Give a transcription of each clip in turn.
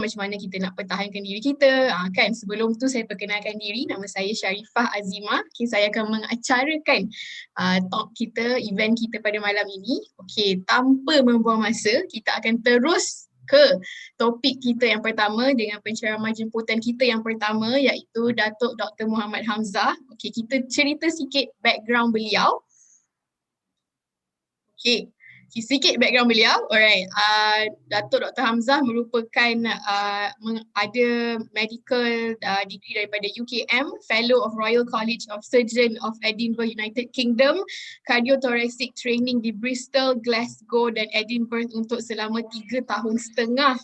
macam mana kita nak pertahankan diri kita. Kan sebelum tu saya perkenalkan diri, nama saya Sharifah Azimah. Okay, saya akan mengacarakan talk kita, event kita pada malam ini. Okay, tanpa membuang masa, kita akan terus ke topik kita yang pertama dengan penceramah jemputan kita yang pertama, iaitu Datuk Dr. Muhammad Hamzah. Okay, kita cerita sikit background beliau. Okay, sikit background beliau. Alright, Datuk Dr. Hamzah merupakan ada medical degree daripada UKM, Fellow of Royal College of Surgeons of Edinburgh, United Kingdom, Cardiothoracic Training di Bristol, Glasgow dan Edinburgh untuk selama 3 tahun setengah.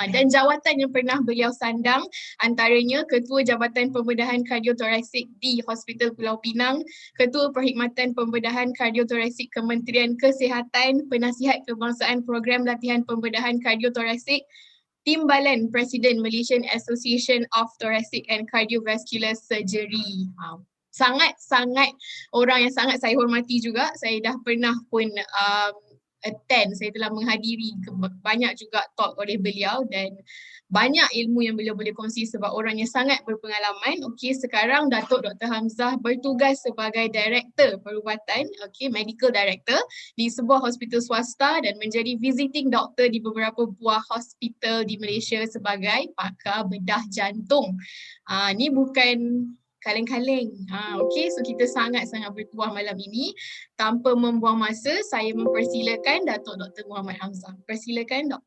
Dan jawatan yang pernah beliau sandang antaranya Ketua Jabatan Pembedahan Kardiothoraksik di Hospital Pulau Pinang, Ketua Perkhidmatan Pembedahan Kardiothoraksik Kementerian Kesihatan, Penasihat Kebangsaan Program Latihan Pembedahan Kardiothoraksik, Timbalan Presiden Malaysian Association of Thoracic and Cardiovascular Surgery. Sangat-sangat orang yang sangat saya hormati juga. Saya dah pernah pun attend, saya telah menghadiri banyak juga talk oleh beliau dan banyak ilmu yang beliau boleh kongsi sebab orang yang sangat berpengalaman. Okey, sekarang Datuk Dr. Hamzah bertugas sebagai Director Perubatan, Medical Director di sebuah hospital swasta dan menjadi visiting doctor di beberapa buah hospital di Malaysia sebagai pakar bedah jantung. Ni bukan kaleng-kaleng. Okey, so kita sangat-sangat bertuah malam ini. Tanpa membuang masa, saya mempersilakan Datuk Dr. Muhammad Hamzah. Persilakan, Dr.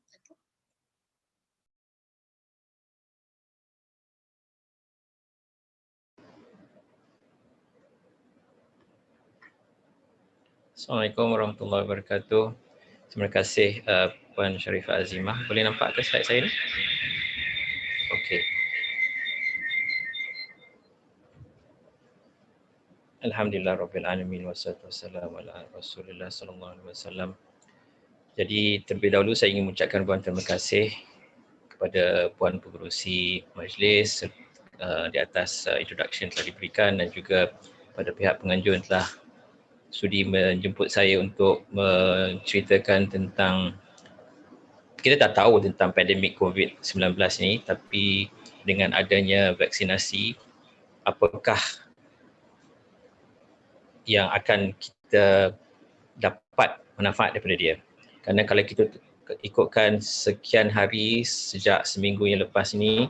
Assalamualaikum warahmatullahi wabarakatuh. Terima kasih Puan Sharifah Azimah. Boleh nampak ke slide saya ni? Okey. Alhamdulillah Rabbil Alamin wassalatu wassalamu ala Rasulillah sallallahu alaihi wasallam. Jadi terlebih dahulu saya ingin mengucapkan ribuan terima kasih kepada Puan Pengerusi Majlis di atas introduction telah diberikan dan juga pada pihak penganjur telah sudi menjemput saya untuk menceritakan tentang, kita dah tahu tentang pandemik COVID-19 ni, tapi dengan adanya vaksinasi, apakah yang akan kita dapat manfaat daripada dia. Kerana kalau kita ikutkan sekian hari sejak seminggu yang lepas ini,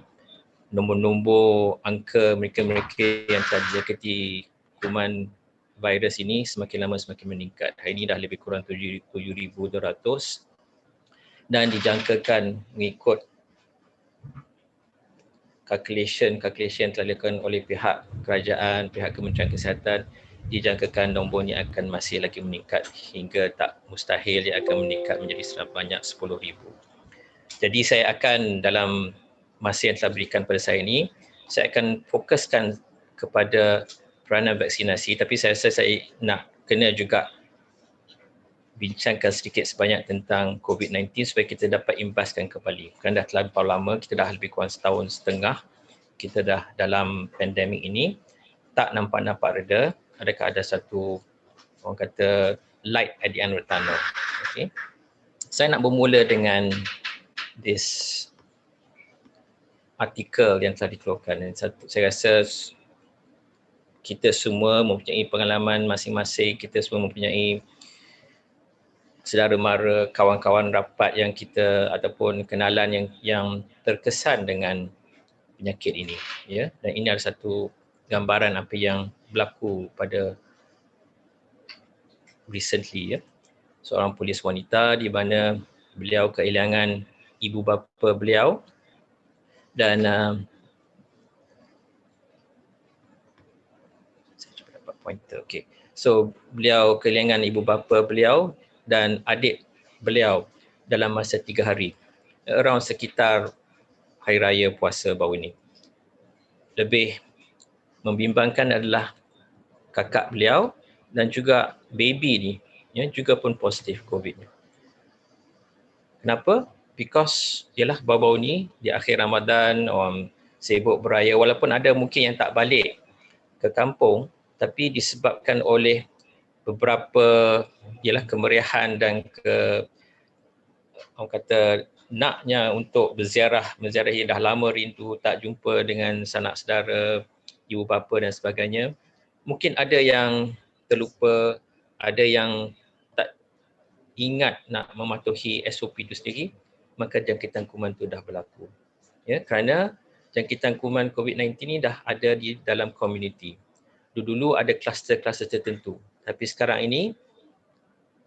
nombor-nombor angka mereka-mereka yang telah dijangkiti kuman virus ini semakin lama semakin meningkat. Hari ini dah lebih kurang 7,200 dan dijangkakan mengikut calculation yang telah dilakukan oleh pihak kerajaan, pihak Kementerian Kesihatan, dijangkakan nombor ini akan masih lagi meningkat hingga tak mustahil dia akan meningkat menjadi sebanyak 10,000. Jadi saya akan dalam masa yang telah berikan pada saya ini, saya akan fokuskan kepada peranan vaksinasi, tapi saya rasa saya nak kena juga bincangkan sedikit sebanyak tentang COVID-19 supaya kita dapat imbaskan kembali. Kerana dah terlampau lama, kita dah lebih kurang setahun setengah, kita dah dalam pandemik ini, tak nampak-nampak reda. Adakah ada satu, orang kata, light at the end of the tunnel. Okay. Saya nak bermula dengan this artikel yang telah dikeluarkan. Saya rasa kita semua mempunyai pengalaman masing-masing, kita semua mempunyai saudara mara, kawan-kawan rapat yang kita ataupun kenalan yang terkesan dengan penyakit ini, ya. Dan ini adalah satu gambaran apa yang berlaku pada recently, ya. Seorang polis wanita di mana beliau kehilangan ibu bapa beliau dan saya cuba dapat pointer. Okey. So beliau kehilangan ibu bapa beliau dan adik beliau dalam masa 3 hari. Around sekitar hari raya puasa baru ini. Lebih membimbangkan adalah kakak beliau dan juga baby ni, ya, juga pun positif COVID. Kenapa? Because ialah baru-baru ni di akhir Ramadan, orang sibuk beraya, walaupun ada mungkin yang tak balik ke kampung, tapi disebabkan oleh beberapa ialah kemeriahan dan orang kata naknya untuk menziarahi, dah lama rindu tak jumpa dengan sanak saudara, ibu bapa dan sebagainya. Mungkin ada yang terlupa, ada yang tak ingat nak mematuhi SOP itu sendiri, maka jangkitan kuman itu dah berlaku. Ya, kerana jangkitan kuman COVID-19 ni dah ada di dalam komuniti. Dulu ada kluster-kluster tertentu, tapi sekarang ini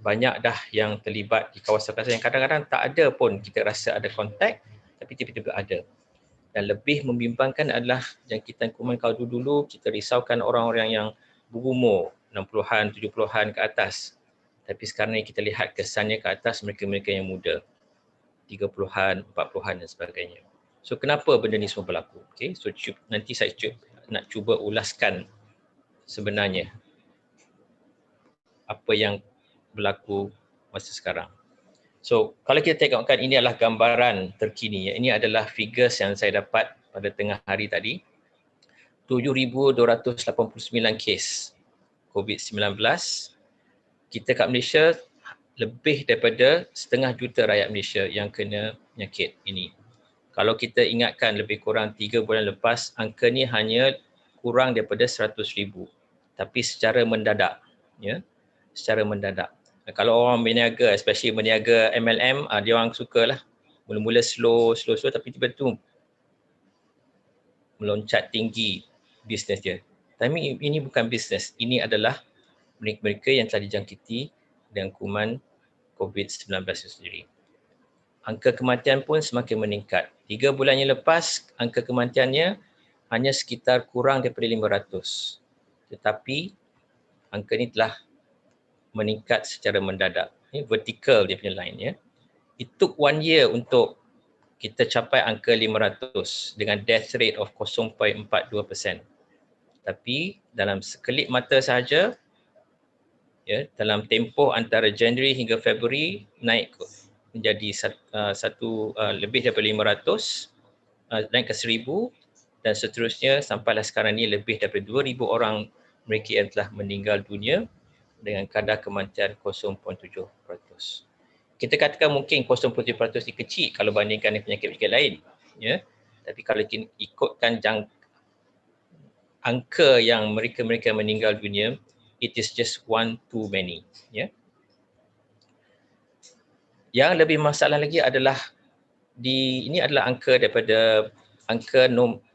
banyak dah yang terlibat di kawasan-kawasan yang kadang-kadang tak ada pun kita rasa ada kontak, tapi tiba-tiba ada. Dan lebih membimbangkan adalah jangkitan kuman kalau dulu kita risaukan orang-orang yang berumur 60-an, 70-an ke atas. Tapi sekarang ni kita lihat kesannya ke atas mereka-mereka yang muda, 30-an, 40-an dan sebagainya. So kenapa benda ni semua berlaku? Okay, so nanti saya nak cuba ulaskan sebenarnya apa yang berlaku masa sekarang. So kalau kita tengokkan, ini adalah gambaran terkini. Ini adalah figures yang saya dapat pada tengah hari tadi. 7,289 kes COVID-19. Kita kat Malaysia lebih daripada 500,000 rakyat Malaysia yang kena penyakit ini. Kalau kita ingatkan lebih kurang 3 bulan lepas, angka ni hanya kurang daripada 100,000. Tapi secara mendadak, ya, secara mendadak. Kalau orang berniaga, especially berniaga MLM, dia orang sukalah mula-mula slow tapi tiba-tiba meloncat tinggi bisnes dia. Tapi ini bukan bisnes, ini adalah mereka yang telah dijangkiti dengan kuman COVID-19 itu sendiri. Angka kematian pun semakin meningkat. 3 bulan yang lepas, angka kematiannya hanya sekitar kurang daripada 500. Tetapi angka ini telah meningkat secara mendadak. Ini vertikal dia punya line, ya. It took 1 year untuk kita capai angka 500 dengan death rate of 0.42%. Tapi dalam sekelip mata sahaja, ya, dalam tempoh antara Januari hingga Februari naik menjadi lebih daripada 500, naik ke 1,000 dan seterusnya sampailah sekarang ni lebih daripada 2,000 orang mereka yang telah meninggal dunia dengan kadar kematian 0.7%. Kita katakan mungkin 0.7% ni kecil kalau bandingkan dengan penyakit-penyakit lain, ya. Tapi kalau kita ikutkan angka yang mereka meninggal dunia, it is just one too many, ya. Yang lebih masalah lagi adalah ini adalah angka daripada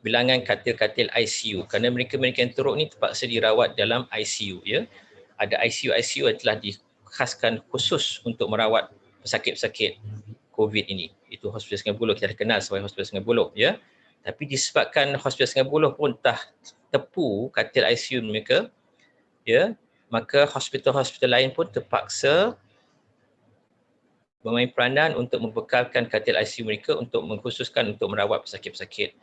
bilangan katil-katil ICU, kerana mereka yang teruk ni terpaksa dirawat dalam ICU, ya. Ada ICU yang telah dikhaskan khusus untuk merawat pesakit-pesakit COVID ini. Itu Hospital Sungai Buloh, kita kenal sebagai Hospital Sungai Buloh, ya. Tapi disebabkan Hospital Sungai Buloh pun tak tepu katil ICU mereka, ya, maka hospital-hospital lain pun terpaksa bermain peranan untuk membekalkan katil ICU mereka untuk mengkhususkan untuk merawat pesakit-pesakit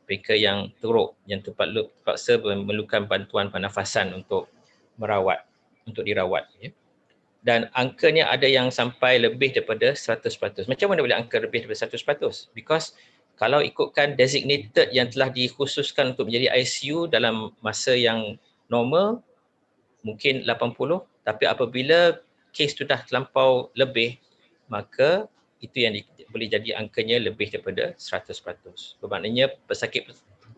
mereka yang teruk, yang terpaksa memerlukan bantuan pernafasan untuk dirawat, ya. Dan angkanya ada yang sampai lebih daripada 100%. Macam mana boleh angka lebih daripada 100%? Because kalau ikutkan designated yang telah dikhususkan untuk menjadi ICU dalam masa yang normal, mungkin 80, tapi apabila kes itu dah terlampau lebih, maka itu yang boleh jadi angkanya lebih daripada 100%. Bermaknanya pesakit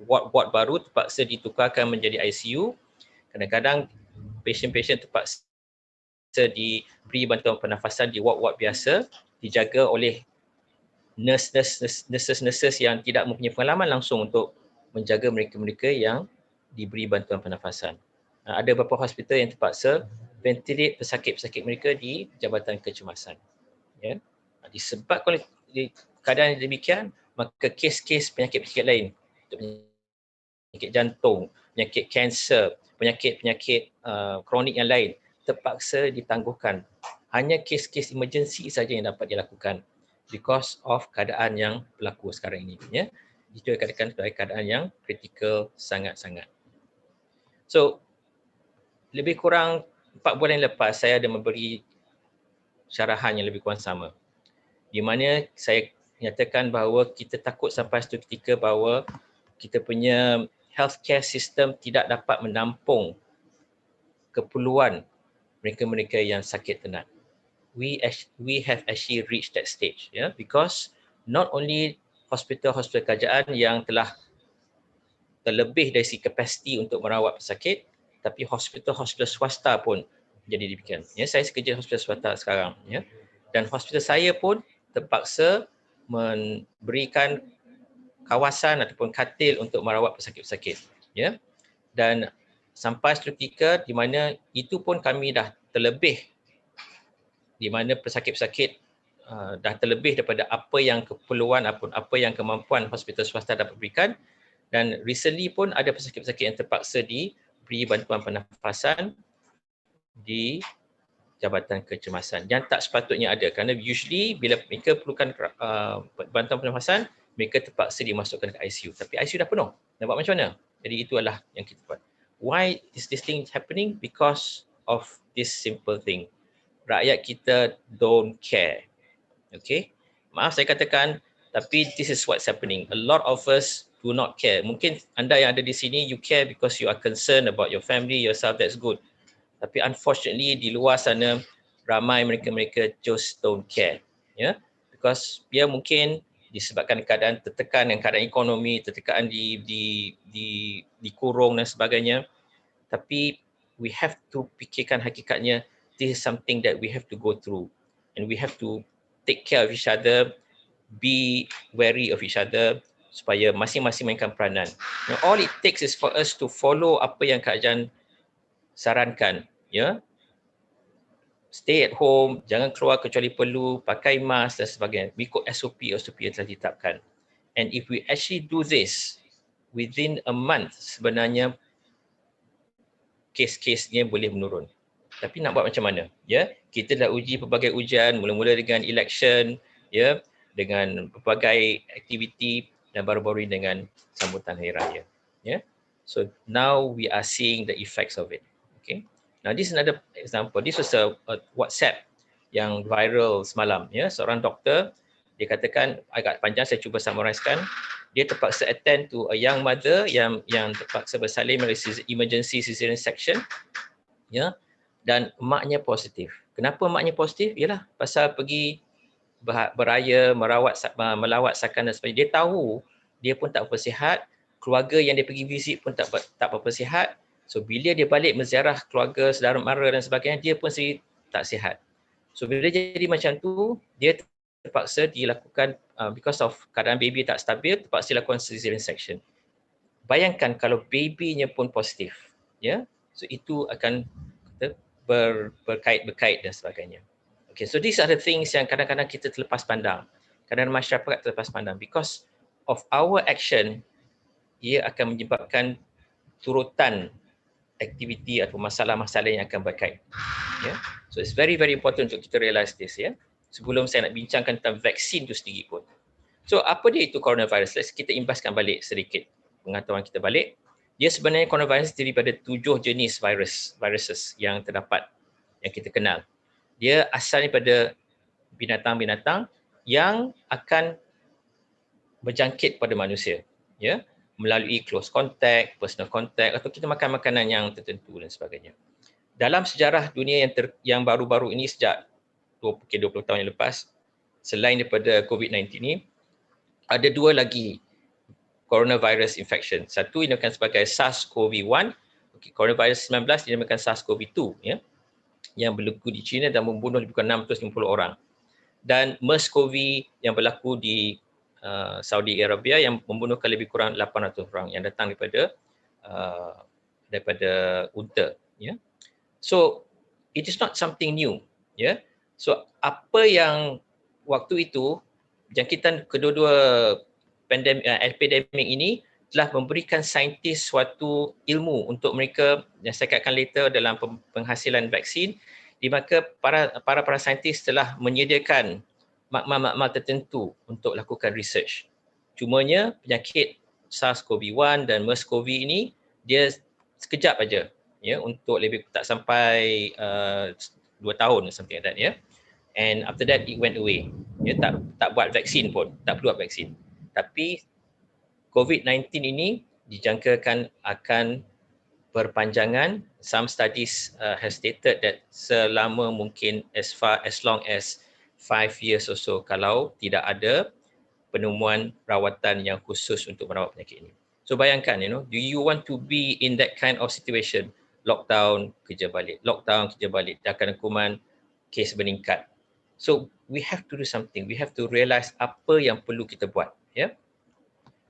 ward baru terpaksa ditukarkan menjadi ICU. Kadang-kadang pasien-pasien terpaksa diberi bantuan pernafasan di ward-ward biasa, dijaga oleh nurses yang tidak mempunyai pengalaman langsung untuk menjaga mereka-mereka yang diberi bantuan pernafasan. Ada beberapa hospital yang terpaksa ventilate pesakit-pesakit mereka di Jabatan Kecemasan, ya. Disebabkan oleh keadaan yang demikian, maka kes-kes penyakit-penyakit lain, penyakit jantung, penyakit kanser, penyakit-penyakit kronik yang lain terpaksa ditangguhkan. Hanya kes-kes emergency saja yang dapat dilakukan because of keadaan yang berlaku sekarang ini, ya. Itu dikatakan sebagai keadaan yang kritikal sangat-sangat. So, lebih kurang 4 bulan lepas saya ada memberi syarahan yang lebih kurang sama, di mana saya nyatakan bahawa kita takut sampai satu ketika bahawa kita punya healthcare system tidak dapat menampung keperluan mereka-mereka yang sakit tenat. we have actually reached that stage, because not only hospital-hospital kerajaan yang telah terlebih dari segi kapasiti untuk merawat pesakit, tapi hospital-hospital swasta pun jadi demikian. Saya kerja hospital swasta sekarang, dan hospital saya pun terpaksa memberikan kawasan ataupun katil untuk merawat pesakit-pesakit, dan sampai satu ketika di mana itu pun kami dah terlebih, di mana pesakit-pesakit dah terlebih daripada apa yang keperluan ataupun apa yang kemampuan hospital swasta dapat berikan. Dan recently pun ada pesakit-pesakit yang terpaksa diberi bantuan pernafasan di Jabatan Kecemasan yang tak sepatutnya ada, kerana usually bila mereka perlukan bantuan pernafasan, mereka terpaksa dimasukkan ke ICU, tapi ICU dah penuh. Nak buat macam mana? Jadi itulah yang kita buat. Why is this thing happening? Because of this simple thing. Rakyat kita don't care. Okay? Maaf saya katakan, tapi this is what's happening. A lot of us do not care. Mungkin anda yang ada di sini, you care because you are concerned about your family, yourself, that's good. Tapi unfortunately di luar sana, ramai mereka just don't care. Because dia mungkin disebabkan keadaan tertekan dan keadaan ekonomi, tertekan dikurung dan sebagainya. Tapi we have to fikirkan hakikatnya, this is something that we have to go through. And we have to take care of each other, be wary of each other, supaya masing-masing mainkan peranan. All it takes is for us to follow apa yang kerajaan sarankan, stay at home, jangan keluar kecuali perlu, pakai mask dan sebagainya, ikut SOP yang telah ditetapkan. And if we actually do this within a month, sebenarnya kes-kesnya boleh menurun. Tapi nak buat macam mana? Kita dah uji pelbagai ujian, mula-mula dengan election, dengan pelbagai aktiviti, dan baru-baru ini dengan sambutan Hari Raya. So now we are seeing the effects of it. Okay. Now this is another example. This was a WhatsApp yang viral semalam. Seorang doktor, dia katakan, agak panjang saya cuba summarizekan. Dia terpaksa attend to a young mother yang terpaksa bersalin melalui emergency cesarean section. Dan emaknya positif. Kenapa emaknya positif? Ialah pasal pergi beraya, melawat sakan dan sebagainya. Dia tahu dia pun tak berapa sihat, keluarga yang dia pergi visit pun tak berapa sihat. So bila dia balik menziarah keluarga, saudara mara dan sebagainya, dia pun sendiri tak sihat. So bila jadi macam tu, dia terpaksa dilakukan, because of keadaan baby tak stabil, terpaksa dilakukan cesarean section. Bayangkan kalau babynya pun positif. So itu akan berkait-berkait dan sebagainya. Okay, so these are the things yang kadang-kadang kita terlepas pandang. Kadang-kadang masyarakat terlepas pandang. Because of our action, ia akan menyebabkan turutan aktiviti atau masalah-masalah yang akan berkait. So it's very, very important untuk kita realise this. Sebelum saya nak bincangkan tentang vaksin itu sendiri pun. So apa dia itu coronavirus? Let's kita imbaskan balik sedikit pengetahuan kita balik. Dia sebenarnya coronavirus terdiri pada 7 jenis viruses yang terdapat, yang kita kenal. Dia asalnya pada binatang-binatang yang akan berjangkit pada manusia, melalui close contact, personal contact, atau kita makan makanan yang tertentu dan sebagainya. Dalam sejarah dunia yang baru-baru ini, sejak 20 tahun yang lepas, selain daripada COVID-19 ini, ada 2 lagi coronavirus infection. Satu dinamakan sebagai SARS-CoV-1, coronavirus 19 dinamakan SARS-CoV-2, yang berlaku di China dan membunuh lebih kurang 650 orang. Dan MERS-CoV yang berlaku di Saudi Arabia yang membunuhkan lebih kurang 800 orang yang datang daripada unta. So it is not something new. So apa yang waktu itu jangkitan kedua-dua epidemik ini telah memberikan saintis suatu ilmu untuk mereka, yang saya katakan later dalam penghasilan vaksin, di mana para saintis telah menyediakan makmal-makmal tertentu untuk lakukan research. Cumanya penyakit SARS-CoV-1 dan MERS-CoV ini dia sekejap aja, untuk lebih tak sampai 2 tahun something like that, and after that it went away. Tak buat vaksin pun, tak perlu buat vaksin. Tapi COVID-19 ini dijangkakan akan perpanjangan. Some studies has stated that selama mungkin as long as 5 years or so kalau tidak ada penemuan rawatan yang khusus untuk merawat penyakit ini. So bayangkan, do you want to be in that kind of situation? Lockdown, kerja balik. Lockdown, kerja balik. Dan akan kuman, kes meningkat. So we have to do something. We have to realise apa yang perlu kita buat. Ya.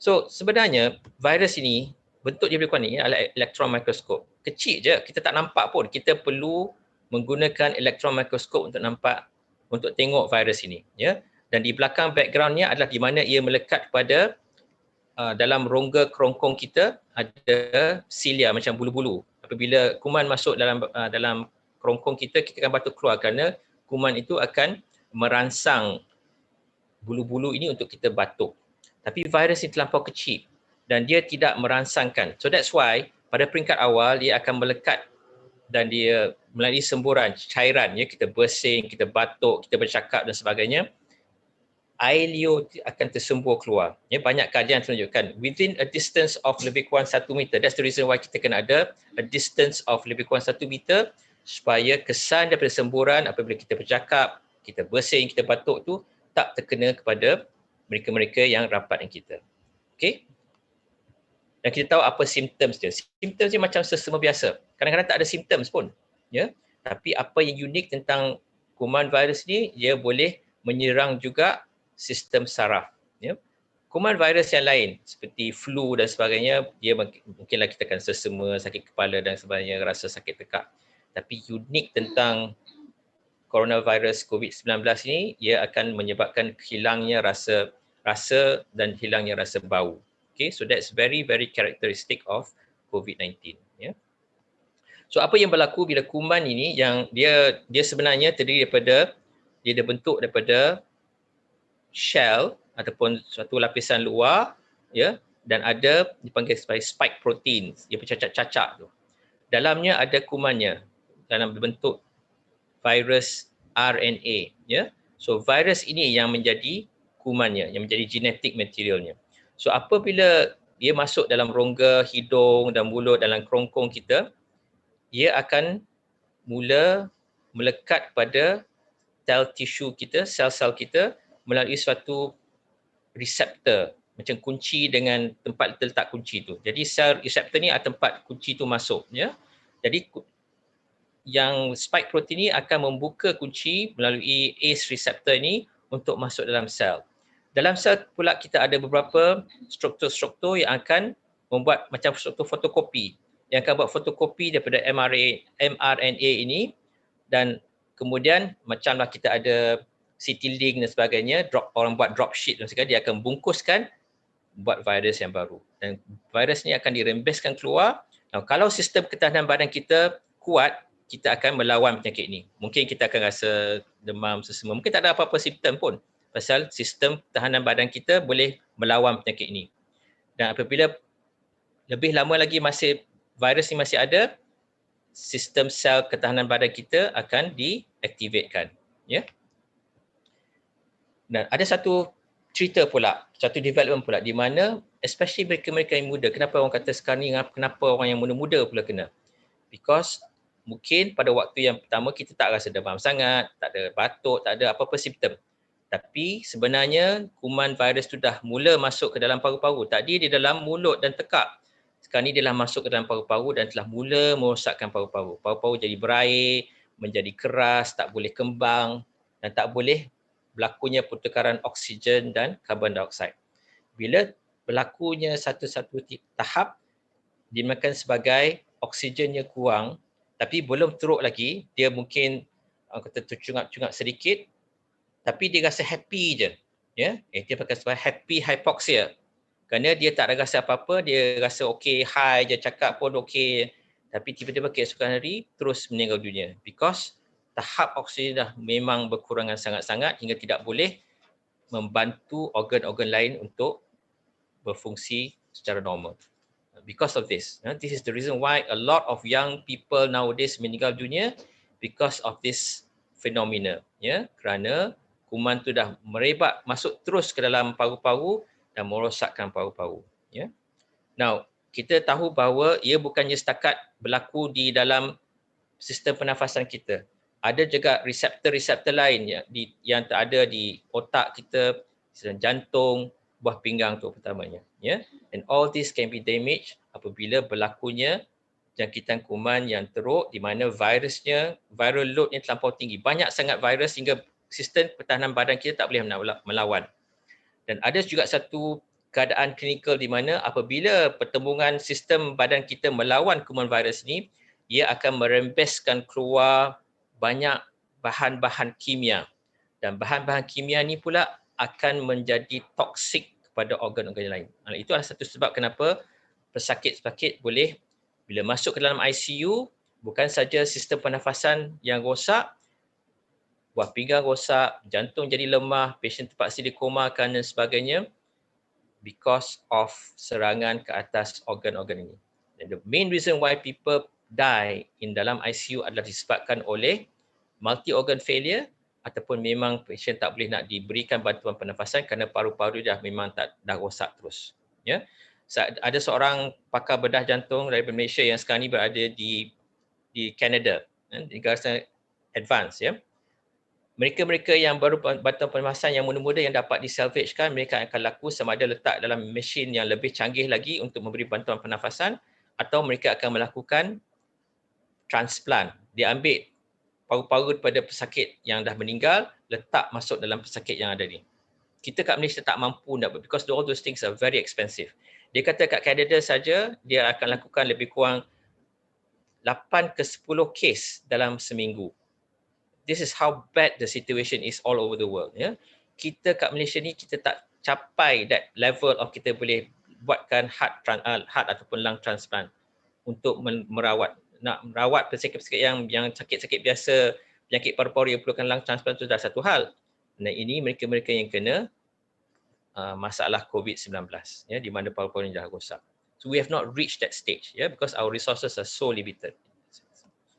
So sebenarnya virus ini, bentuk dia lebih kurang ni adalah elektron mikroskop. Kecil je, kita tak nampak pun. Kita perlu menggunakan elektron mikroskop untuk nampak, untuk tengok virus ini. Ya. Dan di belakang backgroundnya adalah di mana ia melekat pada dalam rongga kerongkong kita ada silia macam bulu-bulu. Apabila kuman masuk dalam kerongkong kita, kita akan batuk keluar kerana kuman itu akan merangsang bulu-bulu ini untuk kita batuk. Tapi virus ini terlampau kecil dan dia tidak merangsangkan. So that's why pada peringkat awal dia akan melekat dan dia melalui semburan, cairan, ya, kita bersin, kita batuk, kita bercakap dan sebagainya. Air liur akan tersembur keluar. Ya, banyak kajian menunjukkan within a distance of lebih kurang 1 meter. That's the reason why kita kena ada a distance of lebih kurang 1 meter supaya kesan daripada semburan apabila kita bercakap, kita bersin, kita batuk tu tak terkena kepada mereka-mereka yang rapat dengan kita. Okey? Dan kita tahu apa simptoms dia. Simptoms dia macam sesama biasa. Kadang-kadang tak ada simptoms pun. Ya? Tapi apa yang unik tentang kuman virus ni, dia boleh menyerang juga sistem saraf. Ya. Kuman virus yang lain seperti flu dan sebagainya, dia mungkinlah kita akan sesama, sakit kepala dan sebagainya, rasa sakit tekak. Tapi unik tentang coronavirus COVID-19 ini, ia akan menyebabkan hilangnya rasa dan hilangnya rasa bau. Okay, so that's very characteristic of COVID-19. Ya. So apa yang berlaku bila kuman ini yang dia sebenarnya terdiri daripada, dia bentuk daripada shell ataupun suatu lapisan luar, ya, dan ada dipanggil sebagai spike protein, dia bercacak-cacak tu. Dalamnya ada kumannya dalam bentuk virus RNA, ya. So virus ini yang menjadi kumannya, yang menjadi genetic materialnya. So apabila dia masuk dalam rongga hidung dan mulut dalam kerongkong kita, ia akan mula melekat pada sel tisu kita, sel-sel kita melalui suatu reseptor macam kunci dengan tempat letak kunci tu. Jadi sel reseptor ni adalah tempat kunci tu masuk, ya. Jadi yang spike protein ni akan membuka kunci melalui ACE reseptor ni untuk masuk dalam sel. Dalam sel pula kita ada beberapa struktur-struktur yang akan membuat macam struktur fotokopi, yang akan buat fotokopi daripada mRNA ini, dan kemudian macamlah kita ada CityLink dan sebagainya, orang buat drop sheet dan sebagainya, dia akan bungkuskan buat virus yang baru. Dan virus ni akan dirembeskan keluar. Nah, kalau sistem ketahanan badan kita kuat, kita akan melawan penyakit ini. Mungkin kita akan rasa demam sesama, mungkin tak ada apa-apa simptom pun. Pasal sistem ketahanan badan kita boleh melawan penyakit ini. Dan apabila lebih lama lagi virus ni masih ada, sistem sel ketahanan badan kita akan diaktifkan. Ya. Dan ada satu cerita pula, satu development pula di mana especially mereka-mereka yang muda, kenapa orang kata sekarang ni kenapa orang yang muda-muda pula kena? Because mungkin pada waktu yang pertama kita tak rasa demam sangat, tak ada batuk, tak ada apa-apa simptom. Tapi sebenarnya kuman virus tu dah mula masuk ke dalam paru-paru. Tadi di dalam mulut dan tekak. Sekarang ni dia dah masuk ke dalam paru-paru dan telah mula merosakkan paru-paru. Paru-paru jadi berair, menjadi keras, tak boleh kembang dan tak boleh berlakunya pertukaran oksigen dan karbon dioksida. Bila berlakunya satu-satu tahap, dinamakan sebagai oksigennya kurang, tapi belum teruk lagi, dia mungkin kata tercungap-cungap sedikit, tapi dia rasa happy je. Ya, dia pakai sebagai happy hypoxia. Kerana dia tak ada rasa apa-apa, dia rasa okey, high je, cakap pun okey. Tapi tiba-tiba keesokan hari terus meninggal dunia. Because tahap oksigen dah memang berkurangan sangat-sangat hingga tidak boleh membantu organ-organ lain untuk berfungsi secara normal. Because of this. This is the reason why a lot of young people nowadays meninggal dunia because of this phenomena. Ya, kerana kuman tu dah merebak, masuk terus ke dalam paru-paru dan merosakkan paru-paru. Ya. Now, kita tahu bahawa ia bukannya setakat berlaku di dalam sistem pernafasan kita. Ada juga reseptor-reseptor lain yang ada di otak kita, sistem jantung, buah pinggang tu pertamanya. Ya. And all this can be damaged apabila berlakunya jangkitan kuman yang teruk di mana viral loadnya terlampau tinggi. Banyak sangat virus hingga sistem pertahanan badan kita tak boleh melawan. Dan ada juga satu keadaan klinikal di mana apabila pertembungan sistem badan kita melawan kuman virus ni, ia akan merembeskan keluar banyak bahan-bahan kimia. Dan bahan-bahan kimia ni pula akan menjadi toksik kepada organ-organ lain. Itu adalah satu sebab kenapa pesakit-pesakit boleh bila masuk ke dalam ICU, bukan saja sistem pernafasan yang rosak, buah pinggang rosak, jantung jadi lemah, pasien terpaksa dikomakan dan sebagainya, because of serangan ke atas organ-organ ini. And the main reason why people die in dalam ICU adalah disebabkan oleh multi-organ failure ataupun memang pasien tak boleh nak diberikan bantuan pernafasan kerana paru-paru dah memang dah rosak terus. Ya. Ada seorang pakar bedah jantung dari Malaysia yang sekarang ni berada di Canada, negara advance, ya. Mereka-mereka yang baru bantuan pernafasan yang muda-muda yang dapat disalvagekan, mereka akan laku sama ada letak dalam mesin yang lebih canggih lagi untuk memberi bantuan pernafasan atau mereka akan melakukan transplant. Dia ambil paru-paru daripada pesakit yang dah meninggal, letak masuk dalam pesakit yang ada ni. Kita kat Malaysia tak mampu nak buat because all those things are very expensive. Dia kata kat Canada saja dia akan lakukan lebih kurang 8 ke 10 kes dalam seminggu. This is how bad the situation is all over the world. Ya. Kita kat Malaysia ni kita tak capai that level of kita boleh buatkan heart ataupun lung transplant untuk merawat. Nak merawat pesakit-pesakit yang sakit-sakit biasa, penyakit paru-paru yang perlukan lung transplant itu dah satu hal. Nah ini mereka-mereka yang kena masalah COVID-19, ya, di mana paru-paru dah rosak. So we have not reached that stage, ya, because our resources are so limited.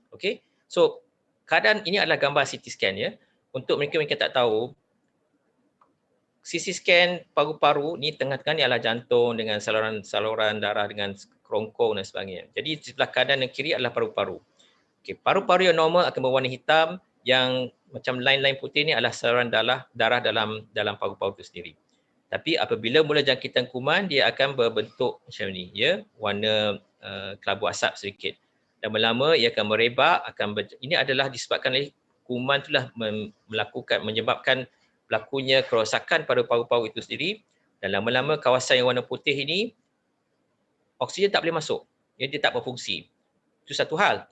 Okay, so keadaan ini adalah gambar CT scan, ya. Untuk mereka-mereka tak tahu, CT scan paru-paru ni tengah-tengah ni adalah jantung dengan saluran darah dengan kerongkong dan sebagainya. Jadi sebelah kanan dan kiri adalah paru-paru. Okay, paru-paru yang normal akan berwarna hitam, yang macam line-line putih ni adalah saluran darah dalam paru-paru itu sendiri. Tapi apabila mula jangkitan kuman, dia akan berbentuk macam ni, ya, warna kelabu asap sedikit. Dan lama-lama ia akan merebak, ini adalah disebabkan oleh kuman itulah menyebabkan berlakunya kerosakan pada paru-paru itu sendiri. Dan lama-lama kawasan yang warna putih ini, oksigen tak boleh masuk, ya, dia tak berfungsi. Itu satu hal.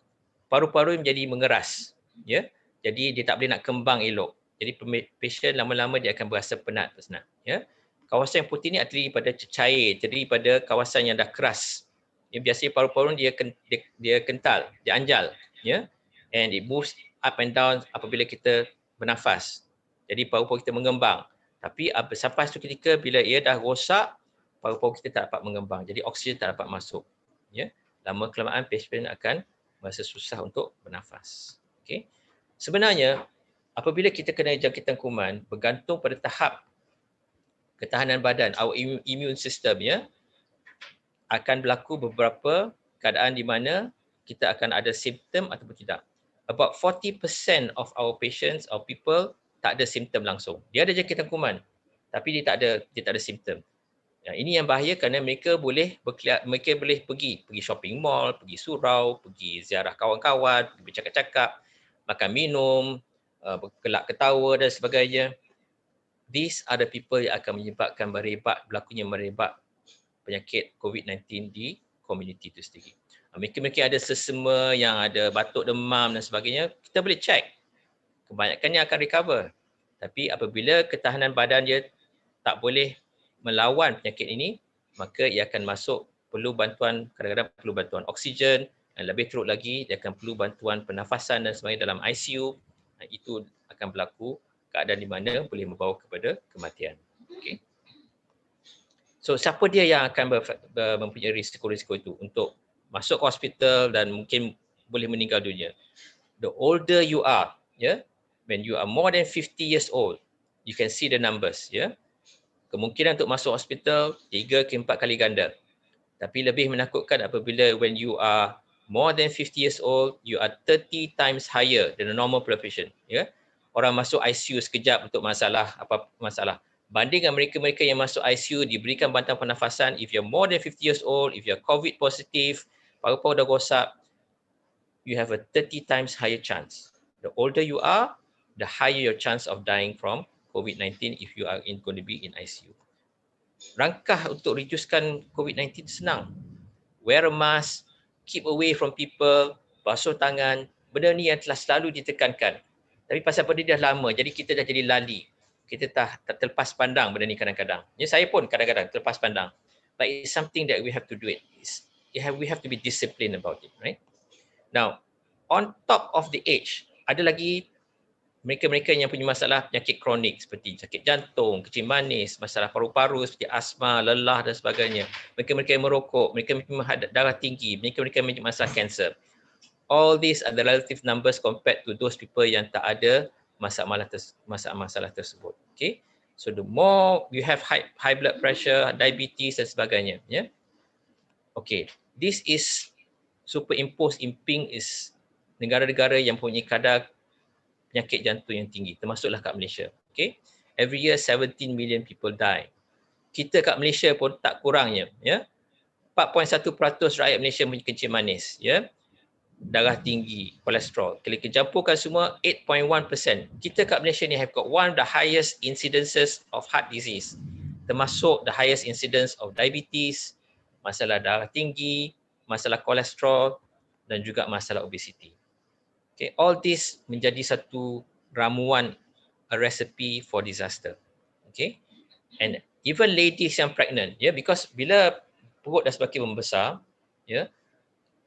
Paru-paru menjadi mengeras, ya. Jadi dia tak boleh nak kembang elok. Jadi pasien lama-lama dia akan berasa penat tersenat, ya. Kawasan yang putih ni terdiri pada cair, terdiri pada kawasan yang dah keras. Ya, biasanya paru-paru dia kental, dia anjal, ya. And it moves up and down apabila kita bernafas. Jadi paru-paru kita mengembang. Tapi sampai satu ketika bila ia dah rosak, paru-paru kita tak dapat mengembang. Jadi oksigen tak dapat masuk. Ya. Lama kelamaan pasien akan merasa susah untuk bernafas. Okay. Sebenarnya apabila kita kena jangkitan kuman bergantung pada tahap ketahanan badan, our immune system, ya, akan berlaku beberapa keadaan di mana kita akan ada simptom ataupun tidak. About 40% of our patients or people tak ada simptom langsung. Dia ada jangkitan kuman tapi dia tak ada simptom. Ya, ini yang bahaya kerana mereka boleh pergi shopping mall, pergi surau, pergi ziarah kawan-kawan, pergi bercakap-cakap, makan minum, berkelak ketawa dan sebagainya. These are the people yang akan menyebabkan berlakunya merebak penyakit COVID-19 di komuniti itu sendiri. Mereka-mereka ada sesama yang ada batuk, demam dan sebagainya, kita boleh check. Kebanyakannya akan recover. Tapi apabila ketahanan badan dia tak boleh melawan penyakit ini, maka ia akan kadang-kadang perlu bantuan oksigen, dan lebih teruk lagi, dia akan perlu bantuan pernafasan dan sebagainya dalam ICU. Itu akan berlaku keadaan di mana boleh membawa kepada kematian. Okay. So siapa dia yang akan mempunyai risiko-risiko itu untuk masuk ke hospital dan mungkin boleh meninggal dunia? The older you are, yeah, when you are more than 50 years old, you can see the numbers, yeah. Kemungkinan untuk masuk hospital 3 ke 4 kali ganda. Tapi lebih menakutkan apabila when you are more than 50 years old, you are 30 times higher than the normal population. Ya, orang masuk ICU sekejap untuk masalah apa masalah. Bandingkan mereka-mereka yang masuk ICU diberikan bantuan pernafasan, if you're more than 50 years old, if you're COVID positive, paru-paru dah rosak, you have a 30 times higher chance. The older you are, the higher your chance of dying from COVID-19 if you are going to be in ICU. Langkah untuk reducekan COVID-19 senang. Wear a mask, keep away from people, basuh tangan, benda ni yang telah selalu ditekankan. Tapi pasal benda dah lama, jadi kita dah jadi lali. Kita tak terlepas pandang benda ni kadang-kadang. Ya, saya pun kadang-kadang terlepas pandang. But it's something that we have to do it. We have to be disciplined about it, right? Now, on top of the age, ada lagi mereka-mereka yang punya masalah penyakit kronik seperti sakit jantung, kencing manis, masalah paru-paru seperti asma, lelah dan sebagainya. Mereka-mereka yang merokok, mereka-mereka yang darah tinggi, mereka-mereka yang masalah kanser. All these are the relative numbers compared to those people yang tak ada masalah tersebut. Okay? So the more you have high blood pressure, diabetes dan sebagainya. Yeah? Okay. This is superimposed in pink is negara-negara yang punya kadar penyakit jantung yang tinggi, termasuklah kat Malaysia. Okay? Every year 17 million people die. Kita kat Malaysia pun tak kurangnya, ya. 4.1% rakyat Malaysia punya kencing manis, ya. Darah tinggi, kolesterol. Kalau kecampurkan semua 8.1%. Kita kat Malaysia ni have got one of the highest incidences of heart disease. Termasuk the highest incidence of diabetes, masalah darah tinggi, masalah kolesterol dan juga masalah obesity. Okay, all this menjadi satu ramuan, a recipe for disaster. Okay, and even ladies yang pregnant, yeah, because bila perut dah semakin membesar, yeah,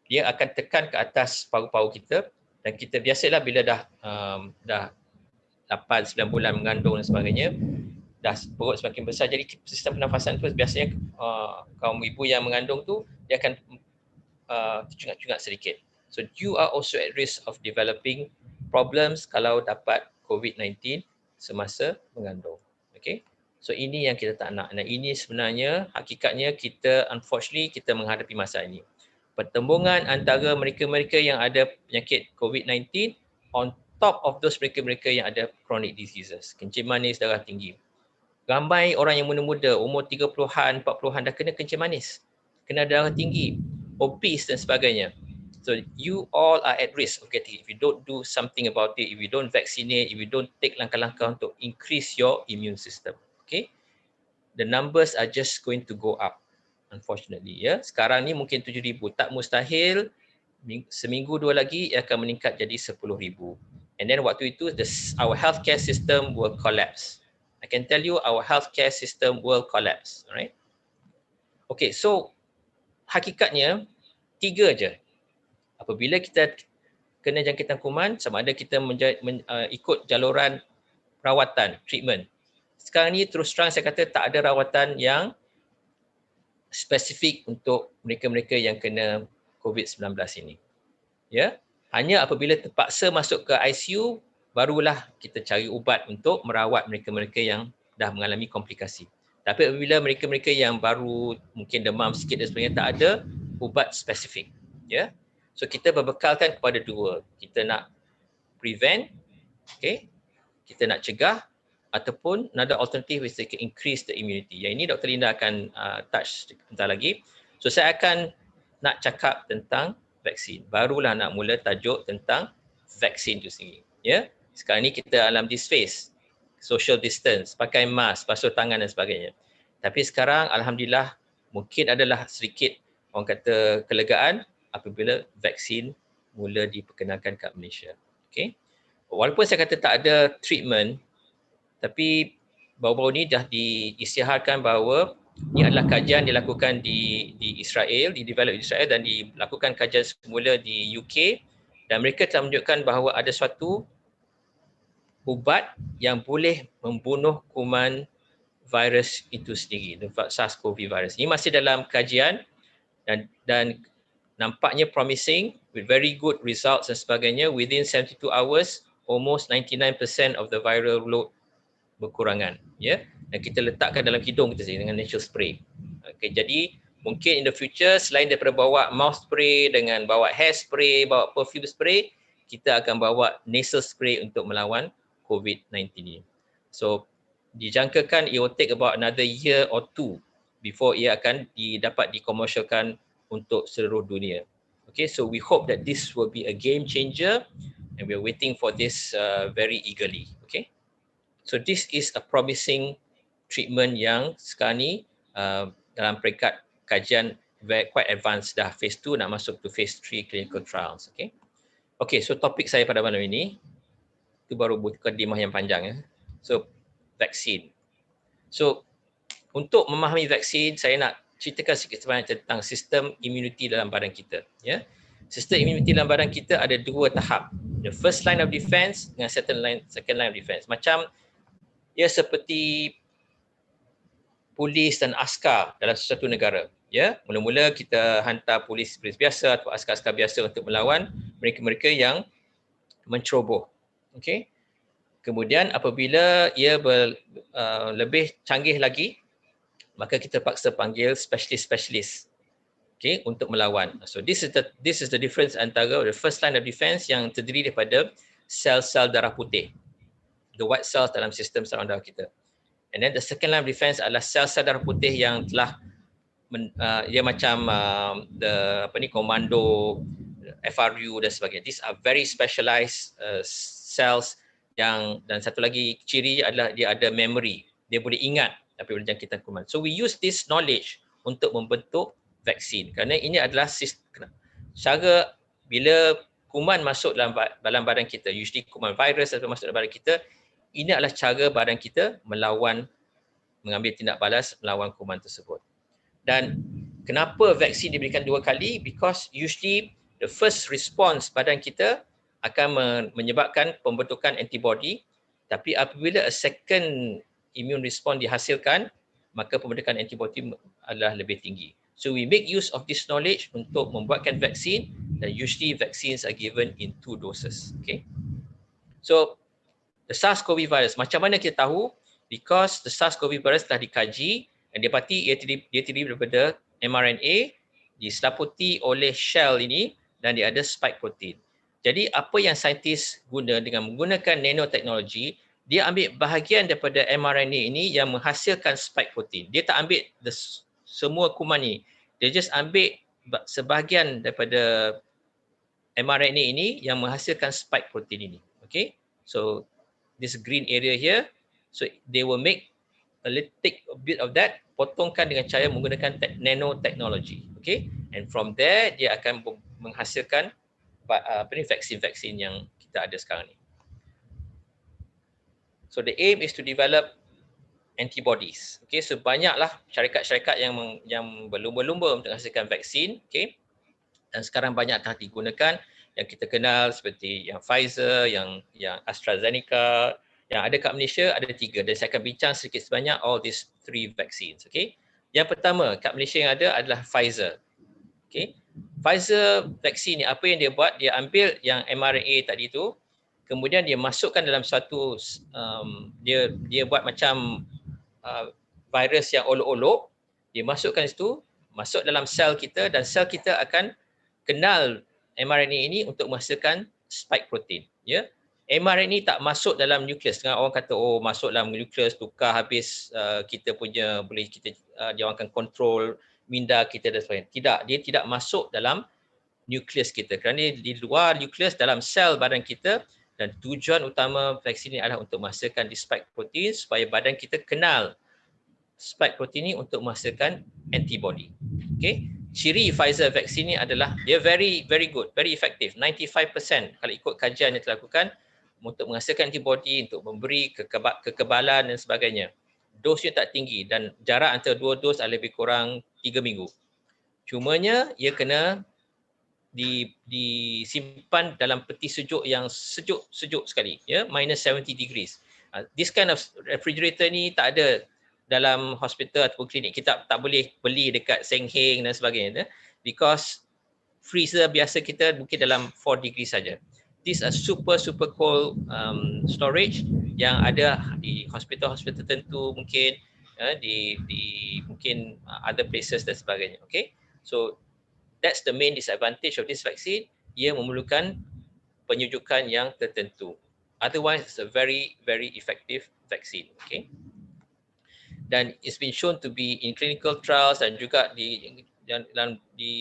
dia akan tekan ke atas paru-paru kita dan kita biasalah bila dah 8-9 bulan mengandung dan sebagainya, dah perut semakin besar, jadi sistem pernafasan tu biasanya kaum ibu yang mengandung tu dia akan tercungak-cungak sedikit. So you are also at risk of developing problems kalau dapat COVID-19 semasa mengandung. Okay. So ini yang kita tak nak. Dan ini sebenarnya hakikatnya kita unfortunately kita menghadapi masa ini. Pertembungan antara mereka-mereka yang ada penyakit COVID-19 on top of those mereka-mereka yang ada chronic diseases. Kencing manis, darah tinggi. Ramai orang yang muda-muda, umur 30-an, 40-an dah kena kencing manis. Kena darah tinggi, obese dan sebagainya. So you all are at risk of getting it. If you don't do something about it, if you don't vaccinate, if you don't take langkah-langkah untuk increase your immune system, okay, the numbers are just going to go up, unfortunately. Ya, sekarang ni mungkin 7,000, tak mustahil seminggu dua lagi ia akan meningkat jadi 10,000. And then waktu itu our healthcare system will collapse. I can tell you our healthcare system will collapse, alright? Okay, so hakikatnya 3 je. Apabila kita kena jangkitan kuman, sama ada kita ikut jaluran rawatan, treatment. Sekarang ni terus terang saya kata tak ada rawatan yang spesifik untuk mereka-mereka yang kena COVID-19 ini. Ya, hanya apabila terpaksa masuk ke ICU, barulah kita cari ubat untuk merawat mereka-mereka yang dah mengalami komplikasi. Tapi apabila mereka-mereka yang baru mungkin demam sikit dan sebagainya, tak ada ubat spesifik. Ya. So kita berbekalkan kepada dua. Kita nak prevent, okay? Kita nak cegah, ataupun another alternative is to increase the immunity. Yang ini Dr. Linda akan touch sebentar lagi. So saya akan nak cakap tentang vaksin. Barulah nak mula tajuk tentang vaksin itu sendiri. Ya, sekarang ni kita dalam this phase, social distance, pakai mask, basuh tangan dan sebagainya. Tapi sekarang alhamdulillah mungkin adalah sedikit orang kata kelegaan apabila vaksin mula diperkenalkan kat Malaysia. Okay. Walaupun saya kata tak ada treatment, tapi baru-baru ni dah diisytiharkan bahawa ini adalah kajian dilakukan di Israel, di-develop di Israel dan dilakukan kajian semula di UK, dan mereka telah menunjukkan bahawa ada suatu ubat yang boleh membunuh kuman virus itu sendiri, SARS-CoV virus. Ini masih dalam kajian dan nampaknya promising with very good results dan sebagainya. Within 72 hours, almost 99% of the viral load berkurangan, ya. Dan kita letakkan dalam hidung kita sendiri dengan nasal spray. Okay, jadi Mungkin in the future selain daripada bawa mouth spray dengan bawa hair spray, bawa perfume spray, kita akan bawa nasal spray untuk melawan COVID-19 ini. So dijangkakan it will take about another year or two before ia akan dapat dikomersialkan untuk seluruh dunia. Okay, so we hope that this will be a game changer and we are waiting for this very eagerly. Okay, so this is a promising treatment yang sekarang ni dalam peringkat kajian quite advanced, dah phase 2 nak masuk to phase 3 clinical trials. Okay, okay, so topik saya pada malam ini itu baru mukadimah yang panjang ya. So vaksin. So untuk memahami vaksin, saya nak ceritakan sikit sebanyak tentang sistem imuniti dalam badan kita. Ya, sistem imuniti dalam badan kita ada dua tahap. The first line of defense dengan second line of defense. Macam ia seperti polis dan askar dalam sesuatu negara. Ya, mula-mula kita hantar polis biasa atau askar-askar biasa untuk melawan mereka-mereka yang menceroboh. Okey. Kemudian apabila ia lebih canggih lagi, maka kita paksa panggil spesialis-spesialis, okay, untuk melawan. So this is the difference antara the first line of defense yang terdiri daripada sel-sel darah putih, the white cells dalam sistem saluran darah kita. And then the second line of defense adalah sel-sel darah putih yang telah ia macam komando, FRU dan sebagainya. These are very specialized cells yang, dan satu lagi ciri adalah dia ada memory. Dia boleh ingat apabila jangkitan kuman. So we use this knowledge untuk membentuk vaksin. Kerana ini adalah cara bila kuman masuk dalam badan kita, usually kuman virus atau masuk dalam badan kita, ini adalah cara badan kita mengambil tindak balas melawan kuman tersebut. Dan kenapa vaksin diberikan 2 kali? Because usually the first response badan kita akan menyebabkan pembentukan antibody, tapi apabila a second immune response dihasilkan, maka pembentukan antibody adalah lebih tinggi. So we make use of this knowledge untuk membuatkan vaksin, dan usually vaccines are given in 2 doses. Okay. So the SARS-CoV virus, macam mana kita tahu? Because the SARS-CoV virus telah dikaji dan didapati ia terdiri daripada mRNA diselaputi oleh shell ini dan dia ada spike protein. Jadi apa yang saintis guna dengan menggunakan nanoteknologi, dia ambil bahagian daripada mRNA ini yang menghasilkan spike protein. Dia tak ambil semua kuman ni. Dia just ambil sebahagian daripada mRNA ini yang menghasilkan spike protein ini. Okay? So this green area here, so they will take a bit of that, potongkan dengan cara menggunakan nanotechnology. Okay? And from there dia akan menghasilkan vaksin-vaksin yang kita ada sekarang ni. So the aim is to develop antibodies. Okay, so banyaklah syarikat-syarikat yang berlumba-lumba untuk menghasilkan vaksin. Okay, dan sekarang banyak telah digunakan yang kita kenal seperti yang Pfizer, yang AstraZeneca, yang ada kat Malaysia ada 3, dan saya akan bincang sedikit sebanyak all these 3 vaccines. Okay, yang pertama kat Malaysia yang ada adalah Pfizer. Okay, Pfizer vaksin ni apa yang dia buat, dia ambil yang mRNA tadi tu, kemudian dia masukkan dalam satu dia buat macam virus yang olok-olok, dia masukkan situ, masuk dalam sel kita, dan sel kita akan kenal mRNA ini untuk menghasilkan spike protein. Ya, mRNA tak masuk dalam nukleus. Dengan orang kata masuk dalam nukleus, tukar habis kita punya, boleh kita dia orang akan control minda kita dan sebagainya. Tidak, dia tidak masuk dalam nukleus kita, kerana di luar nukleus dalam sel badan kita, dan tujuan utama vaksin ini adalah untuk menghasilkan spike protein supaya badan kita kenal spike protein ini untuk menghasilkan antibody. Okay, ciri Pfizer vaksin ini adalah dia very good, very effective, 95% kalau ikut kajian yang telah dilakukan untuk menghasilkan antibody, untuk memberi kekebalan dan sebagainya. Dosnya tak tinggi dan jarak antara 2 dos adalah lebih kurang 3 minggu. Cumanya ia kena disimpan dalam peti sejuk yang sejuk sekali, ya, minus 70 degrees. This kind of refrigerator ni tak ada dalam hospital ataupun klinik. Kita tak boleh beli dekat Seng Heng dan sebagainya, because freezer biasa kita mungkin dalam 4 degrees saja. This is a super cold storage yang ada di hospital tertentu mungkin di mungkin other places dan sebagainya. Okay, so that's the main disadvantage of this vaccine. Ia memerlukan penyujukan yang tertentu. Otherwise, it's a very effective vaccine. Okay, dan it's been shown to be in clinical trials dan juga di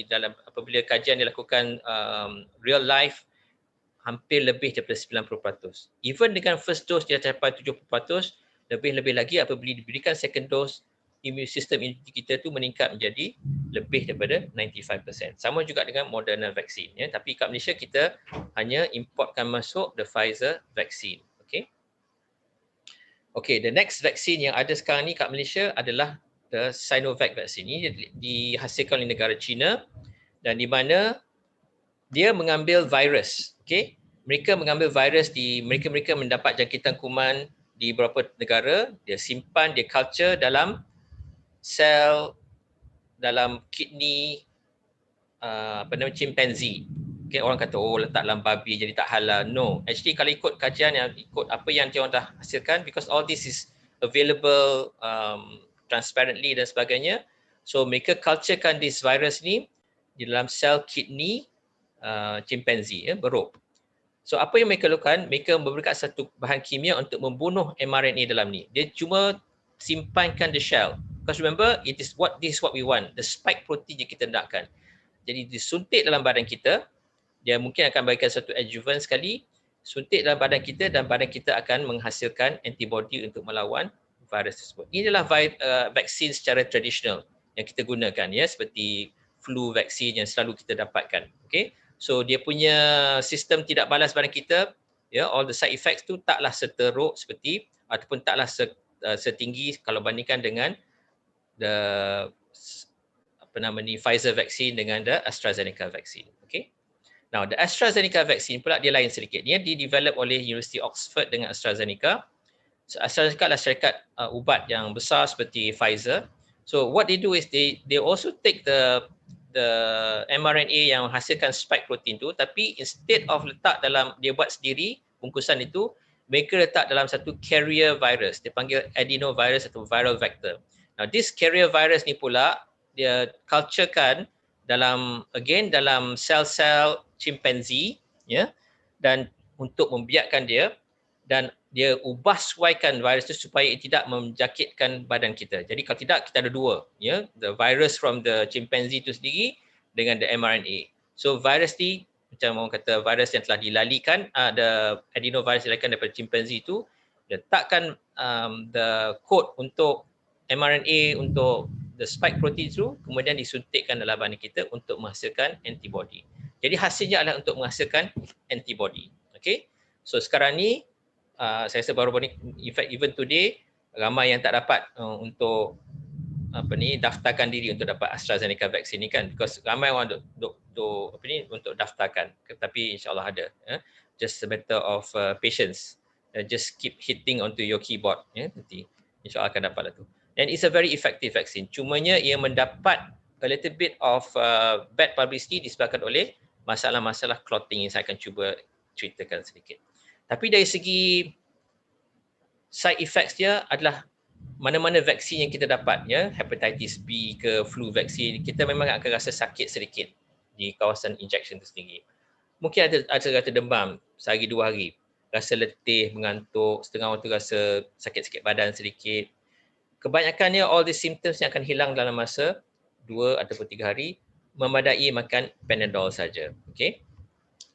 dalam apabila kajian dilakukan real life, hampir lebih daripada 90%. Even dengan first dose dia capai 70%, lebih lagi apabila diberikan second dose, immune system kita tu meningkat menjadi lebih daripada 95%. Sama juga dengan Moderna vaksin, ya. Tapi kat Malaysia kita hanya importkan masuk the Pfizer vaksin. Okay, the next vaksin yang ada sekarang ni kat Malaysia adalah the Sinovac vaksin. Ini dihasilkan oleh negara China dan di mana dia mengambil virus. Okay, mereka mengambil virus di mereka mendapat jangkitan kuman di beberapa negara, dia simpan, dia culture dalam sel, dalam kidney chimpanzee. Okay, orang kata letak dalam babi jadi tak halal. No, actually kalau ikut kajian yang ikut apa yang dia orang dah hasilkan, because all this is available transparently dan sebagainya, so mereka culturekan this virus ni di dalam sel kidney chimpanzee, beruk. So apa yang mereka lakukan, mereka memberikan satu bahan kimia untuk membunuh mRNA dalam ni. Dia cuma simpankan the shell. Because remember, this is what we want, the spike protein yang kita nakkan. Jadi disuntik dalam badan kita, dia mungkin akan bagikan satu adjuvant sekali, suntik dalam badan kita dan badan kita akan menghasilkan antibody untuk melawan virus tersebut. Ini adalah vaksin secara tradisional yang kita gunakan, ya, seperti flu vaksin yang selalu kita dapatkan. Okay, so dia punya sistem tidak balas badan kita, ya, all the side effects tu taklah seteruk seperti ataupun taklah setinggi kalau bandingkan dengan the Pfizer vaksin dengan the AstraZeneca vaksin. Okay. Now, the AstraZeneca vaksin pula dia lain sedikit. Dia di-develop oleh University Oxford dengan AstraZeneca. So, AstraZeneca adalah syarikat ubat yang besar seperti Pfizer. So, what they do is they also take the mRNA yang menghasilkan spike protein tu, tapi instead of letak dalam, dia buat sendiri bungkusan itu, mereka letak dalam satu carrier virus. Dia panggil adenovirus atau viral vector. Now, this carrier virus ni pula dia culturekan dalam sel-sel chimpanzee, ya, dan untuk membiakkan dia, dan dia ubah suaikan virus itu supaya tidak menjakitkan badan kita. Jadi kalau tidak, kita ada dua, ya, the virus from the chimpanzee itu sendiri dengan the mRNA. So virus ni macam orang kata virus yang telah dilalikan, the adenovirus dilalikan daripada chimpanzee itu, letakkan the code untuk mRNA untuk the spike protein itu, kemudian disuntikkan dalam badan kita untuk menghasilkan antibody. Jadi hasilnya adalah untuk menghasilkan antibody. Okay, so sekarang ni saya rasa baru-baru ni, in fact even today, ramai yang tak dapat untuk daftarkan diri untuk dapat AstraZeneca vaksin ni kan, because ramai orang untuk daftarkan, tapi insyaAllah ada. Just a matter of patience. Just keep hitting onto your keyboard, nanti insyaAllah akan dapat lah tu. And it's a very effective vaccine. Cumanya ia mendapat a little bit of bad publicity disebabkan oleh masalah-masalah clotting yang saya akan cuba ceritakan sedikit. Tapi dari segi side effects dia adalah mana-mana vaksin yang kita dapat, ya, hepatitis B ke flu vaksin, kita memang akan rasa sakit sedikit di kawasan injection itu sendiri. Mungkin ada rasa demam sehari 2 hari, rasa letih, mengantuk, setengah waktu rasa sakit-sakit badan sedikit. Kebanyakannya all the symptoms yang akan hilang dalam masa 2 ataupun 3 hari, memadai makan Panadol saja. Okay.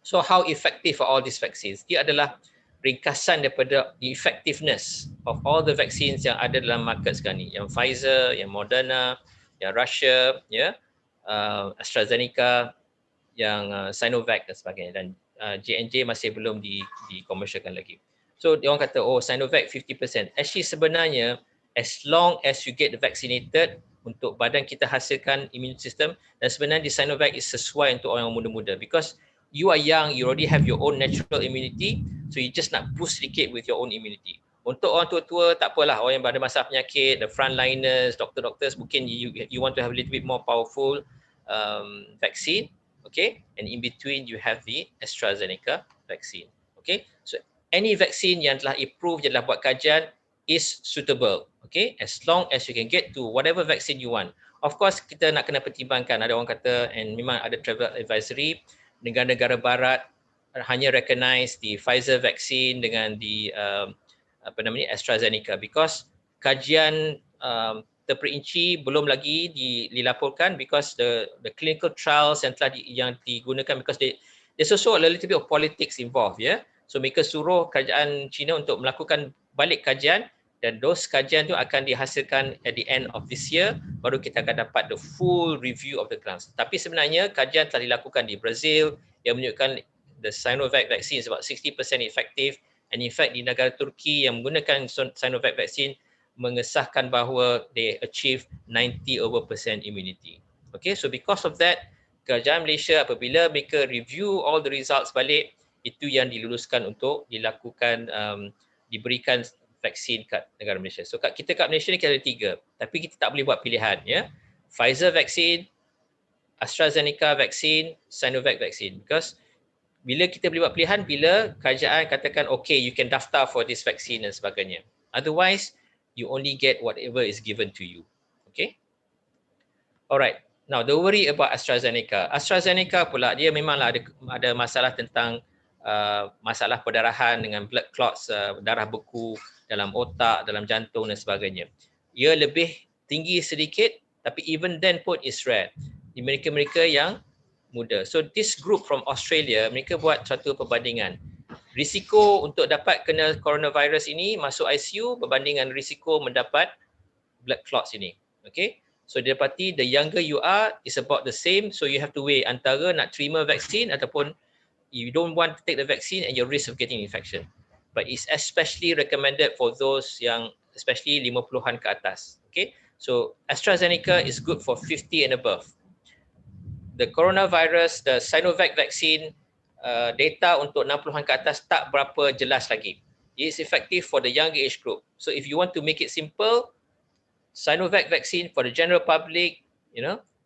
So how effective are all these vaccines? Dia adalah ringkasan daripada the effectiveness of all the vaccines yang ada dalam market sekarang ni. Yang Pfizer, yang Moderna, yang Russia, ya, AstraZeneca, yang Sinovac dan sebagainya. Dan J&J masih belum dikomersialkan lagi. So dia orang kata, Sinovac 50%. Actually sebenarnya, as long as you get vaccinated, untuk badan kita hasilkan immune system, dan sebenarnya di Sinovac is sesuai untuk orang muda-muda, because you are young, you already have your own natural immunity, so you just nak boost sedikit with your own immunity. Untuk orang tua-tua tak apalah, orang yang ada masalah penyakit, the frontliners, doctors, mungkin you want to have a little bit more powerful vaccine, okay, and in between you have the AstraZeneca vaccine. Okay, so any vaccine yang telah approved, yang telah buat kajian is suitable. Okay, as long as you can get to whatever vaccine you want. Of course, kita nak kena pertimbangkan. Ada orang kata, and memang ada travel advisory, negara-negara barat hanya recognize the Pfizer vaccine dengan the AstraZeneca, because kajian terperinci belum lagi dilaporkan, because the clinical trials yang telah yang digunakan, because there's also a little bit of politics involved, yeah. So mereka suruh kerajaan China untuk melakukan balik kajian, dan those kajian tu akan dihasilkan at the end of this year, baru kita akan dapat the full review of the grounds. Tapi sebenarnya kajian telah dilakukan di Brazil yang menunjukkan the Sinovac vaccine is about 60% effective, and in fact di negara Turki yang menggunakan Sinovac vaccine mengesahkan bahawa they achieve 90% immunity. Okay, so because of that, kerajaan Malaysia apabila mereka review all the results balik, itu yang diluluskan untuk dilakukan diberikan vaksin kat negara Malaysia. So kita kat Malaysia ni kita ada 3, tapi kita tak boleh buat pilihan, ya. Pfizer vaksin, AstraZeneca vaksin, Sinovac vaksin, because bila kita boleh buat pilihan bila kerajaan katakan okay, you can daftar for this vaccine dan sebagainya. Otherwise, you only get whatever is given to you. Okay? Alright. Now, the worry about AstraZeneca. AstraZeneca pula dia memanglah ada masalah tentang masalah perdarahan dengan blood clots, darah beku dalam otak, dalam jantung dan sebagainya. Ia lebih tinggi sedikit, tapi even then pun is rare di mereka-mereka yang muda. So this group from Australia, mereka buat satu perbandingan. Risiko untuk dapat kena coronavirus ini masuk ICU berbanding dengan risiko mendapat blood clots ini. Okay? So dia dapati the younger you are is about the same, so you have to weigh antara nak terima vaksin ataupun you don't want to take the vaccine and your risk of getting infection. But it's especially recommended for those yang especially 50-an ke atas. Okay? So AstraZeneca is good for 50 and above. The coronavirus, the Sinovac vaccine, data untuk 60-an ke atas tak berapa jelas lagi. It is effective for the younger age group. So if you want to make it simple, Sinovac vaccine for the general public,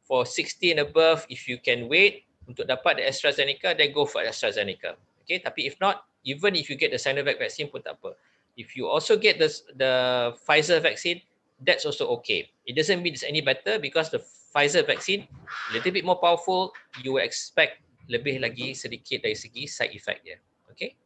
for 60 and above, if you can wait untuk dapat the AstraZeneca, then go for AstraZeneca. Okay, tapi if not, even if you get the Sinovac vaccine pun tak apa. If you also get the Pfizer vaccine, that's also okay. It doesn't mean it's any better because the Pfizer vaccine a little bit more powerful, you will expect lebih lagi sedikit dari segi side effect dia. Okay.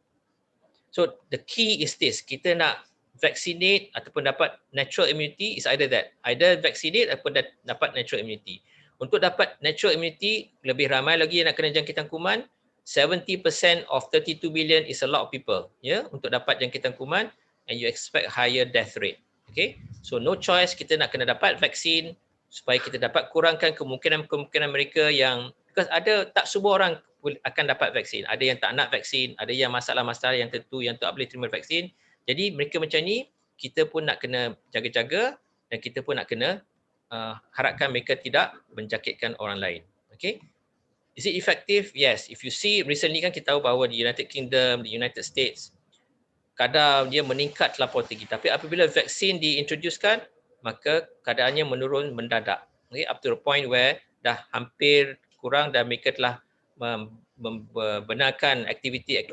So the key is this, kita nak vaccinate ataupun dapat natural immunity is either that. Either vaccinate ataupun dapat natural immunity. Untuk dapat natural immunity, lebih ramai lagi yang nak kena jangkitan kuman. 70% of 32 million is a lot of people, ya, untuk dapat jangkitan kuman, and you expect higher death rate. Okay, so no choice, kita nak kena dapat vaksin supaya kita dapat kurangkan kemungkinan mereka yang, because ada tak semua orang akan dapat vaksin. Ada yang tak nak vaksin, ada yang masalah-masalah yang tentu yang tak boleh terima vaksin. Jadi mereka macam ni, kita pun nak kena jaga-jaga dan kita pun nak kena harapkan mereka tidak menjangkitkan orang lain. Okay. Is it effective? Yes. If you see recently kan kita tahu bahawa di United Kingdom, di United States, kadar dia meningkat terlampau tinggi. Tapi apabila vaksin diintroducekan, maka keadaannya menurun mendadak. Okay, up to the point where dah hampir kurang dan mereka telah membenarkan aktiviti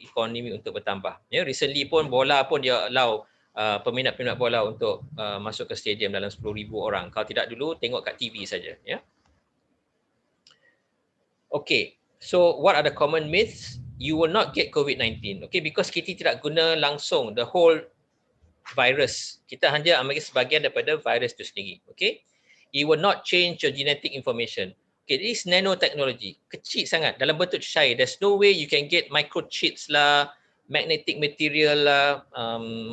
ekonomi untuk bertambah. Ya, recently pun bola pun dia allow peminat-peminat bola untuk masuk ke stadium dalam 10,000 orang. Kalau tidak dulu tengok kat TV saja. Ya. Okay, so what are the common myths? You will not get COVID-19. Okay, because kita tidak guna langsung the whole virus. Kita hanya ambil sebahagian daripada virus itu sendiri. Okay, it will not change your genetic information. Okay, this nanotechnology, kecil sangat dalam bentuk cair. There's no way you can get microchips lah, magnetic material lah,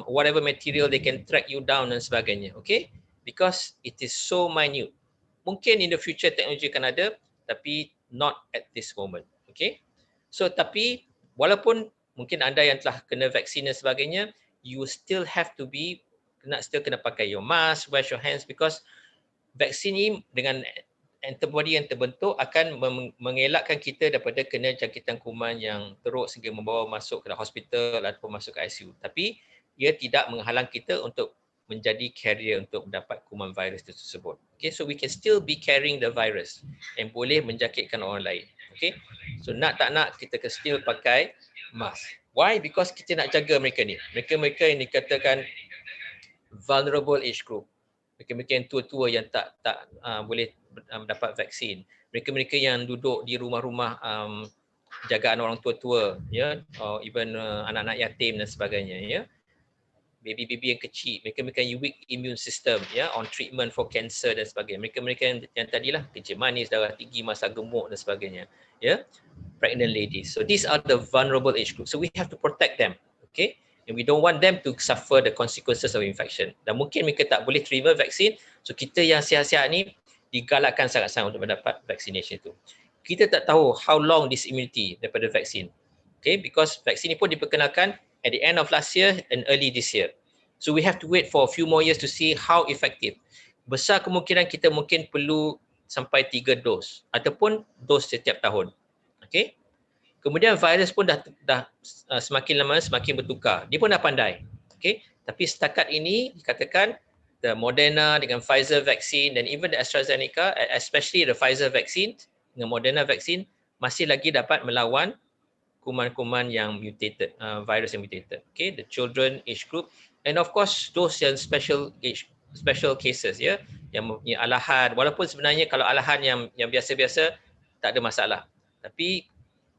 whatever material they can track you down dan sebagainya. Okay, because it is so minute. Mungkin in the future teknologi akan ada, tapi not at this moment. Okay, so tapi walaupun mungkin anda yang telah kena vaksin dan sebagainya, you still have to be, still kena pakai your mask, wash your hands, because vaksin ini dengan antibody yang terbentuk akan mengelakkan kita daripada kena jangkitan kuman yang teruk sehingga membawa masuk ke hospital ataupun masuk ke ICU. Tapi ia tidak menghalang kita untuk menjadi carrier untuk mendapat kuman virus tersebut. Okay, so we can still be carrying the virus yang boleh menjangkitkan orang lain. Okay, so nak tak nak kita still pakai mask. Why? Because kita nak jaga mereka ni. Mereka yang dikatakan vulnerable age group. Mereka-mereka yang tua-tua yang tak boleh dapat vaksin. Mereka-mereka yang duduk di rumah-rumah jagaan orang tua-tua, ya, or even anak-anak yatim dan sebagainya, ya. Baby-baby yang kecil, mereka-mereka yang weak immune system, ya, on treatment for cancer dan sebagainya. Mereka-mereka yang tadilah kencing manis, darah tinggi, masa gemuk dan sebagainya, ya. Pregnant ladies. So these are the vulnerable age group. So we have to protect them, okay? And we don't want them to suffer the consequences of infection. Dan mungkin mereka tak boleh terima vaksin, so kita yang sihat-sihat ni digalakkan sangat-sangat untuk mendapat vaccination itu. Kita tak tahu how long this immunity daripada vaksin. Okay, because vaksin ni pun diperkenalkan at the end of last year and early this year. So we have to wait for a few more years to see how effective. Besar kemungkinan kita mungkin perlu sampai 3 dos ataupun dos setiap tahun. Okay. Kemudian virus pun dah semakin lama semakin bertukar. Dia pun dah pandai. Okay. Tapi setakat ini dikatakan the Moderna dengan Pfizer vaccine dan even the AstraZeneca, especially the Pfizer vaccine dengan Moderna vaccine masih lagi dapat melawan kuman-kuman yang mutated, virus yang mutated. Okay, the children age group and of course those yang special cases, ya, yang alahan, walaupun sebenarnya kalau alahan yang biasa-biasa tak ada masalah. Tapi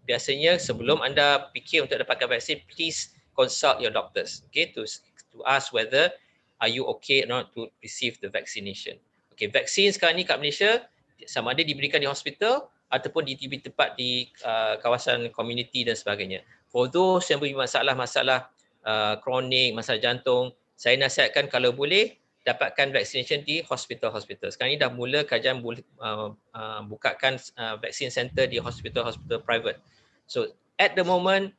biasanya sebelum anda fikir untuk dapatkan vaksin, please consult your doctors, okay, to ask whether are you okay or not to receive the vaccination. Okay, vaksin sekarang ni kat Malaysia sama ada diberikan di hospital ataupun di tempat di kawasan komuniti dan sebagainya. For those yang mempunyai masalah kronik, masalah jantung, saya nasihatkan kalau boleh dapatkan vaccination di hospital-hospital. Sekarang ni dah mula kajian bukakan vaksin center di hospital-hospital private. So at the moment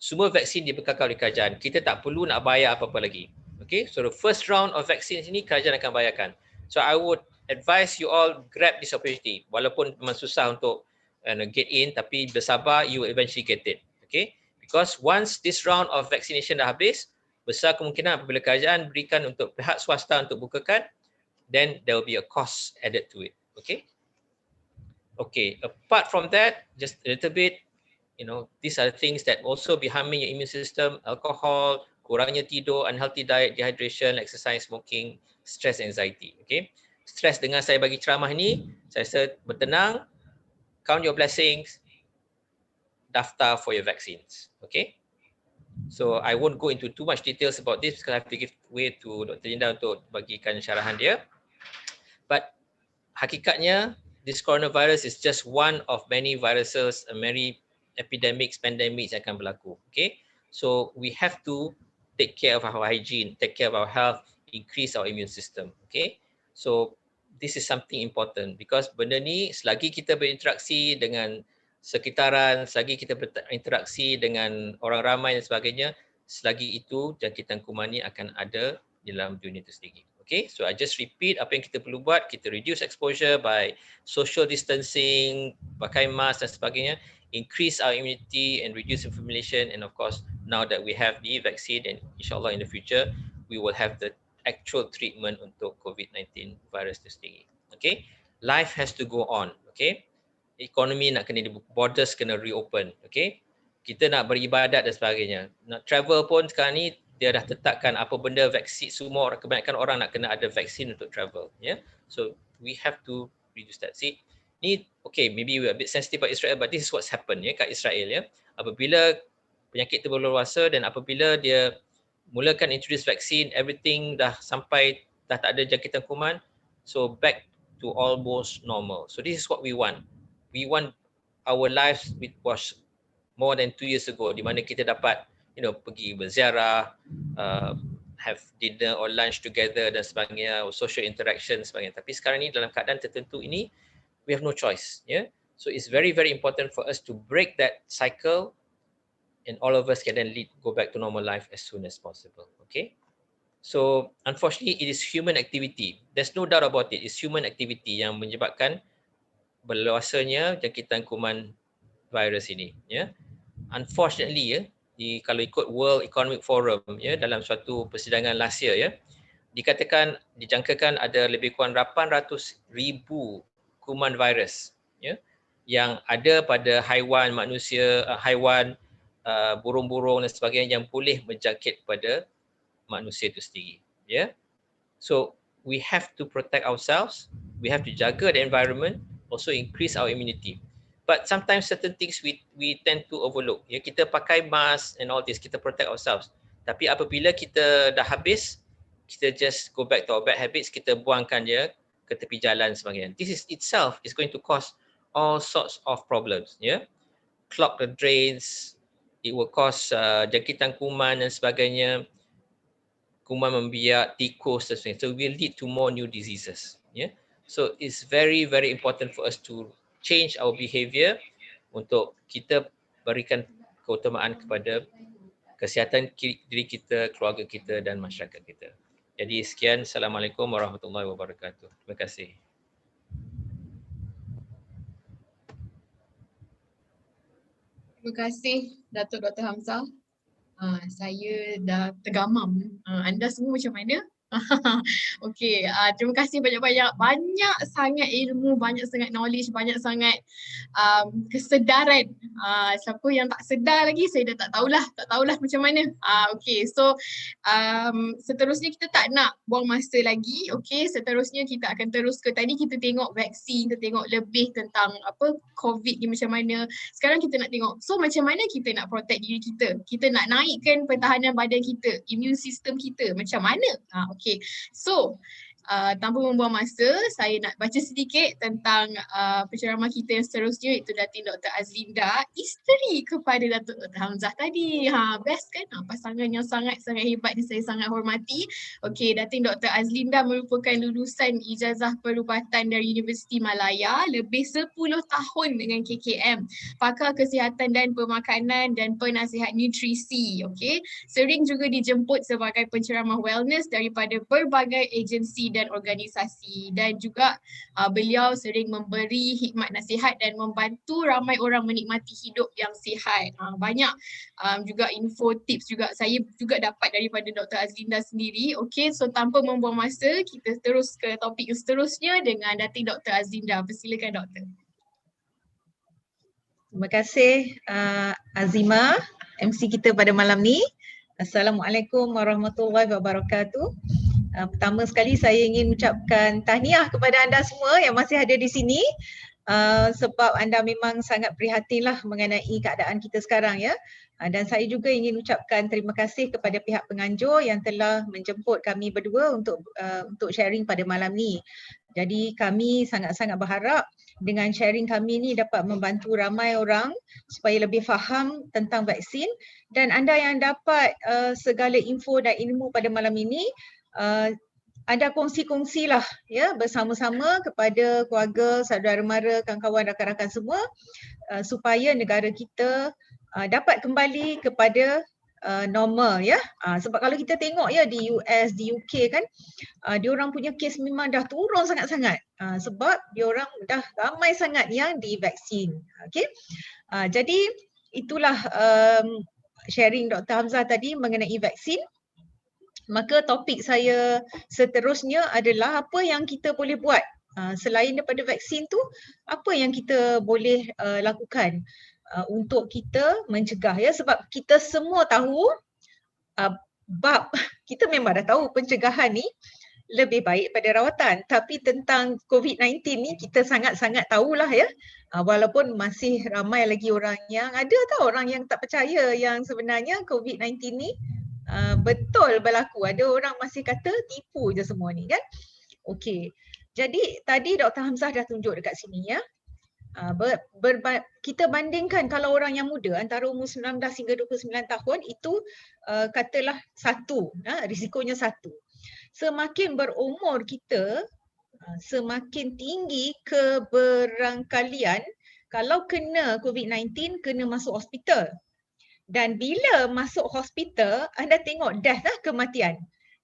semua vaksin dibekalkan oleh kerajaan. Kita tak perlu nak bayar apa-apa lagi. Okay, so the first round of vaksin ini kerajaan akan bayarkan. So I would advise you all grab this opportunity. Walaupun memang susah untuk get in, tapi bersabar, you will eventually get it. Okay, because once this round of vaccination dah habis, besar kemungkinan apabila kerajaan berikan untuk pihak swasta untuk bukakan, then there will be a cost added to it. Okay. Okay, apart from that, just a little bit, these are things that also be harming your immune system: alcohol, kurangnya tidur, unhealthy diet, dehydration, exercise, smoking, stress, anxiety. Okay, stress dengan saya bagi ceramah ni, saya rasa bertenang, count your blessings, daftar for your vaccines. Okay, so I won't go into too much details about this because I have to give way to Dr. Linda untuk bagikan syarahan dia. But hakikatnya, this coronavirus is just one of many viruses, many epidemics, pandemics yang akan berlaku. Okay, so we have to take care of our hygiene, take care of our health, increase our immune system. Okay, so this is something important because benda ni selagi kita berinteraksi dengan sekitaran, selagi kita berinteraksi dengan orang ramai dan sebagainya, selagi itu jangkitan kuman ni akan ada di dalam dunia itu sendiri. Okay, so I just repeat apa yang kita perlu buat. Kita reduce exposure by social distancing, pakai mask dan sebagainya, increase our immunity and reduce inflammation, and of course now that we have the vaccine and insyaAllah in the future we will have the actual treatment untuk COVID-19 virus itu sendiri. Okay, life has to go on. Okay, ekonomi nak kena dibuka, borders kena reopen. Okay, kita nak beribadat dan sebagainya. Nak travel pun sekarang ni dia dah tetapkan apa benda vaksin, semua orang, kebanyakan orang nak kena ada vaksin untuk travel, ya. So we have to reduce that. See, ni okay, maybe we're a bit sensitive about Israel, but this is what's happened, ya, kat Israel, ya. Apabila penyakit itu berluasa dan apabila dia mulakan introduce vaksin, everything dah sampai, dah tak ada jangkitan kuman, so back to almost normal. So this is what we want. We want our lives which was more than 2 years ago, di mana kita dapat pergi berziarah, have dinner or lunch together dan sebagainya, or social interaction dan sebagainya. Tapi sekarang ni dalam keadaan tertentu ini, we have no choice. Yeah? So it's very, very important for us to break that cycle and all of us can then go back to normal life as soon as possible. Okay? So unfortunately, it is human activity. There's no doubt about it. It's human activity yang menyebabkan berluasanya jangkitan kuman virus ini. Yeah? Unfortunately, kalau ikut World Economic Forum, ya, dalam suatu persidangan last year, ya, dijangkakan ada lebih kurang 800,000 kuman virus, ya, yang ada pada haiwan, manusia, haiwan, burung-burung dan sebagainya yang boleh menjangkit pada manusia itu sendiri, ya. So we have to protect ourselves, we have to jaga the environment, also increase our immunity. But sometimes certain things we tend to overlook. Ya, kita pakai mask and all this, kita protect ourselves. Tapi apabila kita dah habis, kita just go back to our bad habits, kita buangkan dia ke tepi jalan sebagainya. This is itself is going to cause all sorts of problems. Ya, clog the drains, it will cause jangkitan kuman dan sebagainya. Kuman membiak, tikus dan sebagainya. So will lead to more new diseases. Yeah. So it's very important for us to change our behavior untuk kita berikan keutamaan kepada kesihatan diri kita, keluarga kita dan masyarakat kita. Jadi sekian, Assalamualaikum warahmatullahi wabarakatuh. Terima kasih. Terima kasih Datuk Dr. Hamzah. Saya dah tergamam. Anda semua macam mana? Okey, terima kasih banyak sangat ilmu, banyak sangat knowledge, banyak sangat kesedaran. Siapa yang tak sedar lagi, saya dah tak tahulah macam mana. Okey, so seterusnya kita tak nak buang masa lagi. Okey, seterusnya kita akan terus ke tadi kita tengok vaksin, kita tengok lebih tentang apa COVID ni macam mana. Sekarang kita nak tengok, so macam mana kita nak protect diri kita? Kita nak naikkan pertahanan badan kita, immune system kita macam mana? Okay, so tanpa membuang masa, saya nak baca sedikit tentang penceramah kita yang seterusnya, iaitu Datin Dr. Azlinda, isteri kepada Datuk Dr. Hamzah tadi. Best kan? Pasangan yang sangat-sangat hebat ni, saya sangat hormati. Okey, Datin Dr. Azlinda merupakan lulusan ijazah perubatan dari Universiti Malaya, lebih 10 tahun dengan KKM, pakar kesihatan dan pemakanan dan penasihat nutrisi. Okey, sering juga dijemput sebagai penceramah wellness daripada berbagai agensi dan organisasi, dan juga beliau sering memberi hikmat nasihat dan membantu ramai orang menikmati hidup yang sihat. Banyak juga info tips juga saya juga dapat daripada Dr. Azlinda sendiri. Okey, so tanpa membuang masa, kita terus ke topik seterusnya dengan Datin Dr. Azlinda. Persilakan Doktor. Terima kasih Azima, MC kita pada malam ni. Assalamualaikum warahmatullahi wabarakatuh. Pertama sekali saya ingin ucapkan tahniah kepada anda semua yang masih ada di sini, sebab anda memang sangat prihatinlah mengenai keadaan kita sekarang, ya. Dan saya juga ingin ucapkan terima kasih kepada pihak penganjur yang telah menjemput kami berdua untuk sharing pada malam ni. Jadi kami sangat-sangat berharap dengan sharing kami ni dapat membantu ramai orang supaya lebih faham tentang vaksin, dan anda yang dapat segala info dan ilmu pada malam ini, anda kongsi-kongsilah ya bersama-sama kepada keluarga, saudara mara, kawan-kawan, rakan-rakan semua, supaya negara kita dapat kembali kepada normal, ya. Sebab kalau kita tengok ya di US, di UK kan, diorang punya kes memang dah turun sangat-sangat, sebab diorang dah ramai sangat yang divaksin. Okey. Jadi itulah sharing Dr. Hamzah tadi mengenai vaksin. Maka topik saya seterusnya adalah apa yang kita boleh buat selain daripada vaksin tu, apa yang kita boleh lakukan untuk kita mencegah, ya. Sebab kita semua tahu, bab kita memang dah tahu pencegahan ni lebih baik pada rawatan, tapi tentang COVID-19 ni kita sangat-sangat tahulah, ya. Walaupun masih ramai lagi orang yang orang yang tak percaya yang sebenarnya COVID-19 ni betul berlaku. Ada orang masih kata tipu je semua ni, kan. Okey. Jadi tadi Dr. Hamzah dah tunjuk dekat sini, ya. Kita bandingkan kalau orang yang muda antara umur 19 hingga 29 tahun itu katalah 1, risikonya 1. Semakin berumur kita, semakin tinggi keberangkalian kalau kena COVID-19 kena masuk hospital. Dan bila masuk hospital, anda tengok death kematian.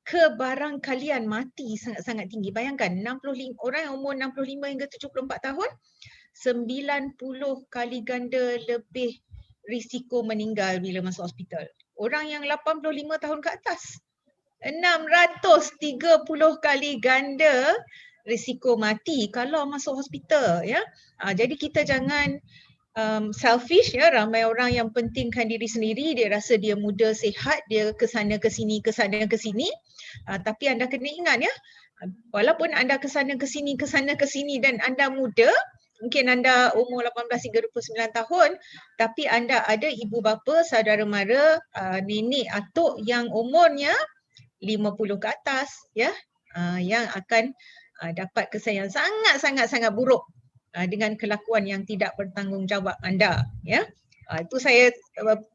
Kebarangkalian mati sangat-sangat tinggi. Bayangkan 65 orang yang umur 65 hingga 74 tahun, 90 kali ganda lebih risiko meninggal bila masuk hospital. Orang yang 85 tahun ke atas, 630 kali ganda risiko mati kalau masuk hospital, ya. Jadi kita jangan selfish ya, ramai orang yang pentingkan diri sendiri, dia rasa dia muda, sihat, dia ke sana ke sini tapi anda kena ingat ya, walaupun anda ke sana ke sini dan anda muda, mungkin anda umur 18 hingga 29 tahun, tapi anda ada ibu bapa, saudara mara, nenek atuk yang umurnya 50 ke atas ya, yang akan dapat kesan yang sangat buruk dengan kelakuan yang tidak bertanggungjawab anda ya. Itu saya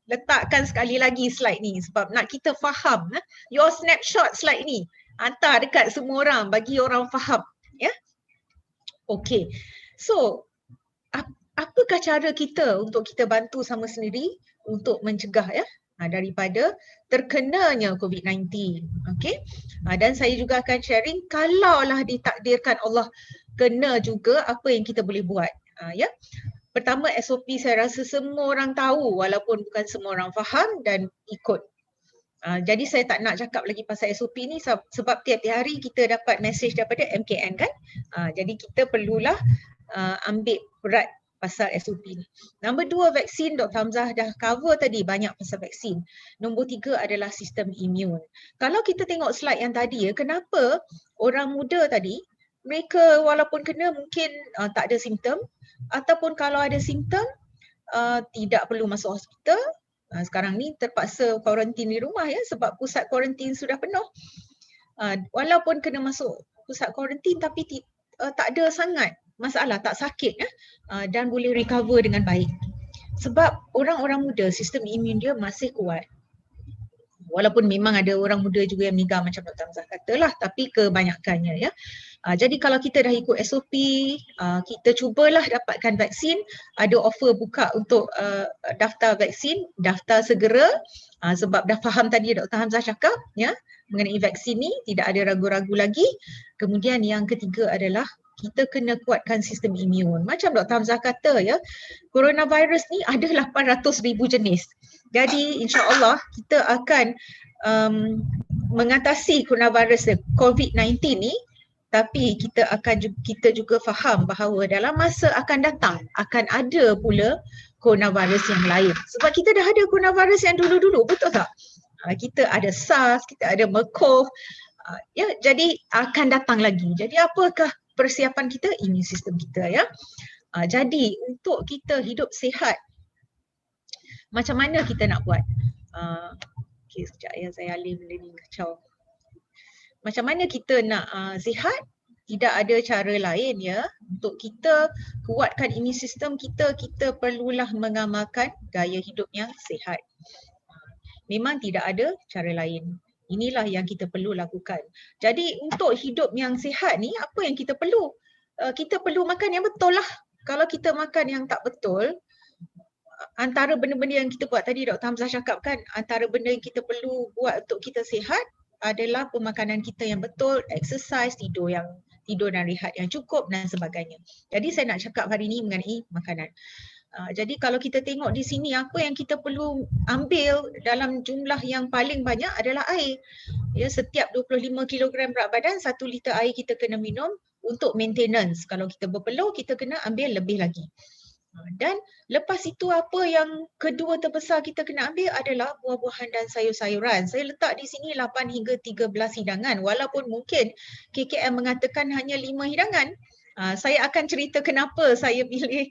letakkan sekali lagi slide ni sebab nak kita faham your snapshot slide ni, hantar dekat semua orang bagi orang faham ya. Okey. So apakah cara kita untuk kita bantu sama sendiri untuk mencegah ya daripada terkenanya COVID-19. Okey. Dan saya juga akan sharing kalaulah ditakdirkan Allah kena juga apa yang kita boleh buat. Ya. Pertama, SOP saya rasa semua orang tahu walaupun bukan semua orang faham dan ikut. Jadi saya tak nak cakap lagi pasal SOP ni sebab tiap-tiap hari kita dapat mesej daripada MKN kan. Jadi kita perlulah ambil berat pasal SOP ni. Nombor 2, vaksin. Dr. Hamzah dah cover tadi banyak pasal vaksin. Nombor 3 adalah sistem imun. Kalau kita tengok slide yang tadi ya, kenapa orang muda tadi mereka walaupun kena mungkin tak ada simptom, ataupun kalau ada simptom tidak perlu masuk hospital. Sekarang ni terpaksa kuarantin di rumah ya sebab pusat kuarantin sudah penuh. Walaupun kena masuk pusat kuarantin tapi tak ada sangat masalah, tak sakit dan boleh recover dengan baik. Sebab orang-orang muda sistem imun dia masih kuat. Walaupun memang ada orang muda juga yang meninggal macam Dr. Hamzah katalah, tapi kebanyakannya ya. Jadi kalau kita dah ikut SOP, kita cubalah dapatkan vaksin. Ada offer buka untuk daftar vaksin, daftar segera sebab dah faham tadi Dr. Hamzah cakap ya mengenai vaksin ni, tidak ada ragu-ragu lagi. Kemudian yang ketiga adalah kita kena kuatkan sistem imun. Macam Dr. Hamzah kata ya, coronavirus ni ada 800,000 jenis. Jadi insya-Allah kita akan mengatasi coronavirus COVID-19 ni, tapi kita juga faham bahawa dalam masa akan datang akan ada pula coronavirus yang lain. Sebab kita dah ada coronavirus yang dulu-dulu, betul tak? Kita ada SARS, kita ada MERS-CoV. Ya, jadi akan datang lagi. Jadi apakah persiapan kita? Imun sistem kita ya. Jadi untuk kita hidup sihat, macam mana kita nak buat? Okay, sekejap ya, saya alih benda ni kacau. Macam mana kita nak sihat? Tidak ada cara lain ya. Untuk kita kuatkan imun sistem kita, kita perlulah mengamalkan gaya hidup yang sihat. Memang tidak ada cara lain. Inilah yang kita perlu lakukan. Jadi untuk hidup yang sihat ni, apa yang kita perlu? Kita perlu makan yang betul lah. Kalau kita makan yang tak betul, antara benda-benda yang kita buat tadi Dr. Hamzah cakap kan, antara benda yang kita perlu buat untuk kita sihat adalah pemakanan kita yang betul, exercise, tidur dan rehat yang cukup dan sebagainya. Jadi saya nak cakap hari ini mengenai makanan. Jadi kalau kita tengok di sini, apa yang kita perlu ambil dalam jumlah yang paling banyak adalah air. Ya, setiap 25 kg berat badan, 1 liter air kita kena minum untuk maintenance. Kalau kita berpeluh, kita kena ambil lebih lagi. Dan lepas itu apa yang kedua terbesar kita kena ambil adalah buah-buahan dan sayur-sayuran. Saya letak di sini 8 hingga 13 hidangan walaupun mungkin KKM mengatakan hanya 5 hidangan. Saya akan cerita kenapa saya pilih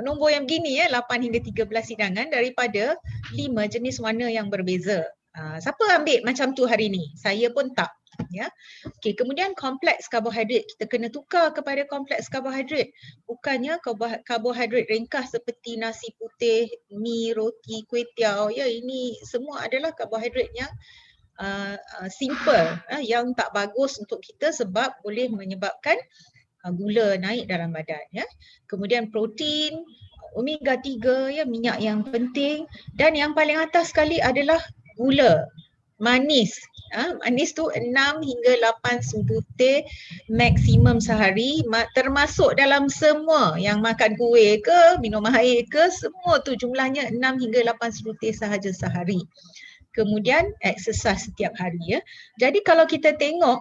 nombor yang begini ya, 8 hingga 13 hidangan daripada 5 jenis warna yang berbeza. Siapa ambil macam tu hari ni? Saya pun tak. Ya. Okey, kemudian kompleks karbohidrat, kita kena tukar kepada kompleks karbohidrat, bukannya karbohidrat ringkas seperti nasi putih, mi, roti, kuih tiaw. Ya, ini semua adalah karbohidrat yang simple, yang tak bagus untuk kita sebab boleh menyebabkan gula naik dalam badan ya. Kemudian protein, omega 3 ya, minyak yang penting, dan yang paling atas sekali adalah gula. Manis. Manis tu 6 hingga 8 subutir maksimum sehari, termasuk dalam semua yang makan kuih ke, minum air ke, semua tu jumlahnya 6 hingga 8 subutir sahaja sehari. Kemudian exercise setiap hari ya. Jadi kalau kita tengok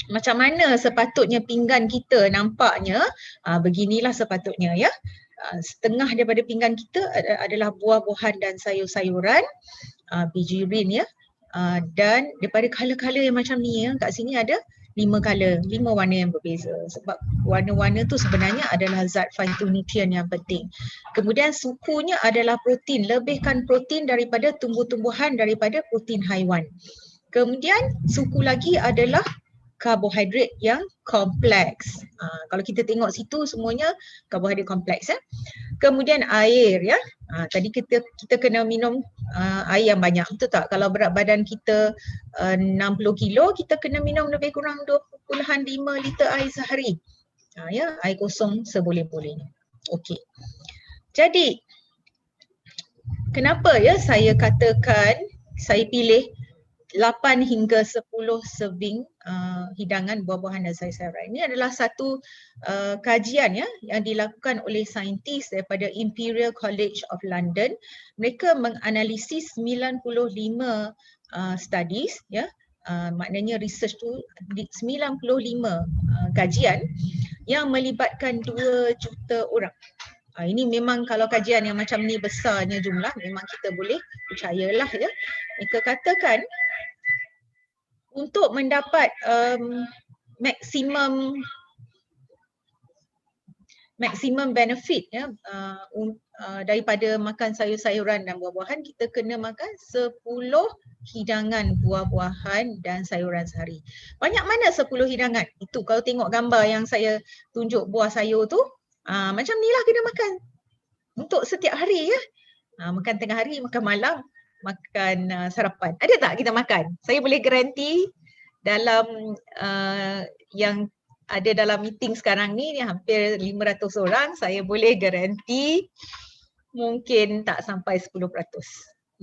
macam mana sepatutnya pinggan kita nampaknya, beginilah sepatutnya ya. Setengah daripada pinggan kita adalah buah-buahan dan sayur-sayuran, biji urin ya. Dan daripada color-color yang macam ni ya, kat sini ada 5 color, 5 warna yang berbeza. Sebab warna-warna tu sebenarnya adalah zat phytonutrient yang penting. Kemudian sukunya adalah protein, lebihkan protein daripada tumbuh-tumbuhan daripada protein haiwan. Kemudian suku lagi adalah karbohidrat yang kompleks. Kalau kita tengok situ semuanya karbohidrat kompleks ya. Kemudian air ya. Tadi kita kena minum air yang banyak, betul tak? Kalau berat badan kita 60 kilo, kita kena minum lebih kurang 2.5 liter air sehari. Ya, air kosong seboleh-bolehnya. Okey. Jadi kenapa ya saya katakan saya pilih 8 hingga 10 serving hidangan buah-buahan dan sayur-sayuran. Ini adalah satu kajian ya yang dilakukan oleh saintis daripada Imperial College of London. Mereka menganalisis 95 studies ya. Maknanya research tu 95 kajian yang melibatkan 2 juta orang. Ini memang kalau kajian yang macam ni besarnya jumlah, memang kita boleh percayalah ya. Mereka katakan untuk mendapat maksimum benefit ya daripada makan sayur-sayuran dan buah-buahan, kita kena makan 10 hidangan buah-buahan dan sayuran sehari. Banyak mana 10 hidangan? Itu kalau tengok gambar yang saya tunjuk buah sayur tu, macam ni lah kena makan untuk setiap hari ya. Makan tengah hari, makan malam, makan sarapan. Ada tak kita makan? Saya boleh garanti dalam yang ada dalam meeting sekarang ni hampir 500 orang, saya boleh garanti mungkin tak sampai 10%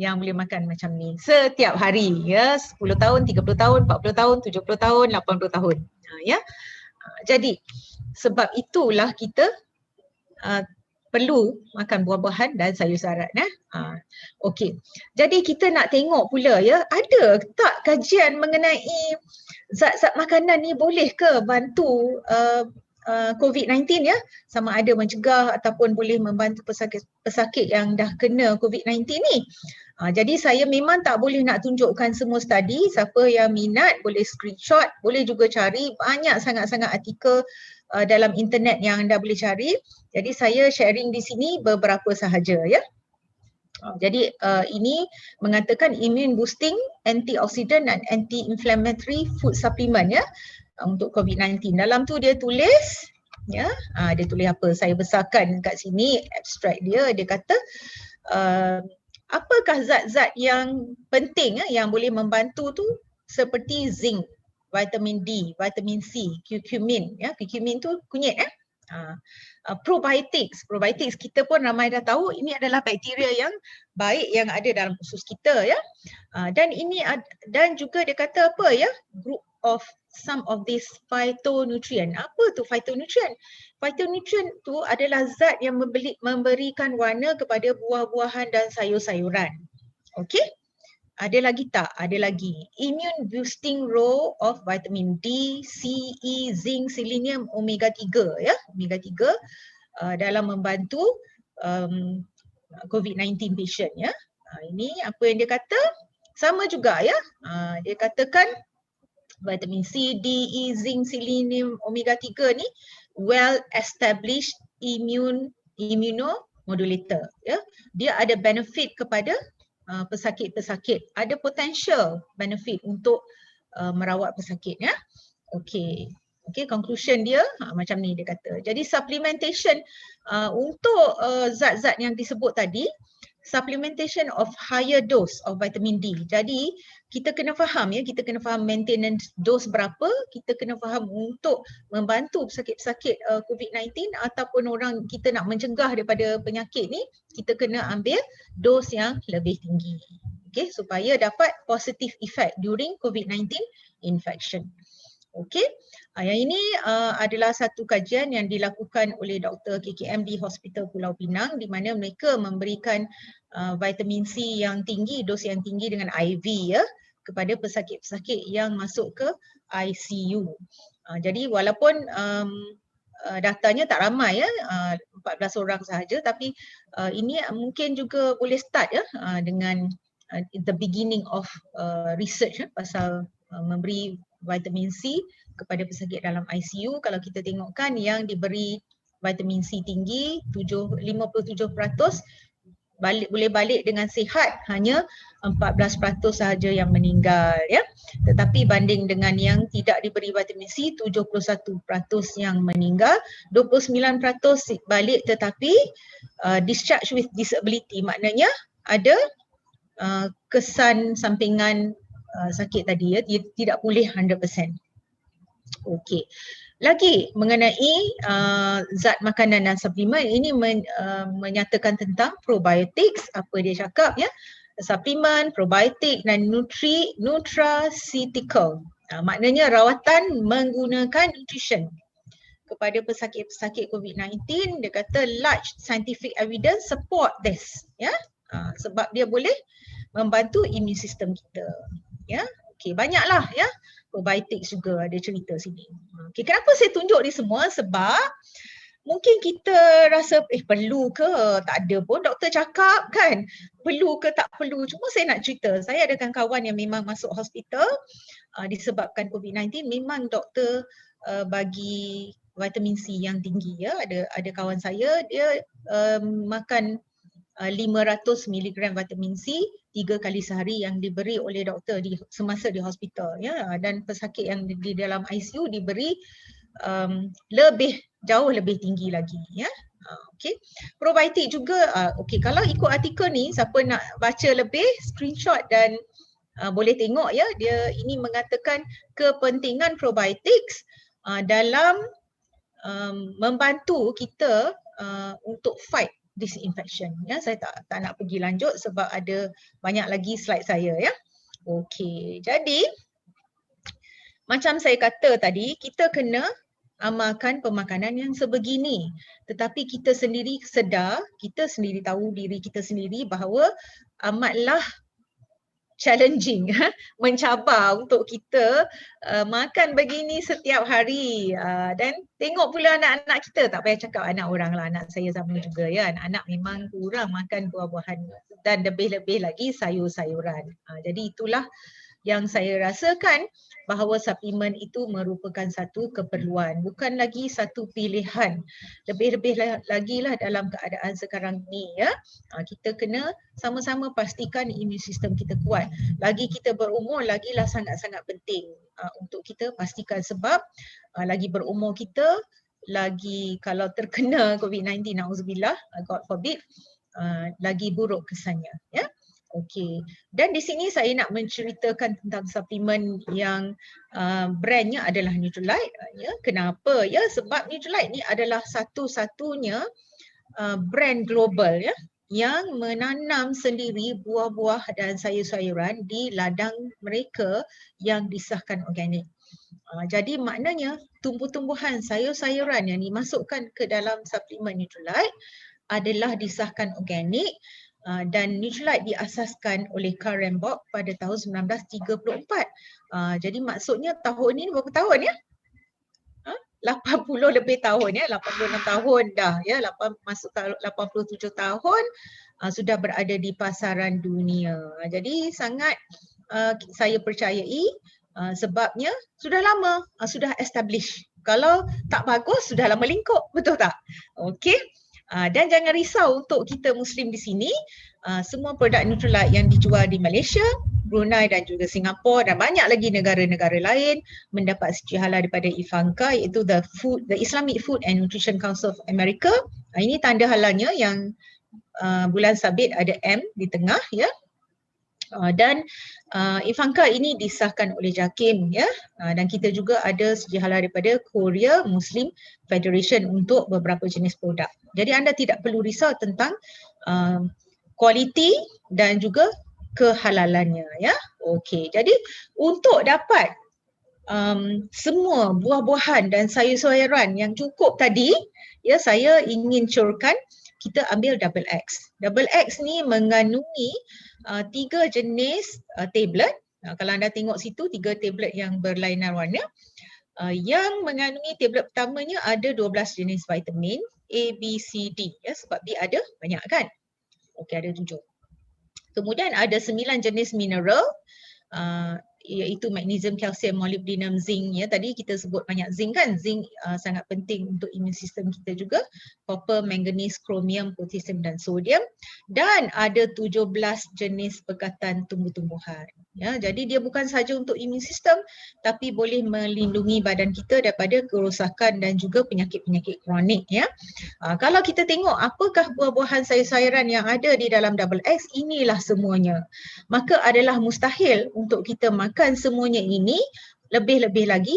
yang boleh makan macam ni setiap hari ya. 10 tahun, 30 tahun, 40 tahun, 70 tahun, 80 tahun. Ya. Jadi sebab itulah kita perlu makan buah-buahan dan sayur-sayuran. Okey. Jadi kita nak tengok pula ya, ada tak kajian mengenai zat-zat makanan ni boleh ke bantu COVID-19 ya, sama ada mencegah ataupun boleh membantu pesakit yang dah kena COVID-19 ni. Jadi saya memang tak boleh nak tunjukkan semua study. Siapa yang minat boleh screenshot, boleh juga cari banyak sangat-sangat artikel dalam internet yang anda boleh cari. Jadi saya sharing di sini beberapa sahaja ya. Jadi ini mengatakan immune boosting, antioxidant dan anti-inflammatory food supplement ya untuk COVID-19. Dalam tu dia tulis ya, dia tulis apa? Saya besarkan kat sini abstract dia. Dia kata apakah zat-zat yang penting yang boleh membantu tu, seperti zinc, vitamin D, vitamin C, curcumin ya. Curcumin tu kunyit probiotics kita pun ramai dah tahu ini adalah bakteria yang baik yang ada dalam usus kita ya. Dan ini dan juga dia kata apa ya, group of some of these phytonutrient. Apa tu phytonutrient? Phytonutrient tu adalah zat yang memberikan warna kepada buah-buahan dan sayur-sayuran. Okey? Ada lagi tak? Ada lagi. Immune boosting role of vitamin D, C, E, zinc, selenium, omega 3 ya. Omega 3 dalam membantu COVID-19 patient ya. Ini apa yang dia kata? Sama juga ya. Dia katakan vitamin C, D, E, zinc, selenium, omega 3 ni well established immunomodulator ya. Dia ada benefit kepada pesakit-pesakit, ada potential benefit untuk merawat pesakit ya. Okey, conclusion dia macam ni dia kata. Jadi supplementation untuk zat-zat yang disebut tadi, supplementation of higher dose of vitamin D. Jadi kita kena faham ya, kita kena faham maintenance dose berapa, kita kena faham untuk membantu pesakit-pesakit COVID-19 ataupun orang kita nak mencegah daripada penyakit ni, kita kena ambil dos yang lebih tinggi. Okey, supaya dapat positive effect during COVID-19 infection. Okey, yang ini adalah satu kajian yang dilakukan oleh Dr. KKM di Hospital Pulau Pinang, di mana mereka memberikan vitamin C yang tinggi, dos yang tinggi dengan IV ya, kepada pesakit-pesakit yang masuk ke ICU. Jadi walaupun datanya tak ramai 14 orang sahaja, tapi ini mungkin juga boleh start dengan the beginning of research pasal memberi vitamin C kepada pesakit dalam ICU. Kalau kita tengokkan yang diberi vitamin C tinggi 57% boleh balik dengan sihat, hanya 14% sahaja yang meninggal ya. Tetapi banding dengan yang tidak diberi vitamin C, 71% yang meninggal, 29% balik tetapi discharge with disability, maknanya ada kesan sampingan sakit tadi ya, dia tidak pulih 100%. Okey. Lagi mengenai zat makanan dan suplemen, ini menyatakan tentang probiotics. Apa dia cakap ya? Suplemen, probiotik dan nutraceutical. Maknanya rawatan menggunakan nutrition kepada pesakit-pesakit COVID-19. Dia kata large scientific evidence support this ya. Sebab dia boleh membantu immune system kita ya. Okey, banyaklah ya. Probiotics juga ada cerita sini. Okay, kenapa saya tunjuk ni semua? Sebab mungkin kita rasa perlu ke? Tak ada pun doktor cakap kan. Perlu ke tak perlu. Cuma saya nak cerita. Saya ada kawan yang memang masuk hospital disebabkan COVID-19. Memang doktor bagi vitamin C yang tinggi ya. Ada kawan saya dia makan 500 mg vitamin C 3 kali sehari yang diberi oleh doktor semasa di hospital ya, dan pesakit yang di dalam ICU diberi jauh lebih tinggi lagi ya. Okey. Probiotik juga okey, kalau ikut artikel ni siapa nak baca lebih screenshot dan boleh tengok ya, dia ini mengatakan kepentingan probiotics dalam membantu kita untuk fight disinfection ya. Saya tak nak pergi lanjut sebab ada banyak lagi slide saya ya. Okey, jadi macam saya kata tadi, kita kena amalkan pemakanan yang sebegini. Tetapi kita sendiri sedar, kita sendiri tahu diri kita sendiri bahawa amatlah challenging, mencabar untuk kita makan begini setiap hari. Dan tengok pula anak-anak kita, tak payah cakap anak orang lah, anak saya sama juga ya. Anak-anak memang kurang makan buah-buahan dan lebih-lebih lagi sayur-sayuran. Jadi itulah yang saya rasakan bahawa suplemen itu merupakan satu keperluan, bukan lagi satu pilihan. Lebih-lebih lagi lah dalam keadaan sekarang ni ya. Kita kena sama-sama pastikan immune sistem kita kuat. Lagi kita berumur, lagilah sangat-sangat penting untuk kita pastikan, sebab lagi berumur kita, lagi kalau terkena COVID-19, na'udzubillah, God forbid, lagi buruk kesannya ya. Okey, dan di sini saya nak menceritakan tentang suplemen yang brandnya adalah Nutrilite ya. Kenapa ya? Sebab Nutrilite ni adalah satu-satunya brand global ya yang menanam sendiri buah-buah dan sayur-sayuran di ladang mereka yang disahkan organik. Jadi maknanya tumbuh-tumbuhan, sayur-sayuran yang dimasukkan ke dalam suplemen Nutrilite adalah disahkan organik. Dan Nutrilite diasaskan oleh Karen Bock pada tahun 1934. Jadi maksudnya tahun ini berapa tahun ya? 80 lebih tahun ya, 86 tahun dah ya, masuk 87 tahun sudah berada di pasaran dunia. Jadi sangat saya percayai sebabnya sudah lama, sudah establish. Kalau tak bagus sudah lama lingkup, betul tak? Okey. Dan jangan risau untuk kita Muslim di sini, semua produk Nutrilite yang dijual di Malaysia, Brunei dan juga Singapura dan banyak lagi negara-negara lain mendapat sijil halal daripada IFANCA, iaitu the Islamic Food and Nutrition Council of America. Ini tanda halalnya yang bulan sabit ada M di tengah ya. Dan IFANCA ini disahkan oleh JAKIM ya, dan kita juga ada sijil halal daripada Korea Muslim Federation untuk beberapa jenis produk. Jadi anda tidak perlu risau tentang kualiti dan juga kehalalannya ya. Okey, jadi untuk dapat semua buah-buahan dan sayur-sayuran yang cukup tadi ya, saya ingin syorkan kita ambil double X. Double X ni mengandungi 3 jenis tablet Kalau anda tengok situ 3 tablet yang berlainan warna. Yang mengandungi tablet pertamanya ada 12 jenis vitamin A, B, C, D ya, sebab B ada banyak kan. Okey, ada 7. Kemudian ada 9 jenis mineral iaitu magnesium, kalsium, molybdenum, zinc ya. Tadi kita sebut banyak zinc kan. Zinc sangat penting untuk imun sistem kita juga. Copper, manganese, kromium, potassium dan sodium. Dan ada 17 jenis pekatan tumbuh-tumbuhan. Ya, jadi dia bukan saja untuk imun sistem tapi boleh melindungi badan kita daripada kerosakan dan juga penyakit-penyakit kronik ya. Kalau kita tengok apakah buah-buahan sayur-sayuran yang ada di dalam Double X, inilah semuanya. Maka adalah mustahil untuk kita makan semuanya ini, lebih-lebih lagi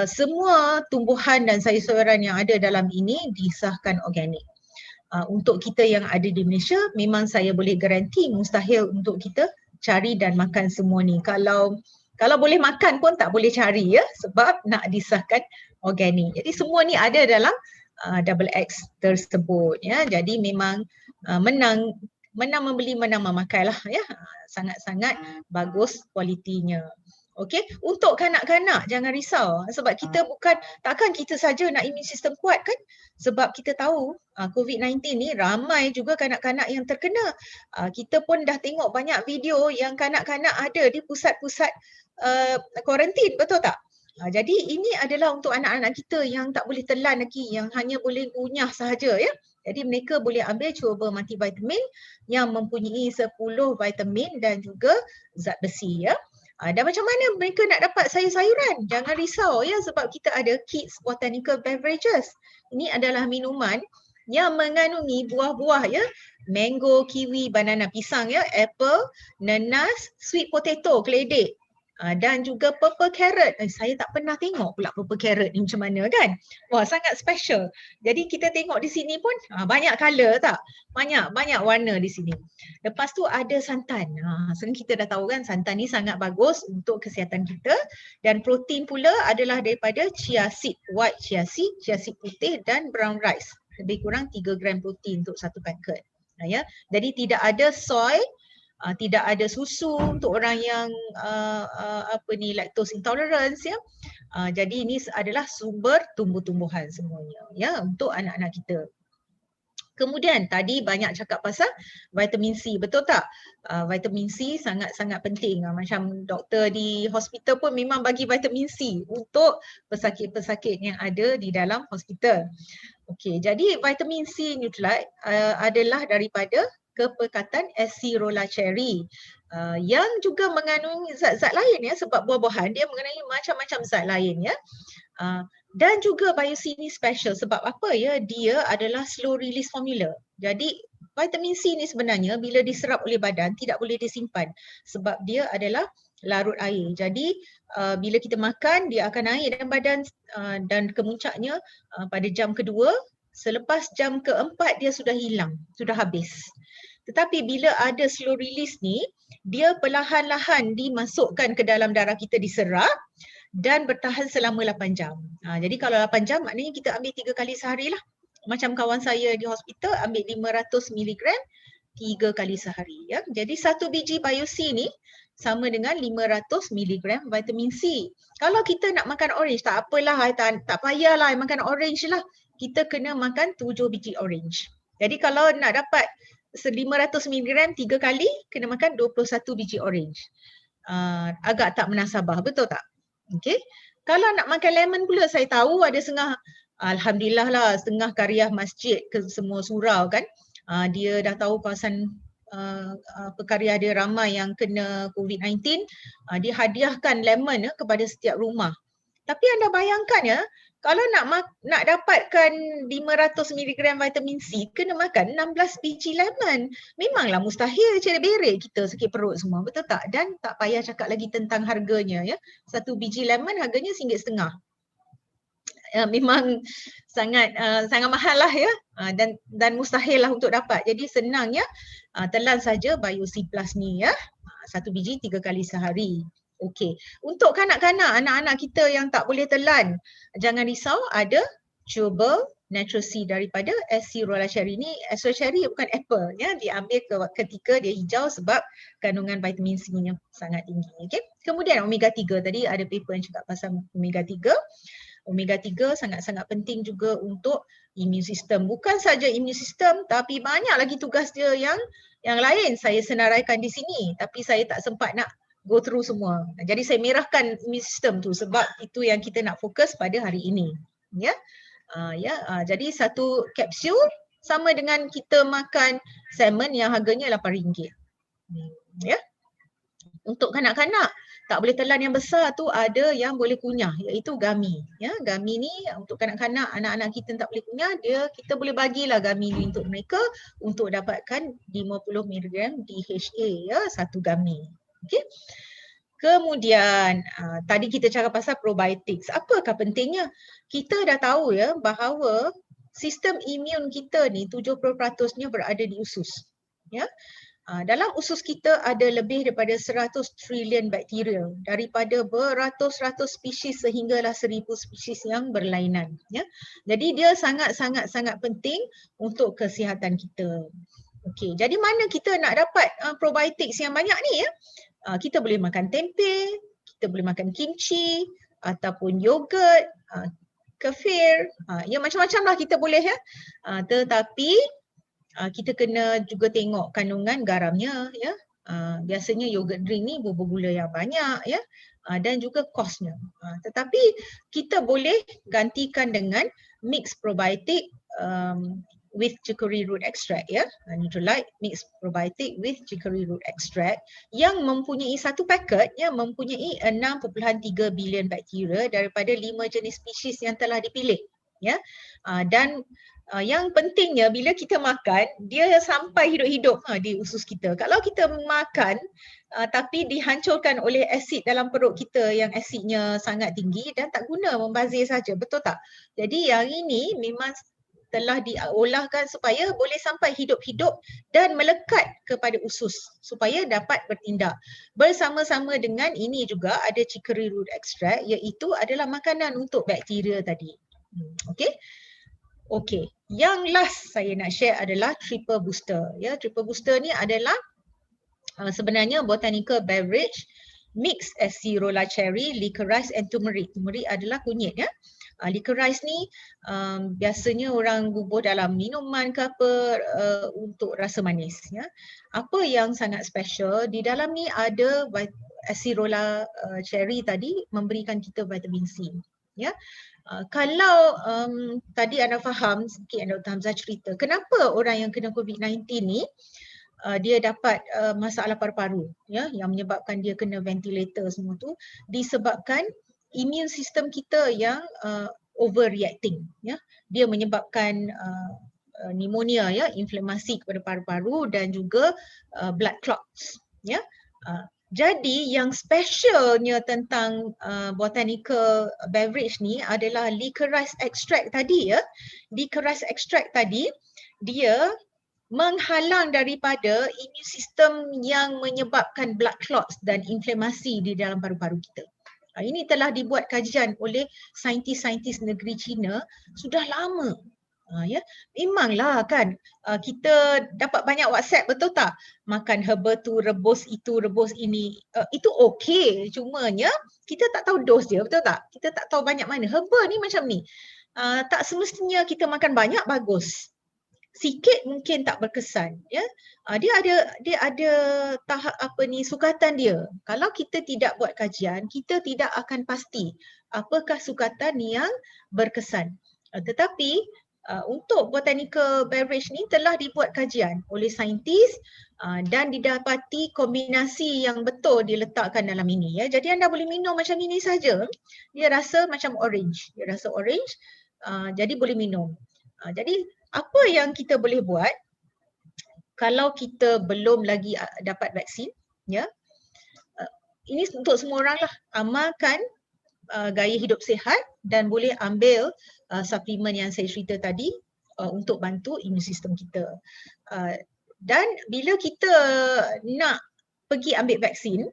semua tumbuhan dan sayur-sayuran yang ada dalam ini disahkan organik. Untuk kita yang ada di Malaysia, memang saya boleh garanti mustahil untuk kita cari dan makan semua ni. Kalau boleh makan pun tak boleh cari ya, sebab nak disahkan organik. Jadi semua ni ada dalam Double X tersebut ya. Jadi memang menang membeli, menang memakai lah ya. Sangat-sangat bagus kualitinya. Okey, untuk kanak-kanak jangan risau sebab kita takkan kita saja nak imun sistem kuat kan, sebab kita tahu COVID-19 ni ramai juga kanak-kanak yang terkena. Kita pun dah tengok banyak video yang kanak-kanak ada di pusat-pusat kuarantin, betul tak? Jadi ini adalah untuk anak-anak kita yang tak boleh telan lagi, yang hanya boleh ngunyah sahaja ya. Jadi mereka boleh ambil cuba multivitamin yang mempunyai 10 vitamin dan juga zat besi ya. Dan macam mana mereka nak dapat sayur-sayuran? Jangan risau ya, sebab kita ada Kids Botanical Beverages. Ini adalah minuman yang mengandungi buah-buah ya. Mango, kiwi, banana, pisang ya, apple, nanas, sweet potato, keledek. Dan juga purple carrot. Saya tak pernah tengok pula purple carrot ni macam mana kan. Wah, sangat special. Jadi kita tengok di sini pun banyak color tak? Banyak warna di sini. Lepas tu ada santan. Sekarang kita dah tahu kan santan ni sangat bagus untuk kesihatan kita. Dan protein pula adalah daripada chia seed, white chia seed putih dan brown rice. Lebih kurang 3 gram protein untuk satu paket. Ya. Jadi tidak ada soy, tidak ada susu untuk orang yang lactose intolerance ya. Jadi ini adalah sumber tumbuh-tumbuhan semuanya ya untuk anak-anak kita. Kemudian tadi banyak cakap pasal vitamin C, betul tak? Vitamin C sangat-sangat penting. Macam doktor di hospital pun memang bagi vitamin C untuk pesakit-pesakit yang ada di dalam hospital. Okey, jadi vitamin C nucleate adalah daripada kepekatan Acroleacheri yang juga mengandungi zat-zat lain ya, sebab buah-buahan dia mengandungi macam-macam zat lain ya. Dan juga Bio-C ni special sebab apa ya, dia adalah slow release formula. Jadi vitamin C ni sebenarnya bila diserap oleh badan tidak boleh disimpan sebab dia adalah larut air. Jadi bila kita makan dia akan naik dalam badan dan kemuncaknya pada jam kedua, selepas jam keempat dia sudah hilang, sudah habis. Tetapi bila ada slow release ni, dia perlahan-lahan dimasukkan ke dalam darah kita, diserap dan bertahan selama 8 jam. Jadi kalau 8 jam maknanya kita ambil 3 kali sehari lah. Macam kawan saya di hospital ambil 500 mg 3 kali sehari. Ya. Jadi 1 biji Bio-C ni sama dengan 500 mg vitamin C. Kalau kita nak makan orange, tak apalah, tak payahlah makan orange lah. Kita kena makan 7 biji orange. Jadi kalau nak dapat 500 mg 3 kali, kena makan 21 biji orange. Agak tak menasabah, betul tak? Okay. Kalau nak makan lemon pula, saya tahu ada setengah, alhamdulillah lah, setengah Qaryah masjid ke semua surau kan. Dia dah tahu kawasan Qaryah dia ramai yang kena COVID-19. Dia hadiahkan lemon kepada setiap rumah. Tapi anda bayangkan ya, kalau nak dapatkan 500 mg vitamin C, kena makan 16 biji lemon. Memanglah mustahil, cereberet kita sakit perut semua, betul tak? Dan tak payah cakap lagi tentang harganya ya. 1 biji lemon harganya RM1.50. Memang sangat mahal lah ya, dan mustahil lah untuk dapat. Jadi senangnya telan saja Bio-C Plus ni ya. 1 biji 3 kali sehari. Okey, untuk kanak-kanak, anak-anak kita yang tak boleh telan, jangan risau, ada chewable natural C daripada SC rolla cherry. Ni SC cherry bukan apple ya, diambil ketika dia hijau sebab kandungan vitamin C-nya sangat tinggi. Okey. Kemudian omega 3 tadi ada paper yang cakap pasal omega 3. Omega 3 sangat-sangat penting juga untuk immune system. Bukan saja immune system tapi banyak lagi tugas dia yang lain saya senaraikan di sini tapi saya tak sempat nak go through semua. Jadi saya merahkan immune system tu sebab itu yang kita nak fokus pada hari ini. Ya. Jadi satu kapsul sama dengan kita makan salmon yang harganya RM8. Ya. Untuk kanak-kanak tak boleh telan yang besar tu ada yang boleh kunyah iaitu gummy. Ya, gummy ni untuk kanak-kanak, anak-anak kita tak boleh kunyah, kita boleh bagilah gummy ni untuk mereka untuk dapatkan 50 mg DHA ya, satu gummy. Okey. Kemudian tadi kita cakap pasal probiotics. Apakah pentingnya? Kita dah tahu ya bahawa sistem imun kita ni 70%-nya berada di usus. Ya. Dalam usus kita ada lebih daripada 100 trilion bakteria daripada beratus-ratus spesies sehinggalah 1000 spesies yang berlainan. Ya. Jadi dia sangat-sangat penting untuk kesihatan kita. Okey, jadi mana kita nak dapat probiotics yang banyak ni ya? Kita boleh makan tempe, kita boleh makan kimchi ataupun yogurt, kefir, ya macam-macam lah kita boleh ya. Tetapi kita kena juga tengok kandungan garamnya ya. Biasanya yogurt drink ni bergula yang banyak ya, dan juga kosnya. Tetapi kita boleh gantikan dengan mixed probiotic with chicory root extract ya. Neutralite mixed probiotic with chicory root extract yang mempunyai satu paket yang mempunyai 6.3 bilion bakteria daripada 5 jenis spesies yang telah dipilih ya. Dan yang pentingnya bila kita makan dia sampai hidup-hidup di usus kita. Kalau kita makan tapi dihancurkan oleh asid dalam perut kita yang asidnya sangat tinggi dan tak guna, membazir saja, betul tak? Jadi yang ini memang telah diolahkan supaya boleh sampai hidup-hidup dan melekat kepada usus supaya dapat bertindak. Bersama-sama dengan ini juga ada chicory root extract iaitu adalah makanan untuk bakteria tadi. Okey. Okey. Yang last saya nak share adalah triple booster. Ya, triple booster ni adalah sebenarnya botanical beverage mix SC rolla cherry, licorice and turmeric. Turmeric adalah kunyit ya. Licorice ni biasanya orang bubuh dalam minuman ke apa untuk rasa manis ya. Apa yang sangat special di dalam ni ada acerola cherry tadi memberikan kita vitamin C ya. Kalau tadi anda faham sikit Dr. Hamzah cerita kenapa orang yang kena COVID-19 ni dia dapat masalah paru-paru ya yang menyebabkan dia kena ventilator semua tu disebabkan immune system kita yang overreacting ya, dia menyebabkan pneumonia ya, inflamasi kepada paru-paru dan juga blood clots ya. Jadi yang specialnya tentang botanical beverage ni adalah licorice extract tadi ya. Licorice extract tadi dia menghalang daripada immune system yang menyebabkan blood clots dan inflamasi di dalam paru-paru kita. Ini telah dibuat kajian oleh saintis-saintis negeri China sudah lama. Ya, memanglah kan kita dapat banyak WhatsApp betul tak? Makan herba tu, rebus itu, rebus ini. Itu okey, cumanya kita tak tahu dos dia, betul tak? Kita tak tahu banyak mana. Herba ni macam ni. Tak semestinya kita makan banyak bagus. Sikit mungkin tak berkesan ya. Dia ada tahap sukatan dia. Kalau kita tidak buat kajian, kita tidak akan pasti apakah sukatan yang berkesan. Tetapi untuk botanical beverage ni telah dibuat kajian oleh saintis dan didapati kombinasi yang betul diletakkan dalam ini ya. Jadi anda boleh minum macam ini saja. Dia rasa macam orange. Dia rasa orange. Jadi boleh minum. Jadi apa yang kita boleh buat kalau kita belum lagi dapat vaksin ya. Ini untuk semua orang lah, amalkan gaya hidup sihat dan boleh ambil suplemen yang saya cerita tadi untuk bantu immune system kita. Dan bila kita nak pergi ambil vaksin,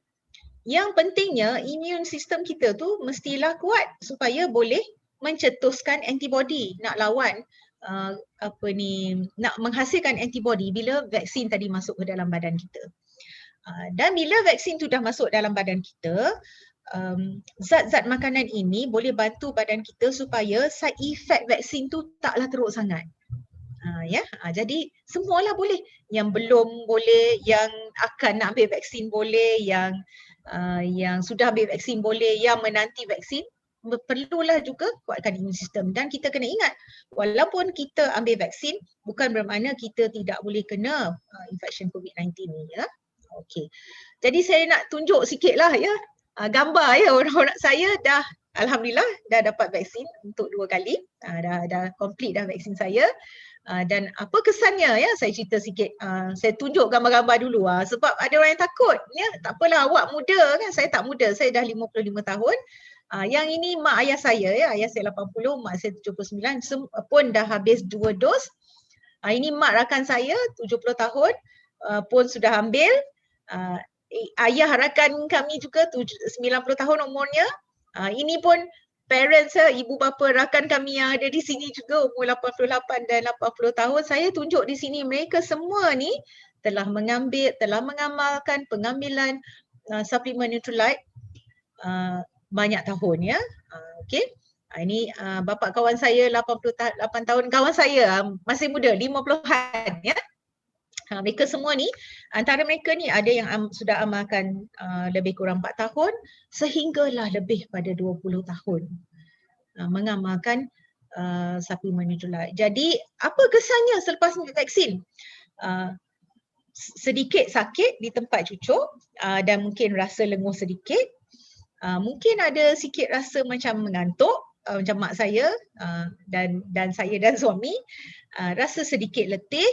yang pentingnya immune system kita tu mestilah kuat supaya boleh mencetuskan antibody nak lawan nak menghasilkan antibody bila vaksin tadi masuk ke dalam badan kita. Dan bila vaksin tu dah masuk dalam badan kita, zat-zat makanan ini boleh bantu badan kita supaya side effect vaksin tu taklah teruk sangat. Jadi semualah boleh, yang belum boleh, yang akan nak ambil vaksin boleh, yang sudah ambil vaksin boleh, yang menanti vaksin, perlulah juga kuatkan imun sistem. Dan kita kena ingat, walaupun kita ambil vaksin, bukan bermakna kita tidak boleh kena infection COVID-19 ni ya. Okey. Jadi saya nak tunjuk sikitlah ya, gambar ya, orang-orang saya dah alhamdulillah dah dapat vaksin untuk 2 kali. Dah complete dah vaksin saya. Dan apa kesannya ya, saya cerita sikit. Saya tunjuk gambar-gambar dulu sebab ada orang yang takut ya. Tak apalah, awak muda kan, saya tak muda, saya dah 55 tahun. Yang ini mak ayah saya ya, ayah saya 80, mak saya 79 pun dah habis 2 dos. Ini mak rakan saya 70 tahun pun sudah ambil. Ayah rakan kami juga 90 tahun umurnya. Ini pun parents, ibu bapa rakan kami yang ada di sini juga umur 88 dan 80 tahun. Saya tunjuk di sini mereka semua ni telah mengamalkan pengambilan suplemen Nutrilite banyak tahun ya. Okey. Ini bapa kawan saya 88 tahun, kawan saya masih muda 50-an ya. Mereka semua ni, antara mereka ni ada yang sudah amalkan lebih kurang 4 tahun sehinggalah lebih pada 20 tahun mengamalkan suplemen Nutrilite. Jadi apa kesannya selepas vaksin? Sedikit sakit di tempat cucuk dan mungkin rasa lenguh sedikit. Mungkin ada sikit rasa macam mengantuk macam mak saya dan saya dan suami. Rasa sedikit letih,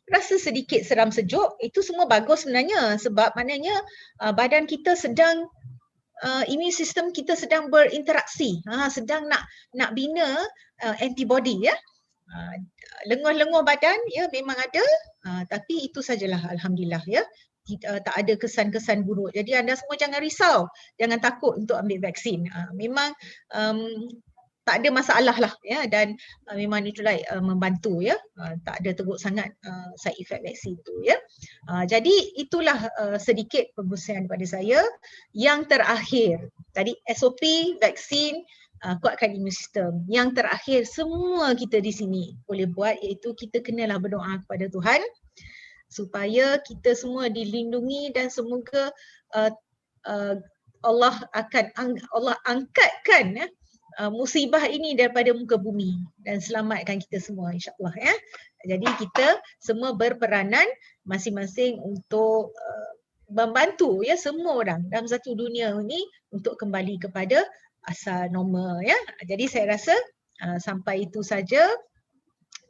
rasa sedikit seram sejuk, itu semua bagus sebenarnya sebab maknanya badan kita sedang immune system kita sedang berinteraksi, sedang nak bina antibody ya. Lenguh-lenguh badan ya memang ada, tapi itu sajalah alhamdulillah ya. Tak ada kesan-kesan buruk. Jadi anda semua jangan risau, jangan takut untuk ambil vaksin. Memang tak ada masalah lah ya, dan memang Nutrilite membantu ya, tak ada teruk sangat side effect vaksin tu ya. Jadi itulah sedikit pengkongsian daripada saya. Yang terakhir tadi SOP vaksin, kuatkan imun sistem. Yang terakhir semua kita di sini boleh buat iaitu kita kenalah berdoa kepada Tuhan supaya kita semua dilindungi dan semoga Allah angkatkan musibah ini daripada muka bumi dan selamatkan kita semua insya-Allah ya. Jadi kita semua berperanan masing-masing untuk membantu ya semua orang dalam satu dunia ini untuk kembali kepada asal normal ya. Jadi saya rasa sampai itu saja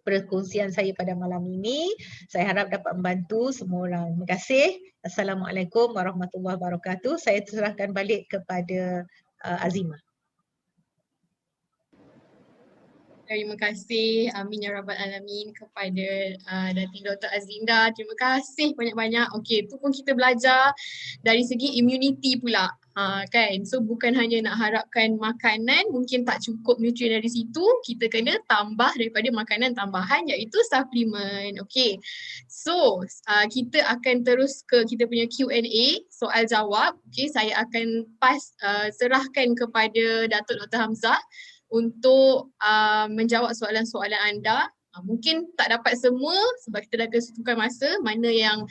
perkongsian saya pada malam ini. Saya harap dapat membantu semua orang. Terima kasih. Assalamualaikum warahmatullahi wabarakatuh. Saya serahkan balik kepada Azimah. Terima kasih amin ya rabbal alamin kepada Datin Dr. Azinda. Terima kasih banyak-banyak. Okey, tu pun kita belajar dari segi immunity pula. Kan? So bukan hanya nak harapkan makanan, mungkin tak cukup nutrien dari situ, kita kena tambah daripada makanan tambahan iaitu suplemen. Okey. So kita akan terus ke kita punya Q&A, soal jawab. Okey, saya akan serahkan kepada Datuk Dr. Hamzah untuk menjawab soalan-soalan anda. Mungkin tak dapat semua sebab kita dah kesutukan masa, mana yang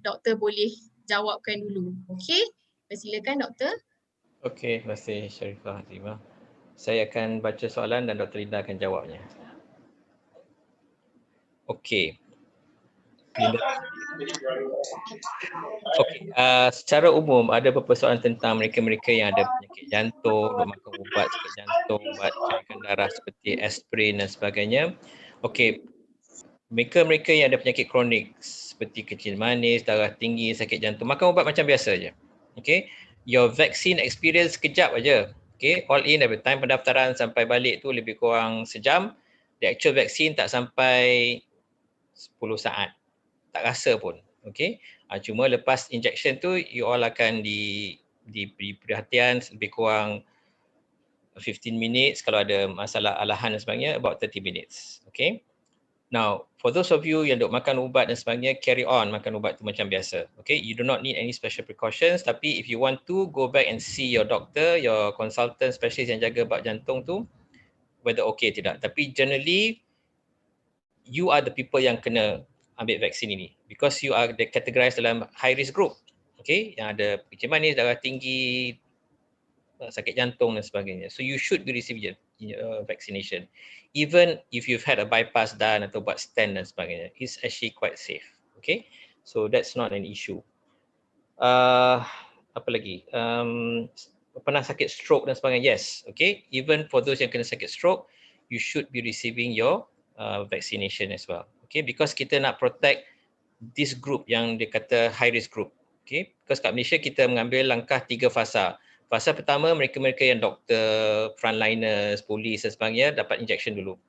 doktor boleh jawabkan dulu. Okey, silakan doktor. Okey, terima kasih Sharifah Azimah. Saya akan baca soalan dan Dr. Linda akan jawabnya. Okey. Okey, secara umum ada beberapa soalan tentang mereka-mereka yang ada penyakit jantung, duk makan ubat sakit jantung, ubat cairkan darah seperti aspirin dan sebagainya. Okey, mereka-mereka yang ada penyakit kronik seperti kecil manis, darah tinggi, sakit jantung, makan ubat macam biasa je. Okey, your vaccine experience sekejap aja. Okey, all in dari time pendaftaran sampai balik tu lebih kurang sejam. The actual vaccine tak sampai 10 saat. Tak rasa pun. Okey. Cuma lepas injection tu you all akan diberi perhatian lebih kurang 15 minutes. Kalau ada masalah alahan dan sebagainya, about 30 minutes. Okay. Now, for those of you yang duk makan ubat dan sebagainya, carry on makan ubat tu macam biasa. Okay, you do not need any special precautions. Tapi if you want to, go back and see your doctor, your consultant specialist yang jaga bab jantung tu, whether okay tidak. Tapi generally, you are the people yang kena ambil vaksin ini because you are categorized dalam high risk group. Okay, yang ada kencing manis, darah tinggi, sakit jantung dan sebagainya. So you should be receiving vaccination. Even if you've had a bypass done atau buat stent dan sebagainya, it's actually quite safe. Okay, so that's not an issue. Apa lagi? Pernah sakit stroke dan sebagainya? Yes. Okay, even for those yang kena sakit stroke, you should be receiving your vaccination as well. Okay, because kita nak protect this group yang dia kata high risk group. Okay, because kat Malaysia kita mengambil langkah 3 fasa. Fasa pertama, mereka-mereka yang doktor, frontliners, polis dan sebagainya dapat injection dulu.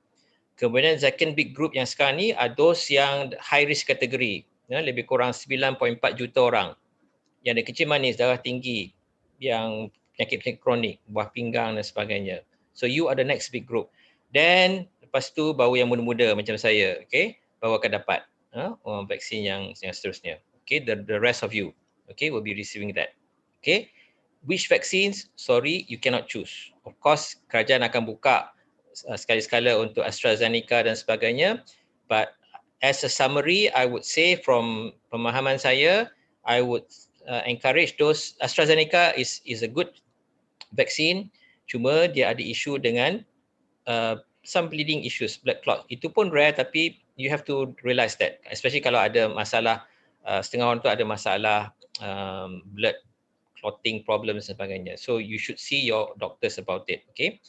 Kemudian second big group yang sekarang ni are those yang high risk category. Ya, lebih kurang 9.4 juta orang yang ada kencing manis, darah tinggi, yang penyakit-penyakit kronik, buah pinggang dan sebagainya. So you are the next big group. Then lepas tu baru yang muda-muda macam saya, okay, baru akan dapat vaksin yang seterusnya. Okay, the rest of you, okay, will be receiving that. Okay. Which vaccines? Sorry, you cannot choose. Of course, kerajaan akan buka sekali-sekala untuk AstraZeneca dan sebagainya. But as a summary, I would say from pemahaman saya, I would encourage those. AstraZeneca is a good vaccine. Cuma dia ada isu dengan some bleeding issues, blood clot. Itu pun rare tapi you have to realize that. Especially kalau ada masalah, setengah orang tu ada masalah blood clotting problems dan sebagainya. So you should see your doctors about it. Okay.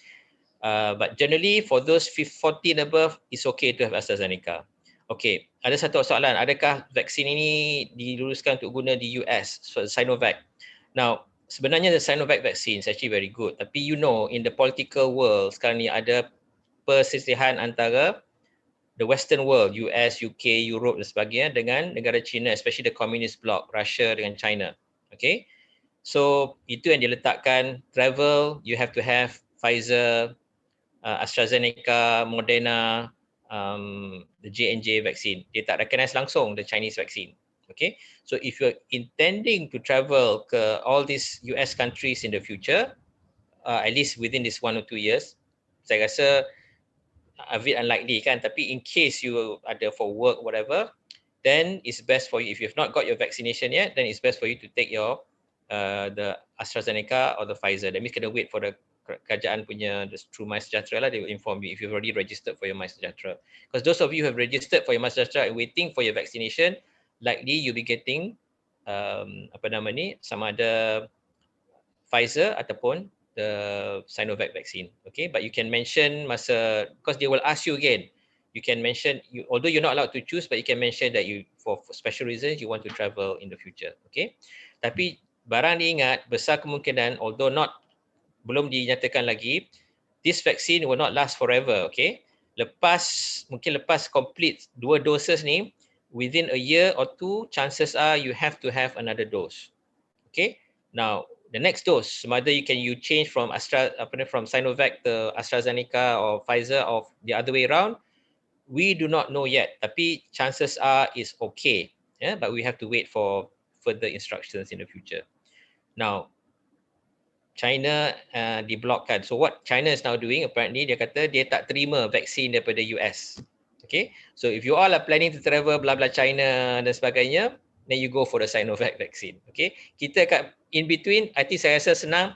But generally for those 14 above, it's okay to have AstraZeneca. Okay. Ada satu soalan. Adakah vaksin ini diluluskan untuk guna di US? So, Sinovac. Now, sebenarnya the Sinovac vaccine is actually very good. Tapi you know, in the political world sekarang ni ada perselisihan antara the Western world, US, UK, Europe dan sebagainya dengan negara China, especially the communist bloc, Russia dengan China. Okay. So itu yang diletakkan travel, you have to have Pfizer, AstraZeneca, Moderna, the J&J vaccine. Dia tak recognize langsung the Chinese vaccine. Okay, so if you're intending to travel ke all these US countries in the future, at least within this 1 or 2 years, saya rasa a bit unlikely kan. Tapi in case you ada for work whatever, then it's best for you. If you've not got your vaccination yet, then it's best for you to take your the AstraZeneca or the Pfizer. That means kena wait for the kerajaan punya through MySejahtera lah, they will inform you if you've already registered for your MySejahtera. Because those of you who have registered for your MySejahtera and waiting for your vaccination, likely you'll be getting sama ada Pfizer ataupun the Sinovac vaccine. Okay, but you can mention because they will ask you again. You can mention, although you're not allowed to choose, but you can mention that you for special reasons you want to travel in the future. Okay, tapi barang diingat, besar kemungkinan, although belum dinyatakan lagi, this vaccine will not last forever. Okay, mungkin lepas complete 2 doses ni, within a year or 2, chances are you have to have another dose. Okay, now the next dose, whether you change from from Sinovac to AstraZeneca or Pfizer or the other way around, we do not know yet. Tapi chances are is okay. Yeah, but we have to wait for further instructions in the future. Now, China diblokkan. So what China is now doing, apparently dia kata dia tak terima vaksin daripada US. Okay, so if you all are planning to travel blah blah China dan sebagainya, then you go for the Sinovac vaccine. Okay, kita kat in between, I think saya rasa senang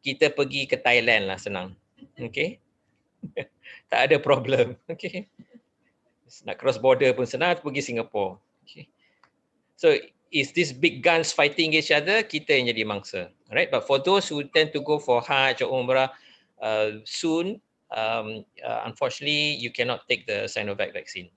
kita pergi ke Thailand lah, senang. Okay, tak ada problem. Okay, nak cross border pun senang, pergi Singapore. Okay, so is this big guns fighting each other, kita yang jadi mangsa. Alright, but for those who tend to go for Hajj or Umrah soon, unfortunately you cannot take the Sinovac vaccine.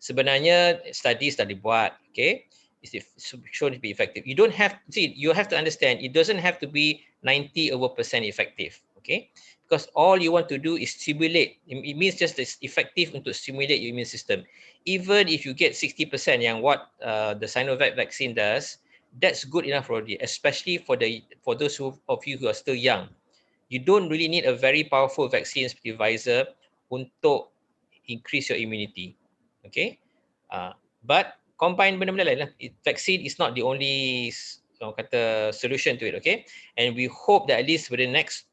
Sebenarnya studies dah dibuat, okay, it's shown to be effective. You have to understand, it doesn't have to be 90% effective, okay, because all you want to do is stimulate. It means just it's effective untuk stimulate your immune system. Even if you get 60% yang what the Sinovac vaccine does, that's good enough already, especially for those of you who are still young. You don't really need a very powerful vaccine seperti Pfizer untuk increase your immunity. Okay, but combine benda-benda lain lah. Vaccine is not the only kata solution to it. Okay, and we hope that at least for the next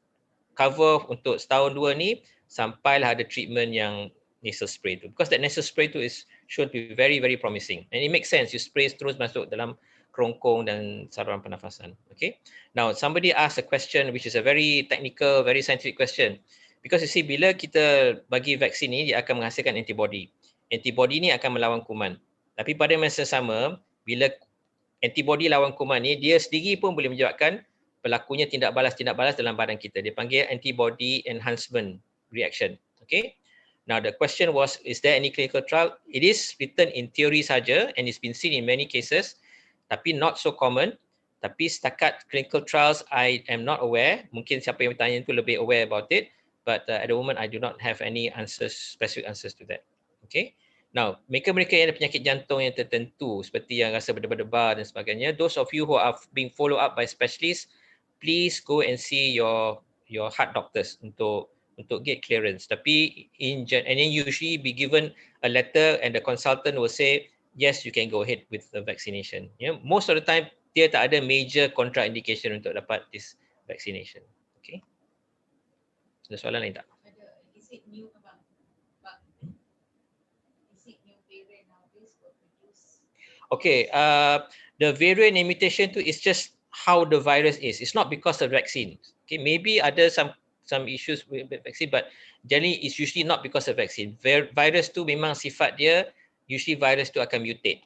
cover untuk setahun dua ni sampailah ada treatment yang nasal spray tu, because that nasal spray tu is shown to be very very promising and it makes sense. You spray terus masuk dalam kerongkong dan saluran pernafasan. Okay, now somebody asked a question which is a very technical, very scientific question, because you see bila kita bagi vaksin ni dia akan menghasilkan antibody. Antibody ni akan melawan kuman, tapi pada masa sama bila antibody lawan kuman ni dia sendiri pun boleh menyebabkan berlakunya tindak balas dalam badan kita. Dia panggil antibody enhancement reaction. Okay. Now the question was, is there any clinical trial? It is written in theory saja and it's been seen in many cases, tapi not so common. Tapi setakat clinical trials, I am not aware. Mungkin siapa yang bertanya itu lebih aware about it. But at the moment, I do not have any answers, specific answers to that. Okay. Now, mereka-mereka yang ada penyakit jantung yang tertentu, seperti yang rasa berdebar-debar dan sebagainya, those of you who are being followed up by specialists, please go and see your heart doctors untuk get clearance. Tapi and then usually be given a letter and the consultant will say, yes, you can go ahead with the vaccination. Yeah, most of the time dia tak ada major contraindication untuk dapat this vaccination. Okay. Ada soalan lain tak? Is it new abang? Is it new variant nowadays for produce? Okay, the variant and mutation tu is just how the virus is. It's not because of vaccine. Okay, maybe ada some issues with vaccine, but generally it's usually not because of vaccine. Virus tu memang sifat dia, usually virus tu akan mutate.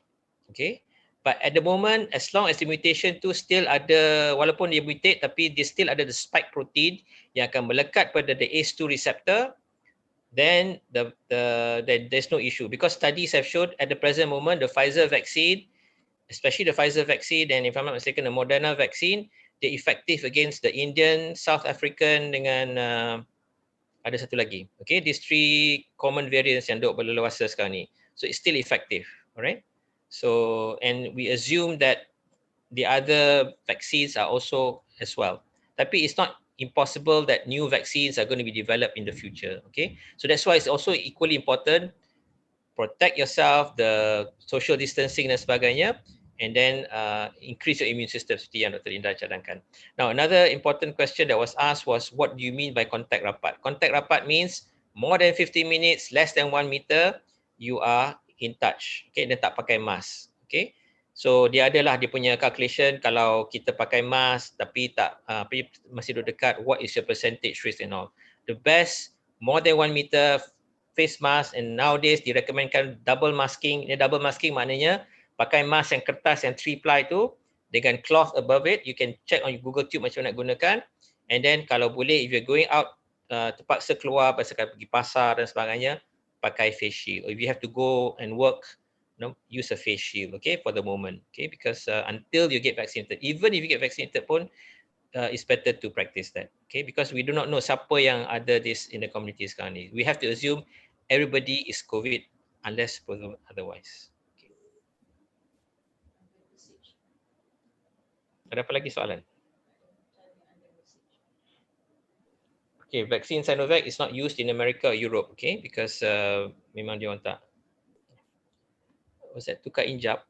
Okay, but at the moment, as long as the mutation tu still ada, walaupun dia mutate, tapi dia still ada the spike protein yang akan melekat pada the ACE2 receptor, then there's no issue, because studies have shown at the present moment the Pfizer vaccine, especially the Pfizer vaccine and if I'm not mistaken the Moderna vaccine, they're effective against the Indian, South African dengan ada satu lagi. Okay, these three common variants yang duk berleluasa sekarang ni. So it's still effective, alright? So and we assume that the other vaccines are also as well. Tapi it's not impossible that new vaccines are going to be developed in the future. Okay, so that's why it's also equally important, protect yourself, the social distancing dan sebagainya, and then increase your immune system seperti yang Dr. Linda cadangkan. Now, another important question that was asked was, what do you mean by contact rapat? Contact rapat means more than 50 minutes, less than 1 meter, you are in touch. Okay, dan tak pakai mask. Okay, so dia adalah dia punya calculation, kalau kita pakai mask tapi tak masih duduk dekat, what is your percentage risk and all. The best, more than 1 meter, face mask, and nowadays direkomendkan double masking. Ini double masking maknanya pakai mask yang kertas yang 3-ply tu dengan cloth above it. You can check on Google Tube macam mana nak gunakan. And then kalau boleh, if you're going out, terpaksa keluar, pasalkan pergi pasar dan sebagainya, pakai face shield. If you have to go and work, use a face shield, okay, for the moment. Okay, because until you get vaccinated, even if you get vaccinated pun, it's better to practice that. Okay, because we do not know siapa yang ada this in the community sekarang ni. We have to assume everybody is COVID unless proven otherwise. Ada apa lagi soalan? Okay, vaksin Sinovac is not used in America or Europe, okay, because memang dia orang tak. Was that tukar injap?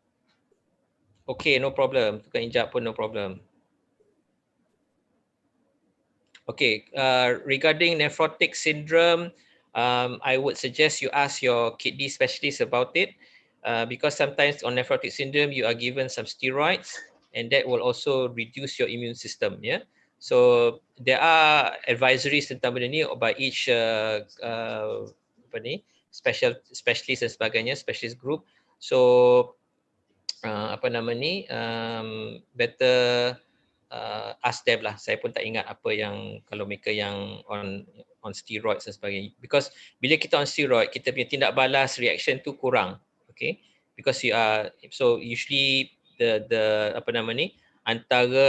Okay, no problem. Tukar injap pun no problem. Okay, regarding nephrotic syndrome, I would suggest you ask your kidney specialist about it, because sometimes on nephrotic syndrome you are given some steroids, and that will also reduce your immune system. Yeah, so there are advisories tentang benda ni by each specialist dan sebagainya, specialist group. So better ask them lah. Saya pun tak ingat apa yang kalau mereka yang on steroids dan sebagainya, because bila kita on steroid, kita punya tindak balas reaction tu kurang. Okay, because you are, so usually the antara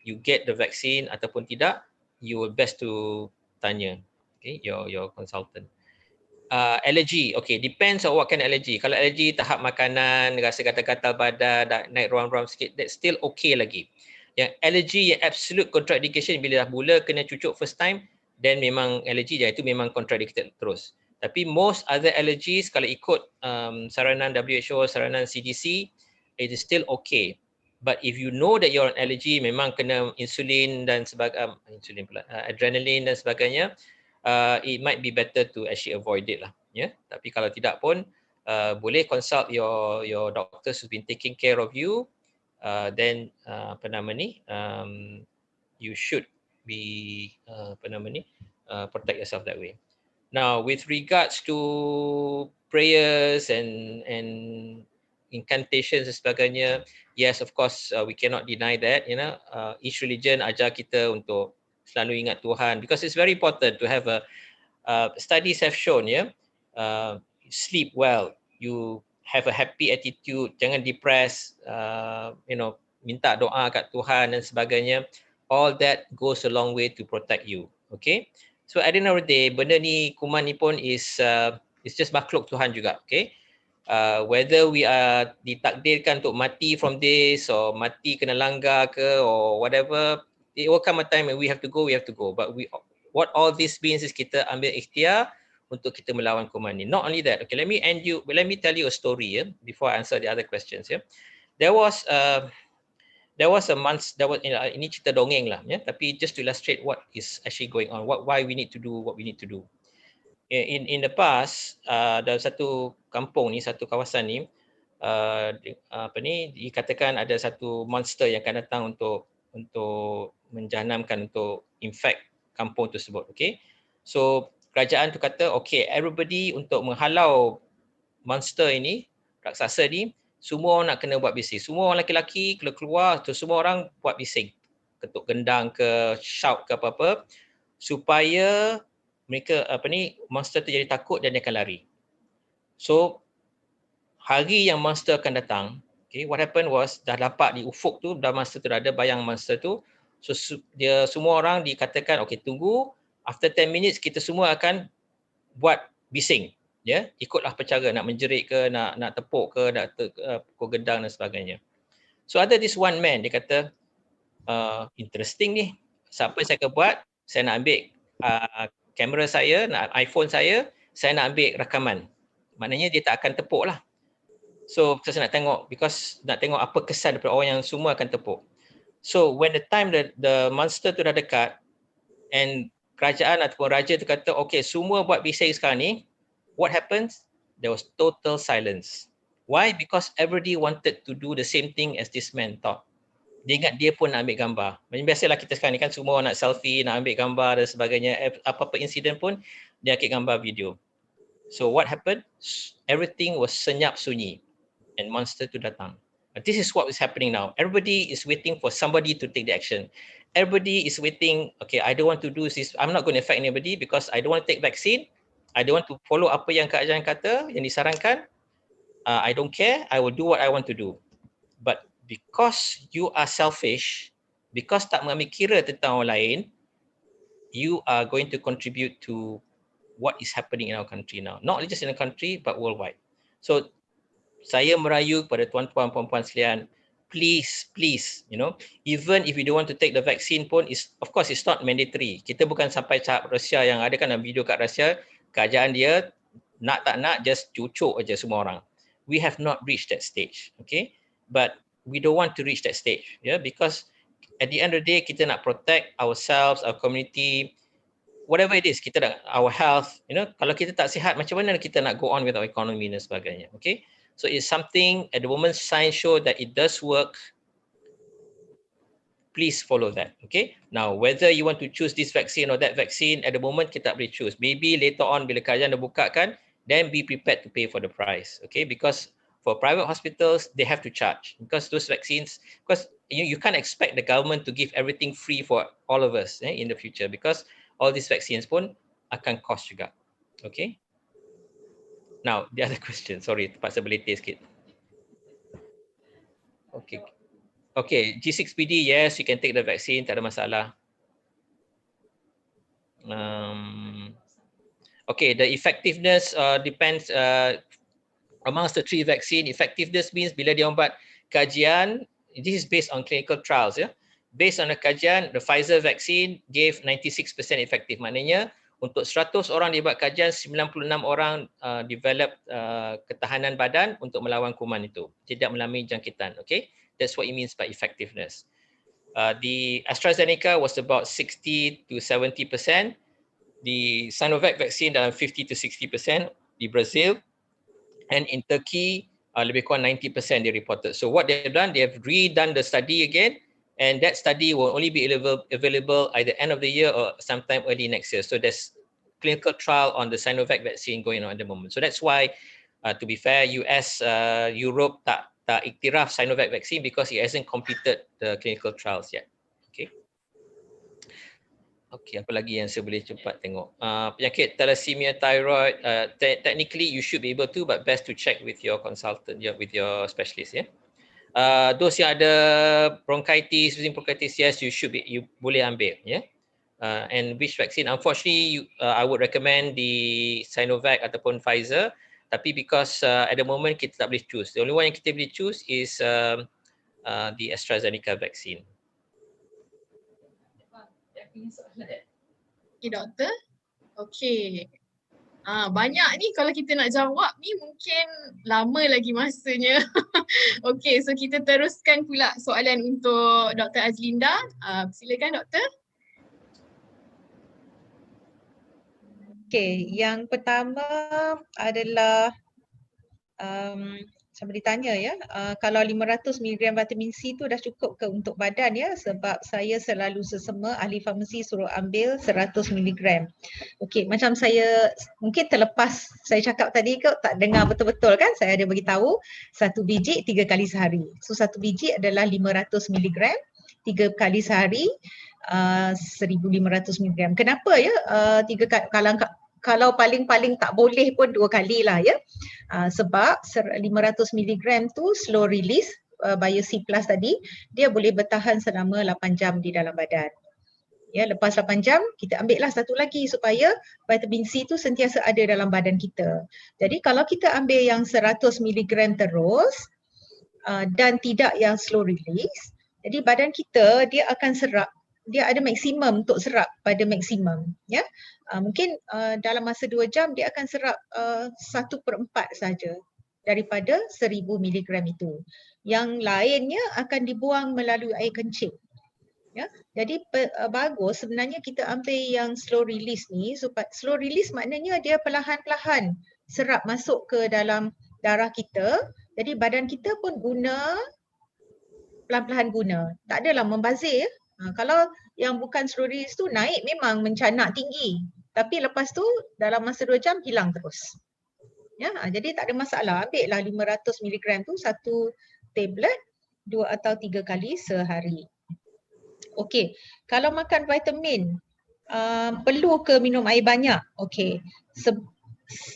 you get the vaccine ataupun tidak, you will best to tanya, okay, your consultant. Allergy, okay, depends on what kind of allergy. Kalau allergy tahap makanan, rasa gatal-gatal badan, naik ruam-ruam sikit, that's still okay lagi. Yang allergy yang absolute contraindication bila dah mula kena cucuk first time, then memang allergy je, itu memang contraindicated terus. Tapi most other allergies kalau ikut saranan WHO, saranan CDC, it is still okay. But if you know that you're on allergy, memang kena insulin dan sebagainya, adrenaline dan sebagainya, it might be better to actually avoid it lah. Tapi kalau tidak pun, boleh consult your doctors who've been taking care of you. Then you should be protect yourself that way. Now, with regards to prayers and incantations dan sebagainya, yes, of course, we cannot deny that. Each religion ajar kita untuk selalu ingat Tuhan, because it's very important to have studies have shown, sleep well, you have a happy attitude, jangan depressed, minta doa kat Tuhan dan sebagainya. All that goes a long way to protect you. Okay. So at the end of the day, benda ni, kuman ni pun is just makhluk Tuhan juga. Okay. Whether we are ditakdirkan untuk mati from this or mati kena langgar ke or whatever, it will come a time when we have to go. But what all this means is kita ambil ikhtiar untuk kita melawan kuman ni. Not only that, okay, let me tell you a story before I answer the other questions. There was a month, ini cerita dongeng lah, tapi just to illustrate what is actually going on, why we need to do what we need to do. In the past, dalam satu kampung ni, satu kawasan ni, dikatakan ada satu monster yang akan datang untuk menjahanamkan, untuk infect kampung tersebut. Okay, so kerajaan tu kata, okay, everybody untuk menghalau monster ini, raksasa ni, semua orang nak kena buat bising. Semua orang lelaki-lelaki keluar, semua orang buat bising. Ketuk gendang ke, shout ke apa-apa, supaya mereka monster tu jadi takut dan dia akan lari. So hari yang monster akan datang, okay, what happened was, dah dapat di ufuk tu, dah monster tu dah ada bayang monster tu. So dia semua orang dikatakan, okay, tunggu, after 10 minutes kita semua akan buat bising. Ikutlah percara, nak menjerit ke, nak tepuk ke, nak pukul gendang dan sebagainya. So ada this one man, dia kata, interesting ni, siapa saya akan buat, saya nak ambil kamera saya, iPhone saya nak ambil rakaman. Maknanya dia tak akan tepuk lah. So saya nak tengok, because nak tengok apa kesan daripada orang yang semua akan tepuk. So when the time the monster tu dah dekat, and kerajaan ataupun raja tu kata, okay, semua buat bising sekarang ni, what happens? There was total silence. Why? Because everybody wanted to do the same thing as this man thought. Dia ingat dia pun nak ambil gambar. Macam biasalah kita sekarang ni kan, semua nak selfie, nak ambil gambar dan sebagainya. Apa-apa insiden pun, dia ambil gambar video. So what happened? Everything was senyap sunyi. And monster tu datang. But this is what is happening now. Everybody is waiting for somebody to take the action. Everybody is waiting, okay, I don't want to do this. I'm not going to affect anybody because I don't want to take vaccine. I don't want to follow apa yang kerajaan kata, yang disarankan. I don't care. I will do what I want to do. But because you are selfish, because tak mengambil kira tentang orang lain, you are going to contribute to what is happening in our country now. Not just in the country, but worldwide. So, saya merayu kepada tuan-tuan, puan-puan sekalian, please, even if you don't want to take the vaccine pun, of course it's not mandatory. Kita bukan sampai tahap Rusia yang ada kan video kat Rusia, kerajaan dia nak tak nak just cucuk aja semua orang. We have not reached that stage, okay? But we don't want to reach that stage, because at the end of the day kita nak protect ourselves, our community, whatever it is, kita nak our health, kalau kita tak sihat, macam mana kita nak go on with our economy dan sebagainya, okay? So it's something, at the moment science show that it does work. Please follow that, okay? Now, whether you want to choose this vaccine or that vaccine, at the moment kita tak boleh choose. Maybe later on bila kerajaan dah bukakan, then be prepared to pay for the price, okay? Because for private hospitals, they have to charge. Because those vaccines, because you can't expect the government to give everything free for all of us in the future, because all these vaccines pun akan cost juga, okay? Now, the other question, sorry, terpaksa berletih sikit. Okay, G6PD, yes, you can take the vaccine, tak ada masalah. Okay, the effectiveness depends amongst the 3 vaccine. Effectiveness means bila dia buat kajian, this is based on clinical trials, based on the kajian, the Pfizer vaccine gave 96% effective. Maknanya untuk 100 orang dibuat kajian, 96 orang develop ketahanan badan untuk melawan kuman itu. Tidak mengalami jangkitan. Okay? That's what it means by effectiveness. The AstraZeneca was about 60 to 70%. The Sinovac vaccine dalam 50 to 60% di Brazil. And in Turkey, lebih kurang 90% they reported. So what they've done, they have redone the study again. And that study will only be available either end of the year or sometime early next year. So there's clinical trial on the Sinovac vaccine going on at the moment. So that's why, to be fair, US, Europe tak iktiraf Sinovac vaccine because it hasn't completed the clinical trials yet. Okay. Okay, apa lagi yang saya boleh cepat tengok? Penyakit thalassemia thyroid, technically you should be able to, but best to check with your consultant, with your specialist. Yeah. Those yang ada bronchitis, yes, you boleh ambil, yeah. And which vaccine? Unfortunately, I would recommend the Sinovac ataupun Pfizer. Tapi because at the moment kita tak boleh choose. The only one yang kita boleh choose is the AstraZeneca vaccine. Okay, doktor. Okay. Banyak ni kalau kita nak jawab ni mungkin lama lagi masanya. Okay, so kita teruskan pula soalan untuk Dr. Azlinda. Silakan doktor. Okay, yang pertama adalah saya ditanya ya, kalau 500 mg vitamin C tu dah cukup ke untuk badan ya, sebab saya selalu sesama ahli farmasi suruh ambil 100 mg. Okey, macam saya mungkin terlepas saya cakap tadi kau tak dengar betul-betul kan, saya ada bagi tahu 1 biji 3 kali sehari. So 1 biji adalah 500 mg, 3 kali sehari 1500 mg. Kenapa ya 3 kalau paling-paling tak boleh pun 2 kali lah ya. Sebab 500 mg tu slow release Bio-C Plus tadi, dia boleh bertahan selama 8 jam di dalam badan. Ya, lepas 8 jam kita ambil lah satu lagi supaya vitamin C tu sentiasa ada dalam badan kita. Jadi kalau kita ambil yang 100 mg terus dan tidak yang slow release, jadi badan kita dia akan serap, dia ada maksimum untuk serap pada maksimum ya. Mungkin dalam masa 2 jam dia akan serap 1/4 saja daripada 1000 mg itu. Yang lainnya akan dibuang melalui air kencing. Ya. Jadi bagus sebenarnya kita ambil yang slow release ni, supaya slow release maknanya dia perlahan-lahan serap masuk ke dalam darah kita. Jadi badan kita pun guna pelan-pelan guna. Tak adalah membazir. Kalau yang bukan slow release tu naik memang mencanak tinggi. Tapi lepas tu dalam masa 2 jam hilang terus. Ya, jadi tak ada masalah. Ambillah 500 mg tu 1 tablet 2 atau 3 kali sehari. Okey, kalau makan vitamin perlu ke minum air banyak? Okey.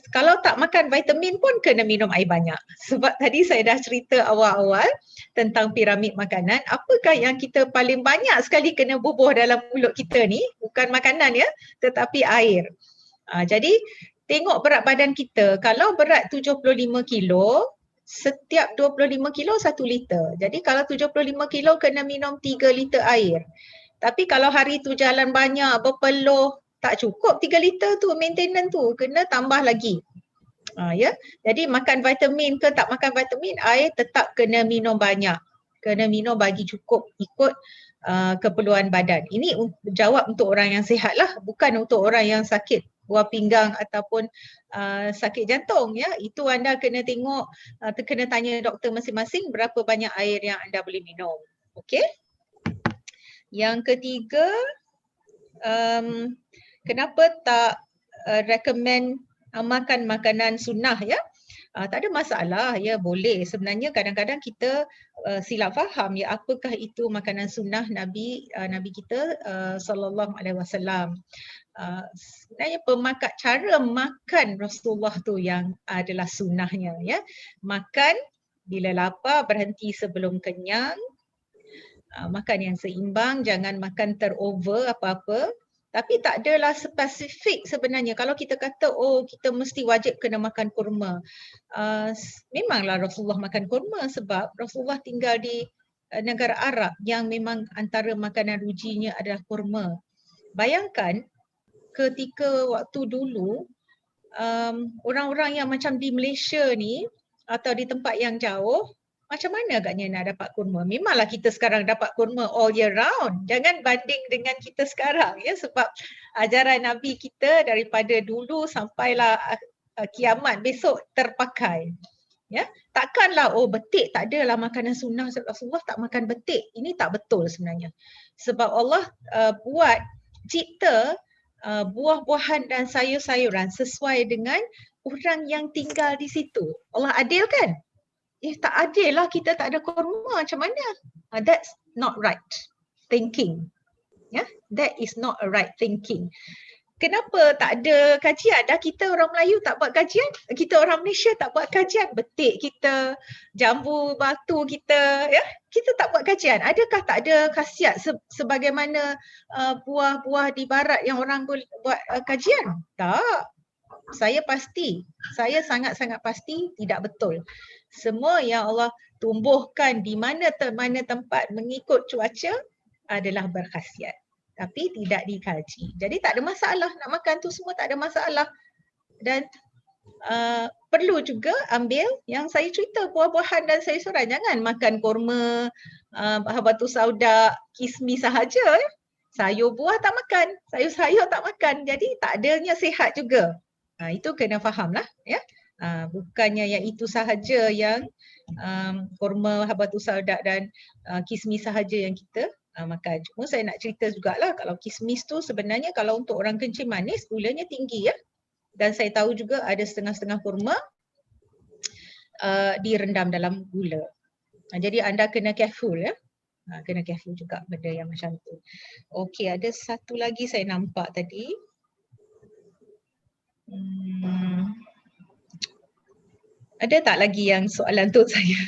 Kalau tak makan vitamin pun kena minum air banyak. Sebab tadi saya dah cerita awal-awal tentang piramid makanan. Apakah yang kita paling banyak sekali kena bubuh dalam mulut kita ni? Bukan makanan ya, tetapi air. Jadi tengok berat badan kita. Kalau berat 75 kilo, setiap 25 kilo 1 liter. Jadi kalau 75 kilo kena minum 3 liter air. Tapi kalau hari tu jalan banyak, berpeluh, tak cukup 3 liter tu maintenance tu, kena tambah lagi. Ya. Jadi makan vitamin ke tak makan vitamin, air tetap kena minum banyak. Kena minum bagi cukup ikut keperluan badan. Ini jawab untuk orang yang sihat lah, bukan untuk orang yang sakit buah pinggang ataupun sakit jantung ya. Itu anda kena tengok, kena tanya doktor masing-masing berapa banyak air yang anda boleh minum. Okey. Yang ketiga, kenapa tak recommend makan makanan sunnah ya? Tak ada masalah ya, boleh. Sebenarnya kadang-kadang kita silap faham ya, apakah itu makanan sunnah Nabi kita sallallahu alaihi wasallam. Sebenarnya cara makan Rasulullah tu yang adalah sunnahnya ya. Makan bila lapar, berhenti sebelum kenyang. Makan yang seimbang, jangan makan terover apa-apa. Tapi tak adalah spesifik sebenarnya. Kalau kita kata, oh kita mesti wajib kena makan kurma. Memanglah Rasulullah makan kurma sebab Rasulullah tinggal di negara Arab yang memang antara makanan rujinya adalah kurma. Bayangkan ketika waktu dulu orang-orang yang macam di Malaysia ni atau di tempat yang jauh, macam mana agaknya nak dapat kurma? Memanglah kita sekarang dapat kurma all year round. Jangan banding dengan kita sekarang ya, sebab ajaran Nabi kita daripada dulu sampailah kiamat besok terpakai. Ya, takkanlah betik tak adalah makanan sunnah, Rasulullah tak makan betik. Ini tak betul sebenarnya. Sebab Allah buat cipta buah-buahan dan sayur-sayuran sesuai dengan orang yang tinggal di situ. Allah adil kan? Tak adil lah kita tak ada kurma, macam mana? That's not right thinking. That is not a right thinking. Kenapa tak ada kajian? Dah kita orang Melayu tak buat kajian, kita orang Malaysia tak buat kajian, betik kita, jambu batu kita, kita tak buat kajian. Adakah tak ada khasiat sebagaimana buah-buah di barat yang orang buat kajian? Tak. Saya sangat-sangat pasti tidak betul. Semua yang Allah tumbuhkan di mana-mana tempat mengikut cuaca adalah berkhasiat. Tapi tidak dikaji. Jadi tak ada masalah, nak makan tu semua tak ada masalah. Dan perlu juga ambil yang saya cerita, buah-buahan dan sayur-sayuran. Jangan makan kurma, habatus sauda, kismis sahaja. Sayur buah tak makan, sayur-sayur tak makan. Jadi tak adanya sihat juga. Itu kena faham lah. Bukannya yang itu sahaja yang kurma, habatus sauda dan kismis sahaja yang kita makan. Cuma saya nak cerita jugalah, kalau kismis tu sebenarnya kalau untuk orang kencing manis gulanya tinggi ya. Dan saya tahu juga ada setengah-setengah kurma direndam dalam gula. Jadi anda kena careful ya. Kena careful juga benda yang macam tu. Okey, ada satu lagi saya nampak tadi. Ada tak lagi yang soalan tu saya?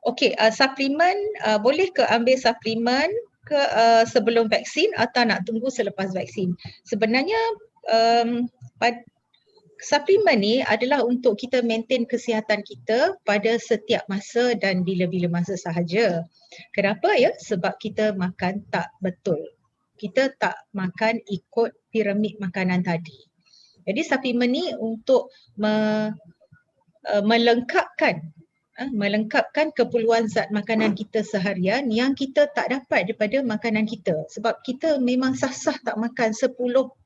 Okey, suplemen, boleh ke ambil suplemen ke sebelum vaksin atau nak tunggu selepas vaksin? Sebenarnya suplemen ni adalah untuk kita maintain kesihatan kita pada setiap masa dan bila-bila masa sahaja. Kenapa ya? Sebab kita makan tak betul. Kita tak makan ikut piramid makanan tadi. Jadi suplemen ni untuk melengkapkan keperluan zat makanan kita seharian yang kita tak dapat daripada makanan kita. Sebab kita memang sah-sah tak makan 10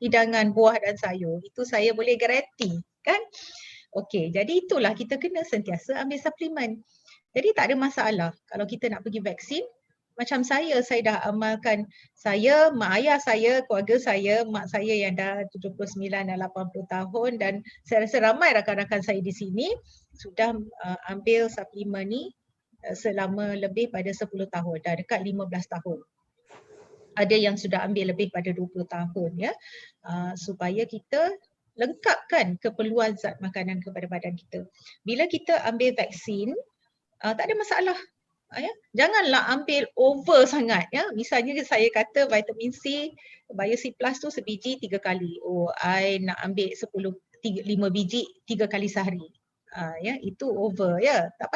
hidangan buah dan sayur. Itu saya boleh garanti kan? Okey, jadi itulah kita kena sentiasa ambil suplemen. Jadi tak ada masalah kalau kita nak pergi vaksin. Macam saya dah amalkan, mak ayah saya, keluarga saya, mak saya yang dah 79 dan 80 tahun dan saya rasa ramai rakan-rakan saya di sini sudah ambil suplemen ni selama lebih pada 10 tahun, dah dekat 15 tahun. Ada yang sudah ambil lebih pada 20 tahun ya, supaya kita lengkapkan keperluan zat makanan kepada badan kita. Bila kita ambil vaksin, tak ada masalah. Janganlah ambil over sangat ya. Misalnya saya kata vitamin C, Bio C Plus tu sebiji 3 kali. I nak ambil 5 biji 3 kali sehari. Itu over ya. Tak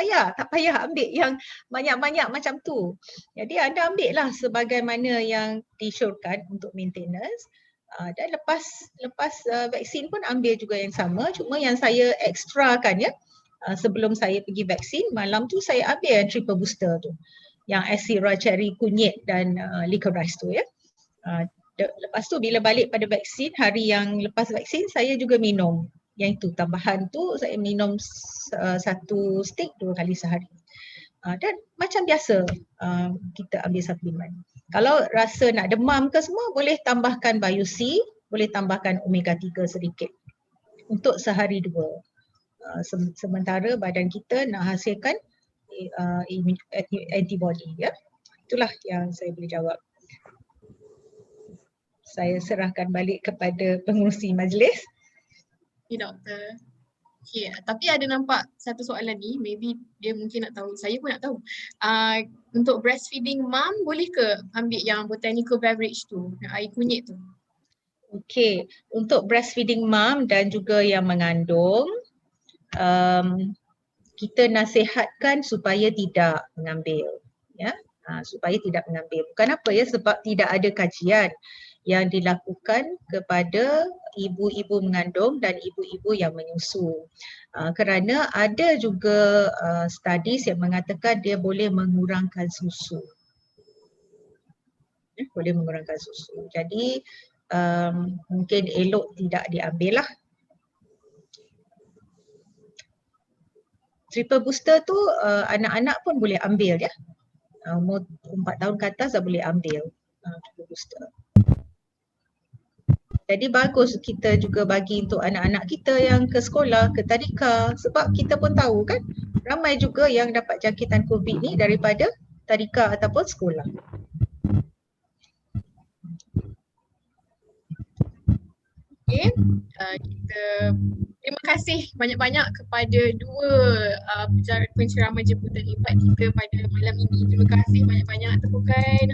payah ambil yang banyak-banyak macam tu. Jadi anda ambil lah sebagaimana yang disyorkan untuk maintenance. Dan lepas vaksin pun ambil juga yang sama. Cuma yang saya ekstrakan ya. Sebelum saya pergi vaksin, malam tu saya ambil yang triple booster tu. Yang Acira cherry kunyit dan licorice tu ya. Lepas tu bila balik pada vaksin, hari yang lepas vaksin saya juga minum. Yang itu tambahan tu saya minum 1 stick 2 kali sehari. Dan macam biasa kita ambil suplemen. Kalau rasa nak demam ke semua, boleh tambahkan Bio C, boleh tambahkan omega 3 sedikit. Untuk sehari 2. Sementara badan kita nak hasilkan antibody ya. Itulah yang saya boleh jawab. Saya serahkan balik kepada pengurusi majlis. Ya, doktor. Okay, tapi ada nampak satu soalan ni, maybe dia mungkin nak tahu, saya pun nak tahu. Untuk breastfeeding mom, boleh ke ambil yang botanical beverage tu, yang air kunyit tu? Okay, untuk breastfeeding mom dan juga yang mengandung, kita nasihatkan supaya tidak mengambil, ya. Supaya tidak mengambil. Bukan apa ya, sebab tidak ada kajian yang dilakukan kepada ibu-ibu mengandung dan ibu-ibu yang menyusu. Kerana ada juga studies yang mengatakan dia boleh mengurangkan susu. Boleh mengurangkan susu. Jadi mungkin elok tidak diambil lah. Triple booster tu anak-anak pun boleh ambil ya. Umur 4 tahun ke atas dah boleh ambil triple booster. Jadi bagus kita juga bagi untuk anak-anak kita yang ke sekolah, ke tadika, sebab kita pun tahu kan ramai juga yang dapat jangkitan COVID ni daripada tadika ataupun sekolah. Okay, kita terima kasih banyak-banyak kepada dua penceramah jemputan hebat kita pada malam ini. Terima kasih banyak-banyak tepukan.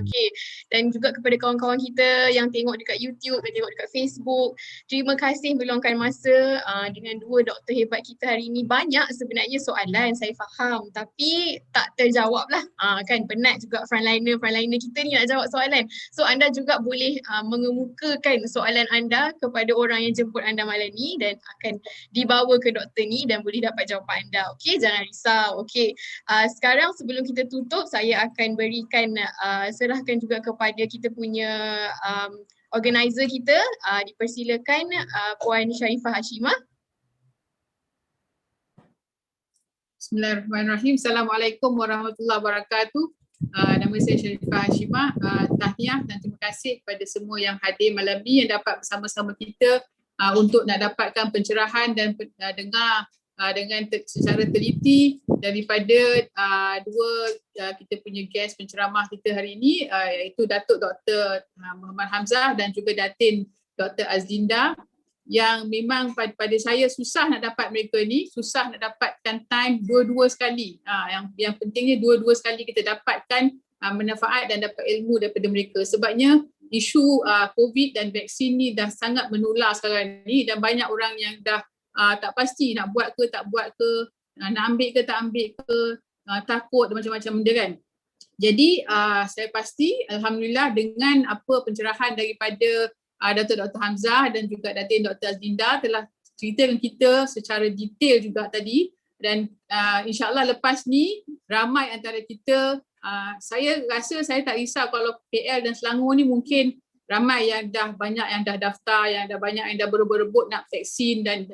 Okay. Dan juga kepada kawan-kawan kita yang tengok dekat YouTube dan tengok dekat Facebook. Terima kasih meluangkan masa dengan dua doktor hebat kita hari ini. Banyak sebenarnya soalan saya faham tapi tak terjawab lah. Kan penat juga frontliner kita ni nak jawab soalan. So anda juga boleh mengemukakan soalan anda kepada orang yang jemput anda malam ni dan akan dibawa ke doktor ni dan boleh dapat jawapan anda. Okey, jangan risau. Okey. Sekarang sebelum kita tutup, saya akan berikan serahkan juga kepada kita punya organizer kita. Dipersilakan Puan Sharifah Hashimah. Bismillahirrahmanirrahim. Assalamualaikum warahmatullahi wabarakatuh. Nama saya Sharifah Hashimah. Tahniah dan terima kasih kepada semua yang hadir malam ni yang dapat bersama-sama kita untuk nak dapatkan pencerahan dan dengar dengan secara teliti daripada kita punya guest penceramah kita hari ini, iaitu Datuk Dr. Muhammad Hamzah dan juga Datin Dr. Azlinda, yang memang pada saya susah nak dapat mereka ni, susah nak dapatkan time dua-dua sekali. Yang pentingnya dua-dua sekali kita dapatkan manfaat dan dapat ilmu daripada mereka. Sebabnya isu COVID dan vaksin ni dah sangat menular sekarang ni dan banyak orang yang dah tak pasti nak buat ke tak buat ke, nak ambil ke tak ambil ke, takut dan macam-macam benda kan. Jadi saya pasti alhamdulillah dengan apa pencerahan daripada Dr. Hamzah dan juga Datin Dr. Azlinda telah ceritakan kita secara detail juga tadi, dan insyaAllah lepas ni ramai antara kita, saya rasa saya tak risau kalau KL dan Selangor ni mungkin ramai yang dah banyak yang dah daftar, yang dah banyak yang dah berebut-rebut nak vaksin dan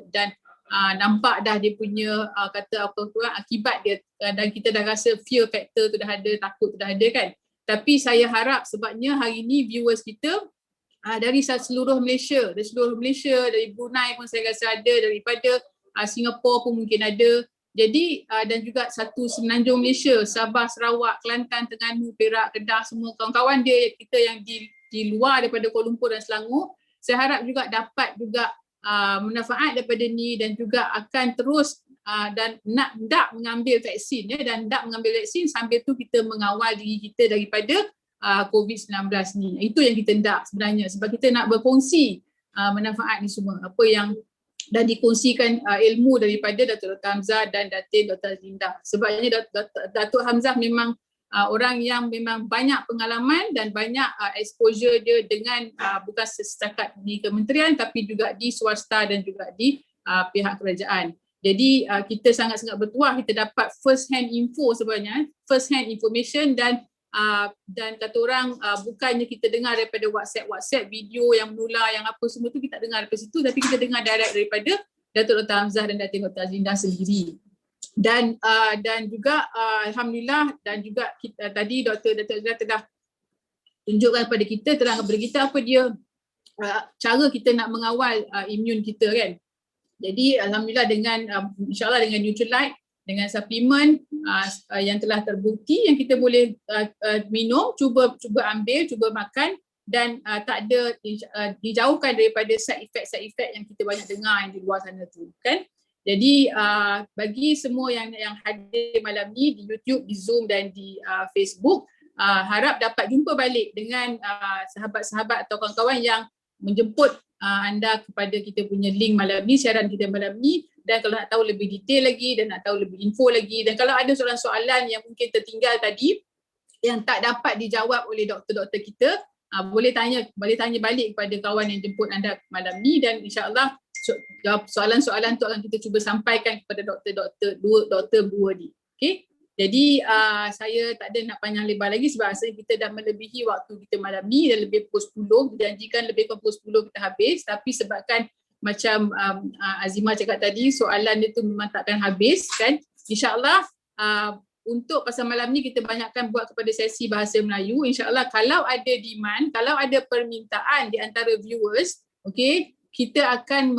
nampak dah dia punya kata apa tu akibat dia, dan kita dah rasa fear factor tu dah ada, takut tu dah ada kan. Tapi saya harap sebabnya hari ni viewers kita dari seluruh Malaysia, dari Brunei pun saya rasa ada, daripada Singapura pun mungkin ada. Jadi dan juga satu semenanjung Malaysia, Sabah, Sarawak, Kelantan, Terengganu, Perak, Kedah, semua kawan-kawan dia kita yang di luar daripada Kuala Lumpur dan Selangor, saya harap juga dapat juga manfaat daripada ni dan juga akan terus dan nak mengambil vaksin ya, dan nak mengambil vaksin sambil tu kita mengawal diri kita daripada COVID-19 ni. Itu yang kita nak sebenarnya, sebab kita nak berkongsi manfaat ni semua, apa yang dah dikongsikan ilmu daripada Datuk Dr. Hamzah dan Datin Dr. Azlinda. Sebabnya Datuk Hamzah memang orang yang memang banyak pengalaman dan banyak exposure dia dengan bukan setakat di kementerian tapi juga di swasta dan juga di pihak kerajaan. Jadi kita sangat-sangat bertuah kita dapat first hand info sebenarnya, first hand information dan kata orang bukannya kita dengar daripada WhatsApp video yang menular yang apa semua tu kita tak dengar daripada situ, tapi kita dengar direct daripada Datuk Dr. Hamzah dan Datin Dr. Azlinda sendiri. Dan juga alhamdulillah, dan juga kita tadi Dr. Azlinda telah tunjukkan kepada kita, terang kepada kita apa dia cara kita nak mengawal imun kita kan. Jadi alhamdulillah dengan insyaAllah dengan Nutrilite, dengan suplemen yang telah terbukti yang kita boleh minum, cuba ambil, cuba makan dan tak ada dijauhkan daripada side effect yang kita banyak dengar yang di luar sana tu kan. Jadi bagi semua yang hadir malam ni di YouTube, di Zoom dan di Facebook, harap dapat jumpa balik dengan sahabat-sahabat atau kawan-kawan yang menjemput anda kepada kita punya link malam ni, siaran kita malam ni, dan kalau nak tahu lebih detail lagi dan nak tahu lebih info lagi, dan kalau ada soalan-soalan yang mungkin tertinggal tadi yang tak dapat dijawab oleh doktor-doktor kita, boleh tanya balik kepada kawan yang jemput anda malam ni, dan insya-Allah jawab soalan-soalan tu akan kita cuba sampaikan kepada doktor berdua ni. Okey. Jadi saya tak ada nak panjang lebar lagi sebab rasa kita dah melebihi waktu kita malam ni, dah lebih pukul 10, dijanjikan lebih kurang pukul 10 kita habis, tapi sebabkan macam Azimah cakap tadi, soalan dia tu memang takkan habis kan. InsyaAllah untuk pasal malam ni kita banyakkan buat kepada sesi bahasa Melayu. InsyaAllah kalau ada demand, kalau ada permintaan di antara viewers, okay, kita akan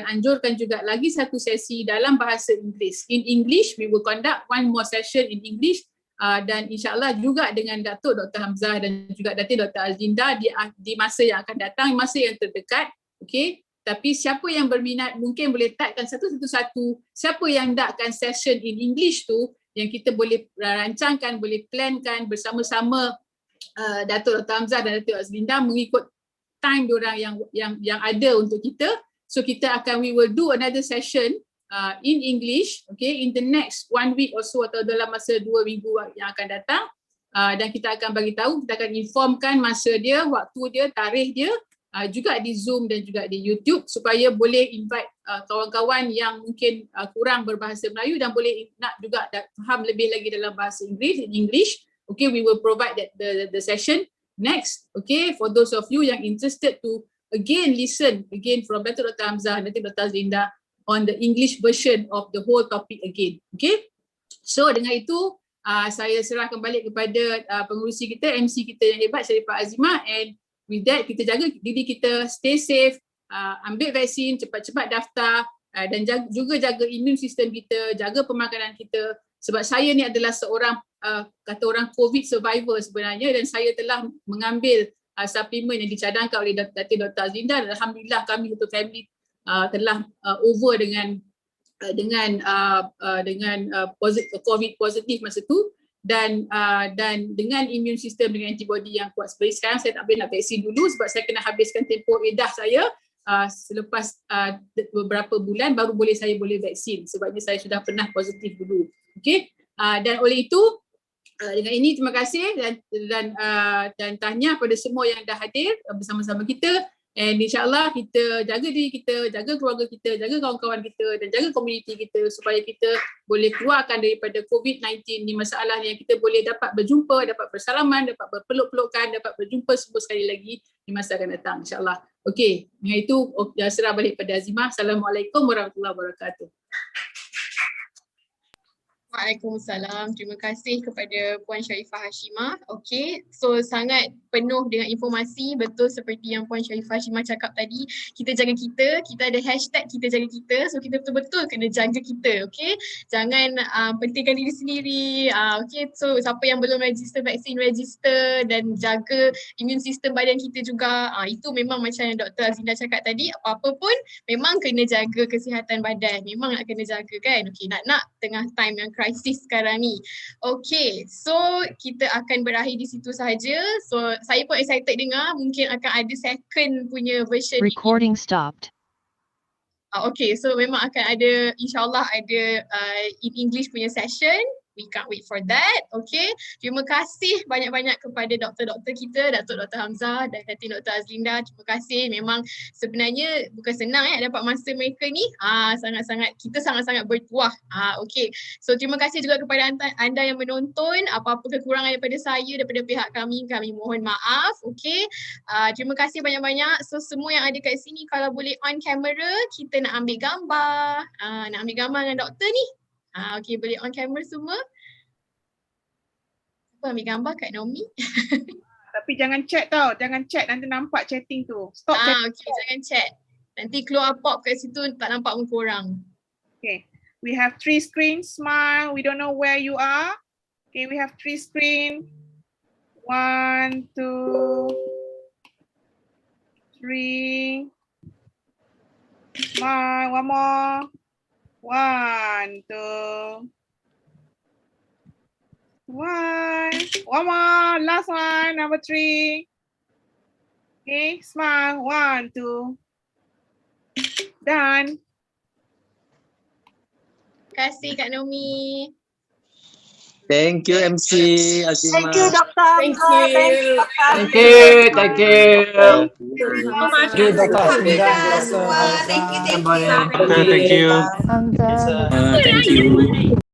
anjurkan juga lagi satu sesi dalam bahasa Inggeris. In English, we will conduct one more session in English, dan insyaAllah juga dengan Datuk Dr. Hamzah dan juga Datin Dr. Azlinda di masa yang akan datang, masa yang terdekat. Okay. Tapi siapa yang berminat mungkin boleh typekan satu-satu siapa yang nakkan session in English tu, yang kita boleh rancangkan, boleh plankan bersama-sama Datuk Dr. Hamzah dan Datuk Azlinda mengikut time diorang yang ada untuk kita. So we will do another session in English, okay, in the next 1 week or so, atau dalam masa 2 minggu yang akan datang, dan kita akan bagi tahu, kita akan informkan masa dia, waktu dia, tarikh dia, juga di Zoom dan juga di YouTube, supaya boleh invite kawan-kawan yang mungkin kurang berbahasa Melayu dan boleh nak juga faham lebih lagi dalam bahasa Inggeris, in English. Okay, we will provide the session next, okay, for those of you yang interested to again listen again from Dr. Hamzah dan Dr. Azlinda on the English version of the whole topic again. Okay, so dengan itu saya serahkan balik kepada pengurusi kita, MC kita yang hebat, Sharifah Azimah, and with that kita jaga diri kita, stay safe, ambil vaksin, cepat-cepat daftar, dan juga jaga immune system kita, jaga pemakanan kita. Sebab saya ni adalah seorang kata orang COVID survivor sebenarnya, dan saya telah mengambil suplemen yang dicadangkan oleh Datin Dr. Azlinda, dan alhamdulillah kami untuk family telah over dengan COVID positif masa tu, dan dengan immune system, dengan antibody yang kuat. Seperti sekarang saya tak boleh nak vaksin dulu sebab saya kena habiskan tempoh edah saya selepas beberapa bulan baru saya boleh vaksin, sebabnya saya sudah pernah positif dulu. Okay, dan oleh itu dengan ini terima kasih dan tahniah pada semua yang dah hadir bersama-sama kita, and insyaAllah kita jaga diri kita, jaga keluarga kita, jaga kawan-kawan kita dan jaga komuniti kita, supaya kita boleh keluarkan daripada COVID-19 ni, masalah yang kita boleh dapat berjumpa, dapat bersalaman, dapat berpeluk-pelukan, dapat berjumpa semua sekali lagi di masa akan datang, insyaAllah. Okey, dengan itu serah balik pada Azimah. Assalamualaikum warahmatullahi wabarakatuh. Waalaikumsalam. Terima kasih kepada Puan Sharifah Hashimah. Okey, so sangat penuh dengan informasi, betul seperti yang Puan Sharifah Hashimah cakap tadi. Kita jaga kita ada hashtag kita jaga kita. So kita betul-betul kena jaga kita, okey. Jangan pentingkan diri sendiri. Okey, so siapa yang belum register vaksin, register, dan jaga immune system badan kita juga. Itu memang macam yang Dr. Azlinda cakap tadi, apa-apa pun memang kena jaga kesihatan badan. Memang nak kena jaga kan. Okey, nak tengah time yang krisis sekarang ni. Okay, so kita akan berakhir di situ sahaja. So saya pun excited dengar mungkin akan ada second punya version. Recording stopped. Okay, so memang akan ada, insyaAllah ada in English punya session. We can't wait for that. Okay, terima kasih banyak-banyak kepada doktor-doktor kita, Datuk Dr. Hamzah dan Datin Dr. Azlinda. Terima kasih. Memang sebenarnya bukan senang dapat masa mereka ni. Kita sangat-sangat bertuah. Okay, so terima kasih juga kepada anda yang menonton. Apa-apa kekurangan daripada saya, daripada pihak kami mohon maaf. Okay, terima kasih banyak-banyak. So semua yang ada kat sini kalau boleh on camera, kita nak ambil gambar. Nak ambil gambar dengan doktor ni. Okay, boleh on camera semua. Siapa ambil gambar kat Naomi? Tapi jangan chat tau, jangan chat, nanti nampak chatting tu. Stop chatting. Okay, jangan chat. Nanti keluar pop kat situ tak nampak muka orang. Okay, we have 3 screens, smile, we don't know where you are. Okay, we have 3 screens. 1, 2, 3. Smile, one more. 1, 2. 1. One more. Last one. Number 3. Okay. Smile. 1, 2. Done. kasih Kak Nomi. Thank you MC Azimah. Thank you, Dr. Thank Hamzah. you. Thank you, Dr. Thank you. Thank you, Dr. Hamzah semua. Thank you. Thank you. Hamzah. Thank you.